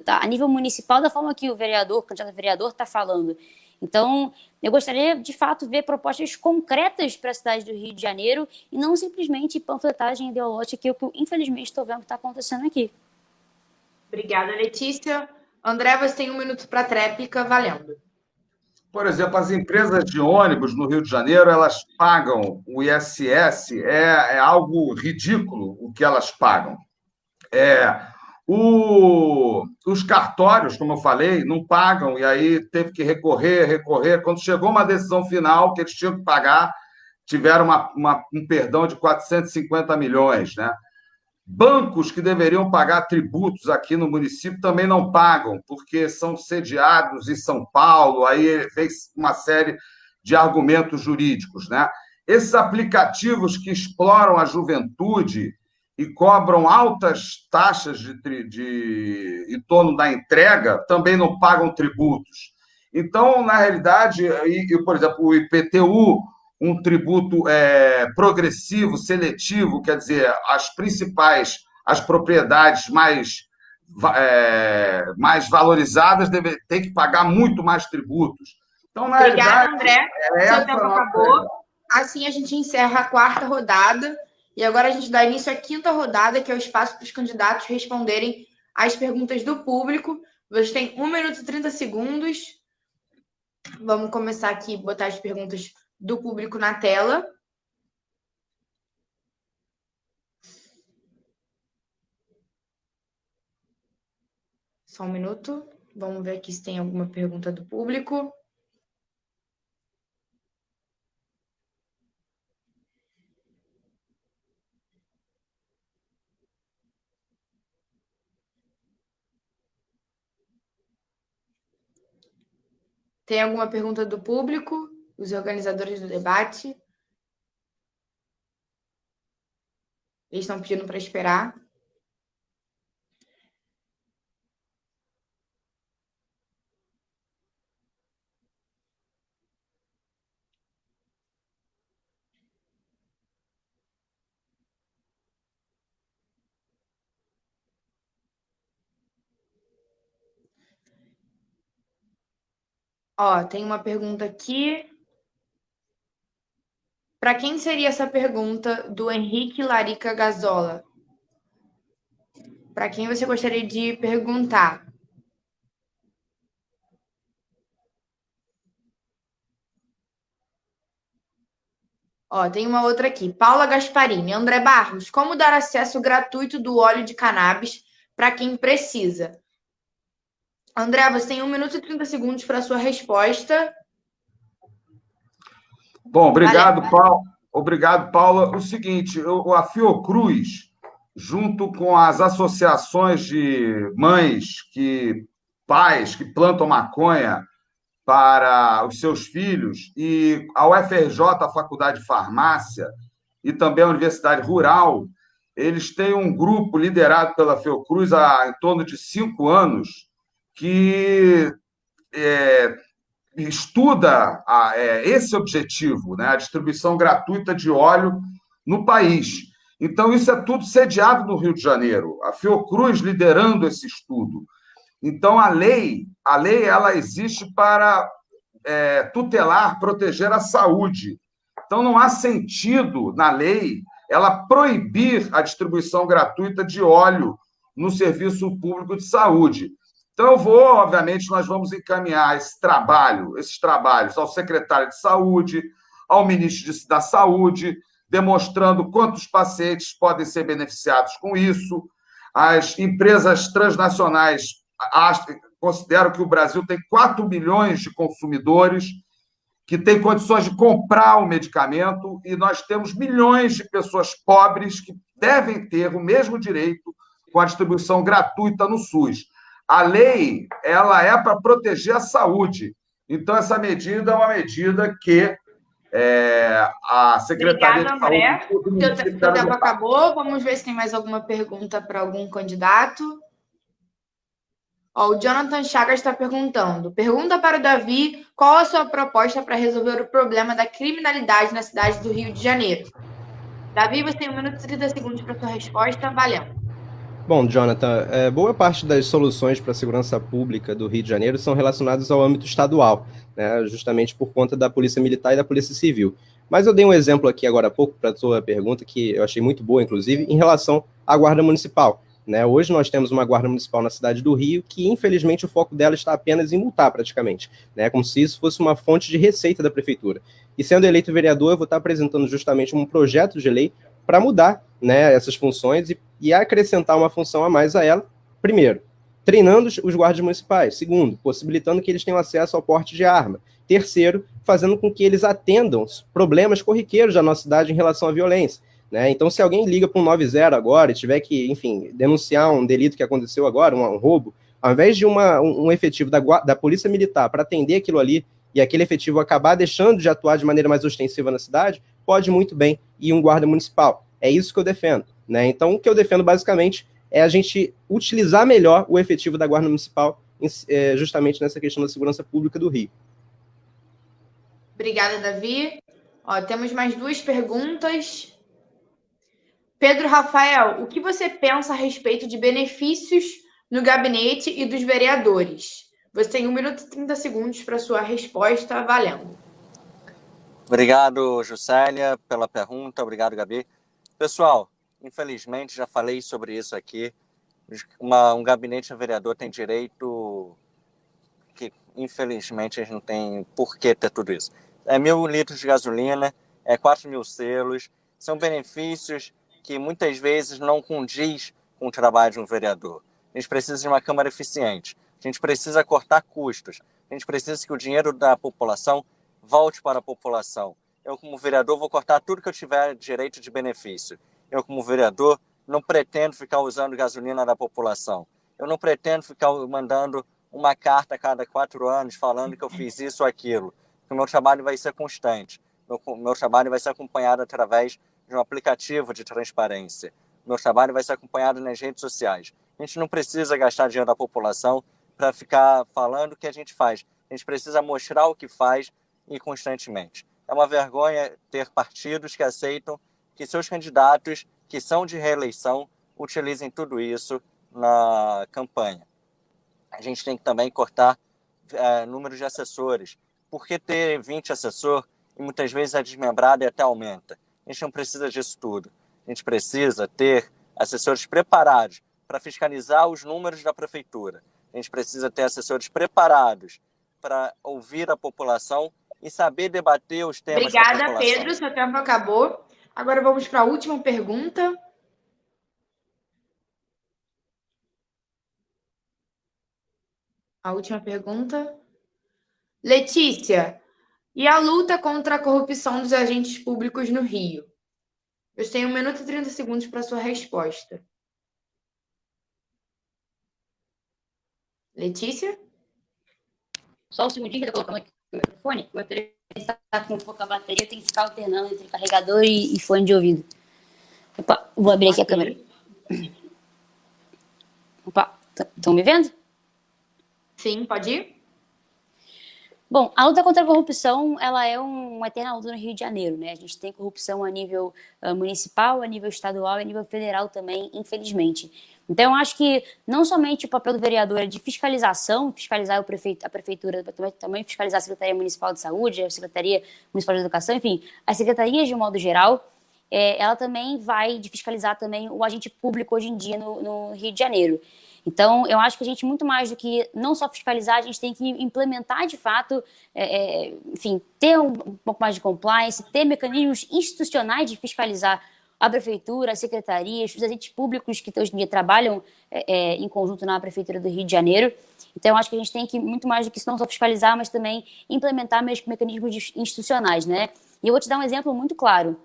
a nível municipal da forma que o candidato a vereador está falando. Então, eu gostaria, de fato, ver propostas concretas para a cidade do Rio de Janeiro e não simplesmente panfletagem ideológica, que é o que eu, infelizmente, estou vendo que está acontecendo aqui. Obrigada, Letícia. André, você tem 1 minuto para tréplica, valendo. Por exemplo, as empresas de ônibus no Rio de Janeiro, elas pagam o ISS, é algo ridículo o que elas pagam. Os cartórios, como eu falei, não pagam, e aí teve que recorrer. Quando chegou uma decisão final que eles tinham que pagar, tiveram um perdão de 450 milhões, né? Bancos que deveriam pagar tributos aqui no município também não pagam, porque são sediados em São Paulo, aí fez uma série de argumentos jurídicos, né? Esses aplicativos que exploram a juventude e cobram altas taxas em torno da entrega também não pagam tributos. Então, na realidade, por exemplo, o IPTU, um tributo progressivo, seletivo, quer dizer, as propriedades mais valorizadas têm que pagar muito mais tributos. Então, na Obrigada, realidade, André. Seu tempo acabou. Assim a gente encerra a 4ª rodada e agora a gente dá início à 5ª rodada, que é o espaço para os candidatos responderem às perguntas do público. Você tem 1 minuto e 30 segundos. Vamos começar aqui, botar as perguntas do público na tela. Só 1 minuto. Vamos ver aqui se tem alguma pergunta do público. Tem alguma pergunta do público? Os organizadores do debate? Eles estão pedindo para esperar. Ó, tem uma pergunta aqui. Para quem seria essa pergunta do Henrique Larica Gazola? Para quem você gostaria de perguntar? Ó, tem uma outra aqui. Paula Gasparini. André Barros, como dar acesso gratuito do óleo de cannabis para quem precisa? André, você tem 1 minuto e 30 segundos para a sua resposta. Bom, obrigado, Paulo. Obrigado, Paula. O seguinte, a Fiocruz, junto com as associações de pais que plantam maconha para os seus filhos, e a UFRJ, a Faculdade de Farmácia, e também a Universidade Rural, eles têm um grupo liderado pela Fiocruz há em torno de 5 anos, que estuda esse objetivo, né? A distribuição gratuita de óleo no país. Então, isso é tudo sediado no Rio de Janeiro. A Fiocruz liderando esse estudo. Então, a lei ela existe para tutelar, proteger a saúde. Então, não há sentido na lei ela proibir a distribuição gratuita de óleo no serviço público de saúde. Então, obviamente, nós vamos encaminhar esses trabalhos ao secretário de saúde, ao ministro da Saúde, demonstrando quantos pacientes podem ser beneficiados com isso. As empresas transnacionais consideram que o Brasil tem 4 milhões de consumidores que têm condições de comprar o medicamento e nós temos milhões de pessoas pobres que devem ter o mesmo direito com a distribuição gratuita no SUS. A lei ela é para proteger a saúde. Então, essa medida é uma medida que a Secretaria Obrigada, de Saúde... André. Seu tempo acabou. Vamos ver se tem mais alguma pergunta para algum candidato. O Jonathan Chagas está perguntando. Pergunta para o Davi qual a sua proposta para resolver o problema da criminalidade na cidade do Rio de Janeiro. Davi, você tem 1 minuto e 30 segundos para sua resposta. Valendo. Bom, Jonathan, boa parte das soluções para a segurança pública do Rio de Janeiro são relacionadas ao âmbito estadual, né, justamente por conta da Polícia Militar e da Polícia Civil. Mas eu dei um exemplo aqui agora há pouco para a sua pergunta, que eu achei muito boa, inclusive, em relação à Guarda Municipal. Né? Hoje nós temos uma Guarda Municipal na cidade do Rio que, infelizmente, o foco dela está apenas em multar, praticamente, né? Como se isso fosse uma fonte de receita da prefeitura. E sendo eleito vereador, eu vou estar apresentando justamente um projeto de lei para mudar, né, essas funções e acrescentar uma função a mais a ela. Primeiro, treinando os guardas municipais. Segundo, possibilitando que eles tenham acesso ao porte de arma. Terceiro, fazendo com que eles atendam os problemas corriqueiros da nossa cidade em relação à violência. Né? Então, se alguém liga para um 90 agora e tiver que, enfim, denunciar um delito que aconteceu agora, um roubo, ao invés de um efetivo da Polícia Militar para atender aquilo ali e aquele efetivo acabar deixando de atuar de maneira mais ostensiva na cidade, pode muito bem ir um guarda municipal. É isso que eu defendo. Né? Então, o que eu defendo, basicamente, é a gente utilizar melhor o efetivo da Guarda Municipal justamente nessa questão da segurança pública do Rio. Obrigada, Davi. Temos mais 2 perguntas. Pedro Rafael, o que você pensa a respeito de benefícios no gabinete e dos vereadores? Você tem 1 minuto e 30 segundos para sua resposta. Valendo. Obrigado, Juscelia, pela pergunta. Obrigado, Gabi. Pessoal, infelizmente, já falei sobre isso aqui. Um gabinete de vereador tem direito que, infelizmente, a gente não tem por que ter tudo isso. É 1.000 litros de gasolina, 4.000 selos, são benefícios que muitas vezes não condiz com o trabalho de um vereador. A gente precisa de uma Câmara eficiente, a gente precisa cortar custos, a gente precisa que o dinheiro da população volte para a população. Eu, como vereador, vou cortar tudo que eu tiver direito de benefício. Eu, como vereador, não pretendo ficar usando gasolina da população. Eu não pretendo ficar mandando uma carta a cada 4 anos falando que eu fiz isso ou aquilo. O meu trabalho vai ser constante. Meu trabalho vai ser acompanhado através de um aplicativo de transparência. Meu trabalho vai ser acompanhado nas redes sociais. A gente não precisa gastar dinheiro da população para ficar falando o que a gente faz. A gente precisa mostrar o que faz e constantemente. É uma vergonha ter partidos que aceitam que seus candidatos, que são de reeleição, utilizem tudo isso na campanha. A gente tem que também cortar número de assessores. Por que ter 20 assessores e muitas vezes a desmembrada até aumenta? A gente não precisa disso tudo. A gente precisa ter assessores preparados para fiscalizar os números da prefeitura. A gente precisa ter assessores preparados para ouvir a população e saber debater os temas da população. Obrigada, Pedro. Seu tempo acabou. Agora vamos para a última pergunta. A última pergunta. Letícia, e a luta contra a corrupção dos agentes públicos no Rio? Eu tenho 1 minuto e 30 segundos para sua resposta. Letícia? Só um segundinho que eu tô colocando o microfone. Meu telefone está com pouca bateria, tem que ficar alternando entre carregador e fone de ouvido. Opa, vou abrir aqui a câmera. Opa, estão me vendo? Sim, pode ir? Bom, a luta contra a corrupção, ela é uma eterna luta no Rio de Janeiro, né? A gente tem corrupção a nível municipal, a nível estadual e a nível federal também, infelizmente. Então, eu acho que não somente o papel do vereador é de fiscalização, fiscalizar a prefeitura, também fiscalizar a Secretaria Municipal de Saúde, a Secretaria Municipal de Educação, enfim, as secretarias de um modo geral, ela também vai de fiscalizar também o agente público hoje em dia no Rio de Janeiro. Então, eu acho que a gente, muito mais do que não só fiscalizar, a gente tem que implementar de fato, enfim, ter um pouco mais de compliance, ter mecanismos institucionais de fiscalizar a prefeitura, as secretarias, os agentes públicos que hoje em dia trabalham em conjunto na prefeitura do Rio de Janeiro. Então, eu acho que a gente tem que, muito mais do que isso, não só fiscalizar, mas também implementar mecanismos institucionais, né? E eu vou te dar um exemplo muito claro.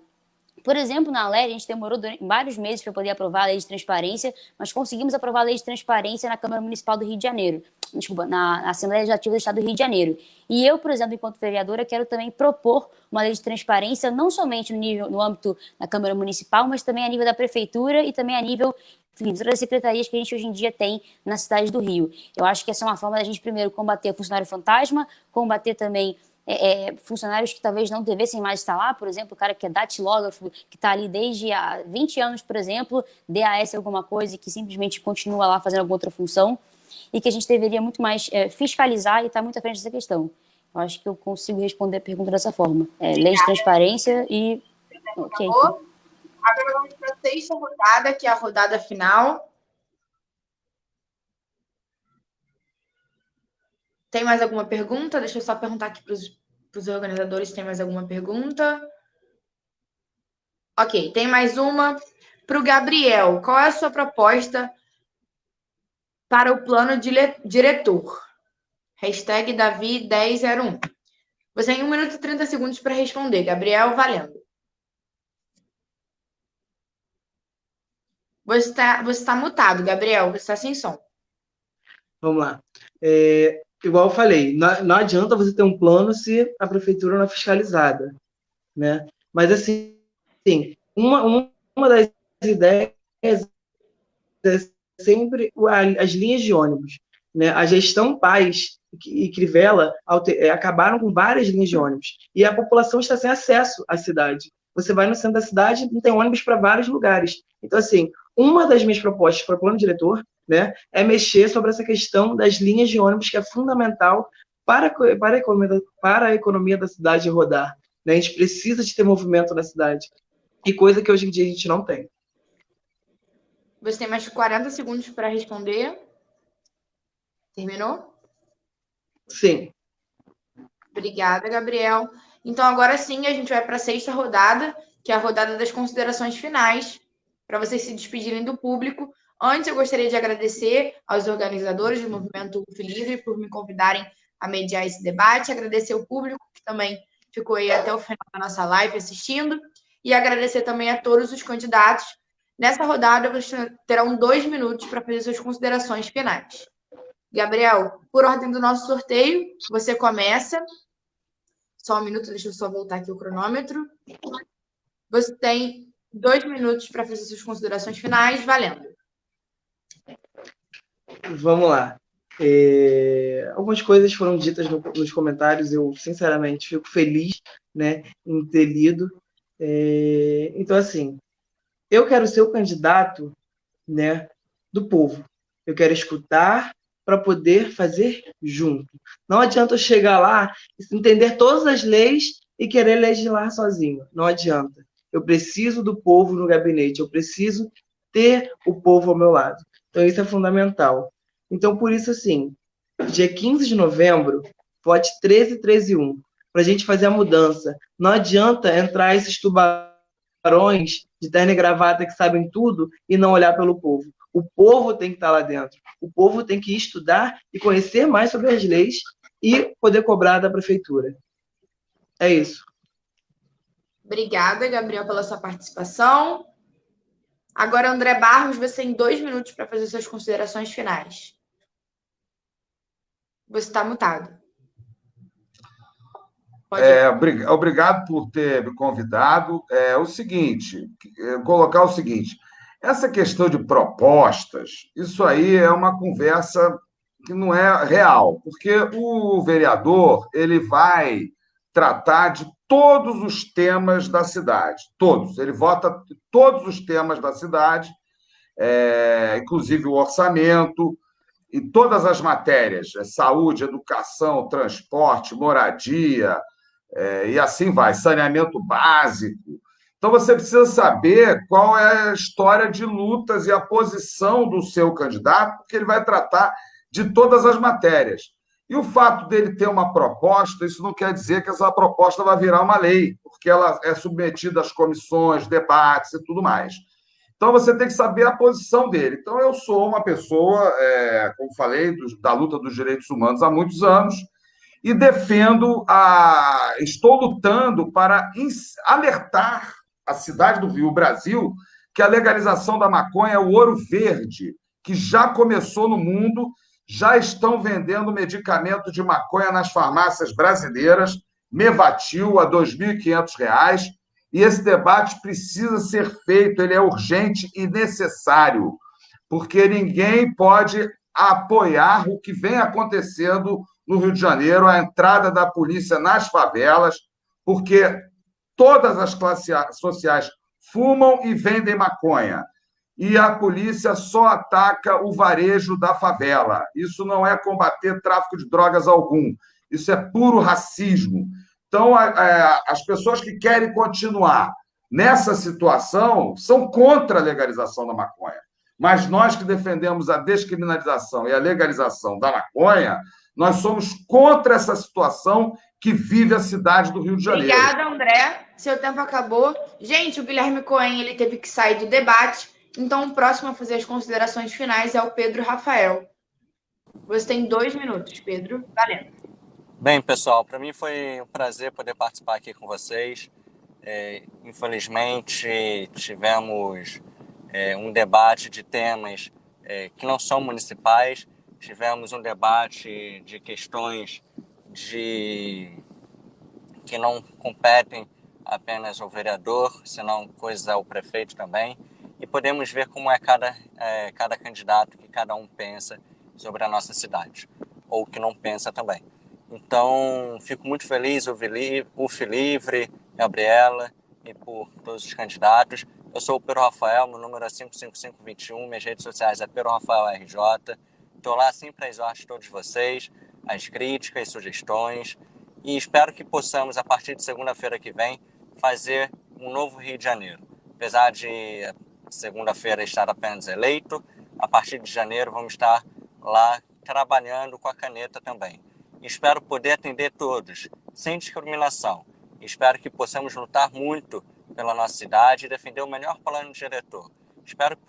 Por exemplo, na LERJ, a gente demorou vários meses para poder aprovar a lei de transparência, mas conseguimos aprovar a lei de transparência na Câmara Municipal do Rio de Janeiro, desculpa, na Assembleia Legislativa do Estado do Rio de Janeiro. E eu, por exemplo, enquanto vereadora, quero também propor uma lei de transparência, não somente no âmbito da Câmara Municipal, mas também a nível da Prefeitura e também a nível, enfim, de todas as secretarias que a gente hoje em dia tem na cidade do Rio. Eu acho que essa é uma forma da gente, primeiro, combater o funcionário fantasma, combater também funcionários que talvez não devessem mais estar lá, por exemplo, o cara que é datilógrafo, que está ali desde há 20 anos, por exemplo, DAS alguma coisa e que simplesmente continua lá fazendo alguma outra função, e que a gente deveria muito mais fiscalizar e estar muito à frente dessa questão. Eu acho que eu consigo responder a pergunta dessa forma. Lei de transparência e... Okay. Agora vamos para a sexta rodada, que é a rodada final. Tem mais alguma pergunta? Deixa eu só perguntar aqui para os organizadores se tem mais alguma pergunta. Ok, tem mais uma. Para o Gabriel, qual é a sua proposta para o plano diretor? Hashtag Davi1001. Você tem 1 minuto e 30 segundos para responder. Gabriel, valendo. Você está mutado, Gabriel. Você está sem som. Vamos lá. Igual eu falei, não adianta você ter um plano se a prefeitura não é fiscalizada, né? Mas, assim, uma das ideias é sempre as linhas de ônibus, né? A gestão Paes e Crivella acabaram com várias linhas de ônibus e a população está sem acesso à cidade. Você vai no centro da cidade e não tem ônibus para vários lugares. Então, assim, uma das minhas propostas para o plano diretor, né, é mexer sobre essa questão das linhas de ônibus, que é fundamental para a economia da cidade rodar. Né? A gente precisa de ter movimento na cidade. E coisa que hoje em dia a gente não tem. Você tem mais 40 segundos para responder. Terminou? Sim. Obrigada, Gabriel. Então, agora sim, a gente vai para a sexta rodada, que é a rodada das considerações finais, para vocês se despedirem do público. Antes, eu gostaria de agradecer aos organizadores do Movimento UF Livre por me convidarem a mediar esse debate, agradecer ao público que também ficou aí até o final da nossa live assistindo, e agradecer também a todos os candidatos. Nessa rodada, vocês terão 2 minutos para fazer suas considerações finais. Gabriel, por ordem do nosso sorteio, você começa. Só 1 minuto, deixa eu só voltar aqui o cronômetro. Você tem 2 minutos para fazer suas considerações finais, valendo. Vamos lá. Algumas coisas foram ditas nos comentários, eu sinceramente fico feliz, né, em ter lido. Então, assim, eu quero ser o candidato, né, do povo. Eu quero escutar para poder fazer junto. Não adianta eu chegar lá, entender todas as leis e querer legislar sozinho. Não adianta. Eu preciso do povo no gabinete, eu preciso ter o povo ao meu lado. Então, isso é fundamental. Então, por isso, assim, dia 15 de novembro, vote 13.131, para a gente fazer a mudança. Não adianta entrar esses tubarões de terno e gravata que sabem tudo e não olhar pelo povo. O povo tem que estar lá dentro. O povo tem que estudar e conhecer mais sobre as leis e poder cobrar da prefeitura. É isso. Obrigada, Gabriel, pela sua participação. Agora, André Barros, você tem 2 minutos para fazer suas considerações finais. Você está mutado. Obrigado por ter me convidado. Colocar o seguinte, essa questão de propostas, isso aí é uma conversa que não é real, porque o vereador ele vai tratar de todos os temas da cidade, todos. Ele vota todos os temas da cidade inclusive o orçamento, e todas as matérias, saúde, educação, transporte, moradia, e assim vai, saneamento básico. Então, você precisa saber qual é a história de lutas e a posição do seu candidato, porque ele vai tratar de todas as matérias. E o fato dele ter uma proposta, isso não quer dizer que essa proposta vai virar uma lei, porque ela é submetida às comissões, debates e tudo mais. Então, você tem que saber a posição dele. Então, eu sou uma pessoa, como falei, da luta dos direitos humanos há muitos anos e estou lutando para alertar a cidade do Rio, o Brasil, que a legalização da maconha é o ouro verde, que já começou no mundo, já estão vendendo medicamento de maconha nas farmácias brasileiras, Mevatil, a R$ 2.500, e esse debate precisa ser feito, ele é urgente e necessário, porque ninguém pode apoiar o que vem acontecendo no Rio de Janeiro, a entrada da polícia nas favelas, porque todas as classes sociais fumam e vendem maconha. E a polícia só ataca o varejo da favela. Isso não é combater tráfico de drogas algum. Isso é puro racismo. Então, as pessoas que querem continuar nessa situação são contra a legalização da maconha. Mas nós que defendemos a descriminalização e a legalização da maconha, nós somos contra essa situação que vive a cidade do Rio de Janeiro. Obrigada, André. Seu tempo acabou. Gente, o Guilherme Cohen ele teve que sair do debate, então o próximo a fazer as considerações finais é o Pedro Rafael. Você tem 2 minutos, Pedro. Valendo. Bem, pessoal, para mim foi um prazer poder participar aqui com vocês. Infelizmente, tivemos um debate de temas que não são municipais, tivemos um debate de questões que não competem apenas ao vereador, senão coisas ao prefeito também, e podemos ver como é cada candidato, que cada um pensa sobre a nossa cidade, ou que não pensa também. Então, fico muito feliz, o Livre, Gabriela e por todos os candidatos. Eu sou o Pedro Rafael, meu número é 55521, minhas redes sociais é Pedro Rafael RJ. Estou lá sempre às ordens de todos vocês, as críticas, sugestões, e espero que possamos, a partir de segunda-feira que vem, fazer um novo Rio de Janeiro. Apesar de segunda-feira estar apenas eleito, a partir de janeiro vamos estar lá trabalhando com a caneta também. Espero poder atender todos, sem discriminação. Espero que possamos lutar muito pela nossa cidade e defender o melhor plano diretor. Espero que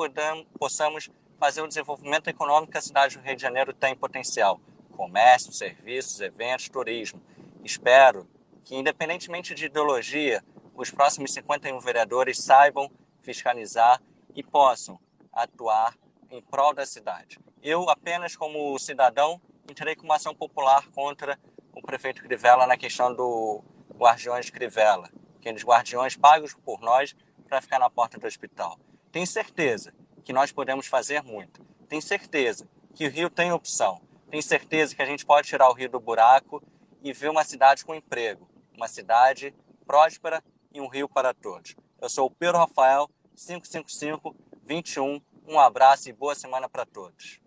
possamos fazer o desenvolvimento econômico que a cidade do Rio de Janeiro tem potencial. Comércio, serviços, eventos, turismo. Espero que, independentemente de ideologia, os próximos 51 vereadores saibam fiscalizar e possam atuar em prol da cidade. Eu, apenas como cidadão, entrei com uma ação popular contra o prefeito Crivella na questão do Guardiões de Crivella, aqueles guardiões pagos por nós para ficar na porta do hospital. Tenho certeza que nós podemos fazer muito. Tenho certeza que o Rio tem opção. Tenho certeza que a gente pode tirar o Rio do buraco e ver uma cidade com emprego, uma cidade próspera e um Rio para todos. Eu sou o Pedro Rafael, 55521. Um abraço e boa semana para todos.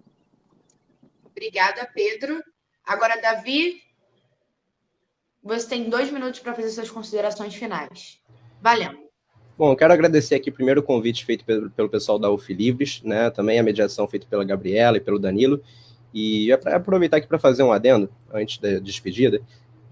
Obrigada, Pedro. Agora, Davi, você tem 2 minutos para fazer suas considerações finais. Valendo. Bom, eu quero agradecer aqui primeiro o convite feito pelo pessoal da UF Livres, né? Também a mediação feita pela Gabriela e pelo Danilo. E aproveitar aqui para fazer um adendo, antes da despedida,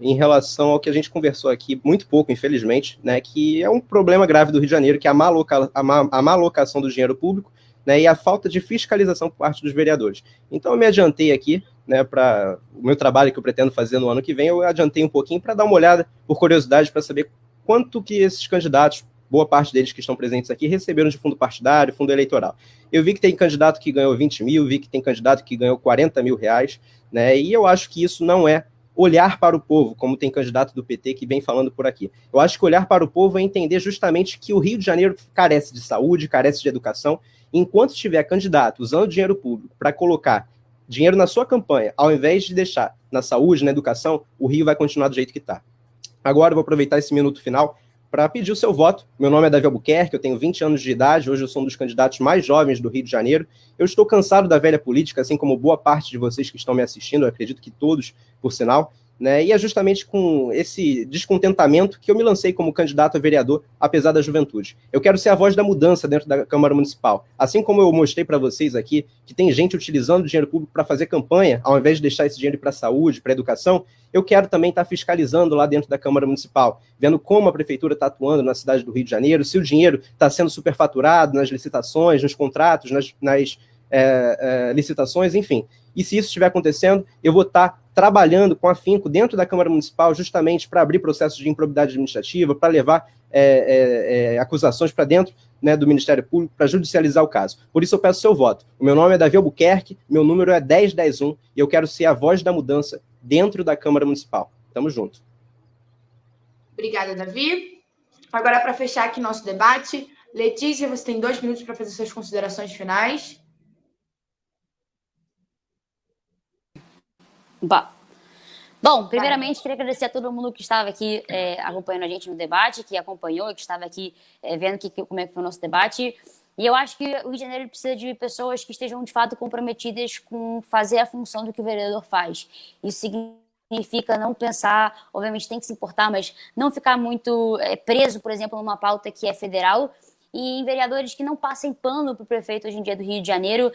em relação ao que a gente conversou aqui, muito pouco, infelizmente, né? Que é um problema grave do Rio de Janeiro, que é a má alocação do dinheiro público, né, e a falta de fiscalização por parte dos vereadores. Então, eu me adiantei aqui, né, para o meu trabalho que eu pretendo fazer no ano que vem, eu adiantei um pouquinho para dar uma olhada, por curiosidade, para saber quanto que esses candidatos, boa parte deles que estão presentes aqui, receberam de fundo partidário, fundo eleitoral. Eu vi que tem candidato que ganhou 20 mil, vi que tem candidato que ganhou 40 mil reais, né, e eu acho que isso não é olhar para o povo, como tem candidato do PT que vem falando por aqui. Eu acho que olhar para o povo é entender justamente que o Rio de Janeiro carece de saúde, carece de educação. Enquanto tiver candidato usando dinheiro público para colocar dinheiro na sua campanha, ao invés de deixar na saúde, na educação, o Rio vai continuar do jeito que está. Agora eu vou aproveitar esse minuto final para pedir o seu voto. Meu nome é Davi Albuquerque, eu tenho 20 anos de idade, hoje eu sou um dos candidatos mais jovens do Rio de Janeiro. Eu estou cansado da velha política, assim como boa parte de vocês que estão me assistindo, eu acredito que todos, por sinal, né? E é justamente com esse descontentamento que eu me lancei como candidato a vereador, apesar da juventude. Eu quero ser a voz da mudança dentro da Câmara Municipal. Assim como eu mostrei para vocês aqui, que tem gente utilizando o dinheiro público para fazer campanha, ao invés de deixar esse dinheiro para a saúde, para a educação, eu quero também estar fiscalizando lá dentro da Câmara Municipal, vendo como a Prefeitura está atuando na cidade do Rio de Janeiro, se o dinheiro está sendo superfaturado nas licitações, nos contratos, nas licitações, enfim. E se isso estiver acontecendo, eu vou estar trabalhando com afinco dentro da Câmara Municipal justamente para abrir processos de improbidade administrativa, para levar acusações para dentro, né, do Ministério Público, para judicializar o caso. Por isso eu peço seu voto. O meu nome é Davi Albuquerque, meu número é 1010-1 e eu quero ser a voz da mudança dentro da Câmara Municipal. Tamo junto. Obrigada, Davi. Agora, para fechar aqui nosso debate, Letícia, você tem 2 minutos para fazer suas considerações finais. Bom, primeiramente, queria agradecer a todo mundo que estava aqui acompanhando a gente no debate, que acompanhou e que estava aqui vendo como é que foi o nosso debate. E eu acho que o Rio de Janeiro precisa de pessoas que estejam, de fato, comprometidas com fazer a função do que o vereador faz. Isso significa não pensar, obviamente tem que se importar, mas não ficar muito preso, por exemplo, numa pauta que é federal, e em vereadores que não passem pano para o prefeito hoje em dia do Rio de Janeiro,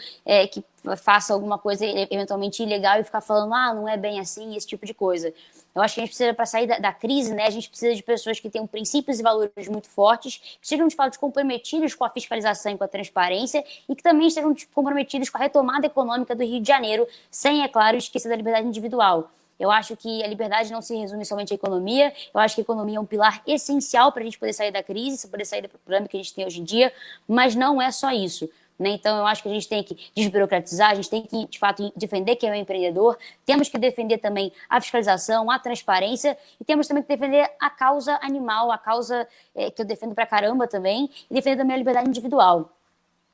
que faça alguma coisa eventualmente ilegal e ficar falando, não é bem assim, esse tipo de coisa. Eu acho que a gente precisa, para sair da crise, né, a gente precisa de pessoas que tenham princípios e valores muito fortes, que sejam, de fato, comprometidos com a fiscalização e com a transparência, e que também estejam comprometidos com a retomada econômica do Rio de Janeiro, sem, é claro, esquecer da liberdade individual. Eu acho que a liberdade não se resume somente à economia. Eu acho que a economia é um pilar essencial para a gente poder sair da crise, poder sair do problema que a gente tem hoje em dia, mas não é só isso, né? Então, eu acho que a gente tem que desburocratizar, a gente tem que, de fato, defender quem é o empreendedor, temos que defender também a fiscalização, a transparência, e temos também que defender a causa animal, a causa que eu defendo pra caramba também, e defender também a liberdade individual.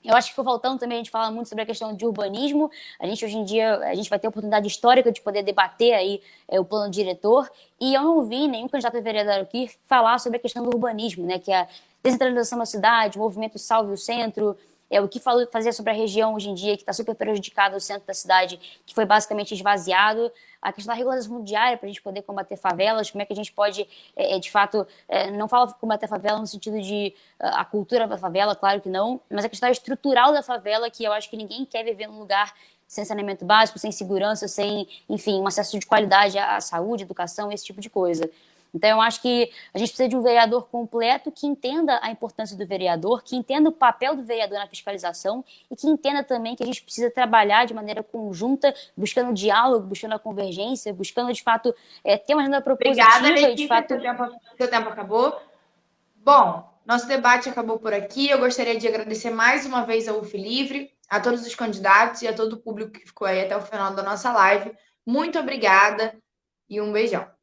Eu acho que ficou faltando também, a gente fala muito sobre a questão de urbanismo. A gente, hoje em dia, a gente vai ter a oportunidade histórica de poder debater aí o plano diretor. E eu não vi nenhum candidato a vereador aqui falar sobre a questão do urbanismo, né? Que é a descentralização da cidade, o movimento Salve o Centro, o que fazer sobre a região hoje em dia, que está super prejudicada, o centro da cidade, que foi basicamente esvaziado. A questão da regularização fundiária para a gente poder combater favelas, como é que a gente pode, de fato, não falo combater favela no sentido de a cultura da favela, claro que não, mas a questão estrutural da favela, que eu acho que ninguém quer viver num lugar sem saneamento básico, sem segurança, sem, enfim, um acesso de qualidade à saúde, educação, esse tipo de coisa. Então, eu acho que a gente precisa de um vereador completo que entenda a importância do vereador, que entenda o papel do vereador na fiscalização e que entenda também que a gente precisa trabalhar de maneira conjunta, buscando diálogo, buscando a convergência, buscando, de fato, ter uma agenda propositiva. Obrigada, Letícia, de fato... seu tempo acabou. Bom, nosso debate acabou por aqui. Eu gostaria de agradecer mais uma vez ao UF Livre, a todos os candidatos e a todo o público que ficou aí até o final da nossa live. Muito obrigada e um beijão.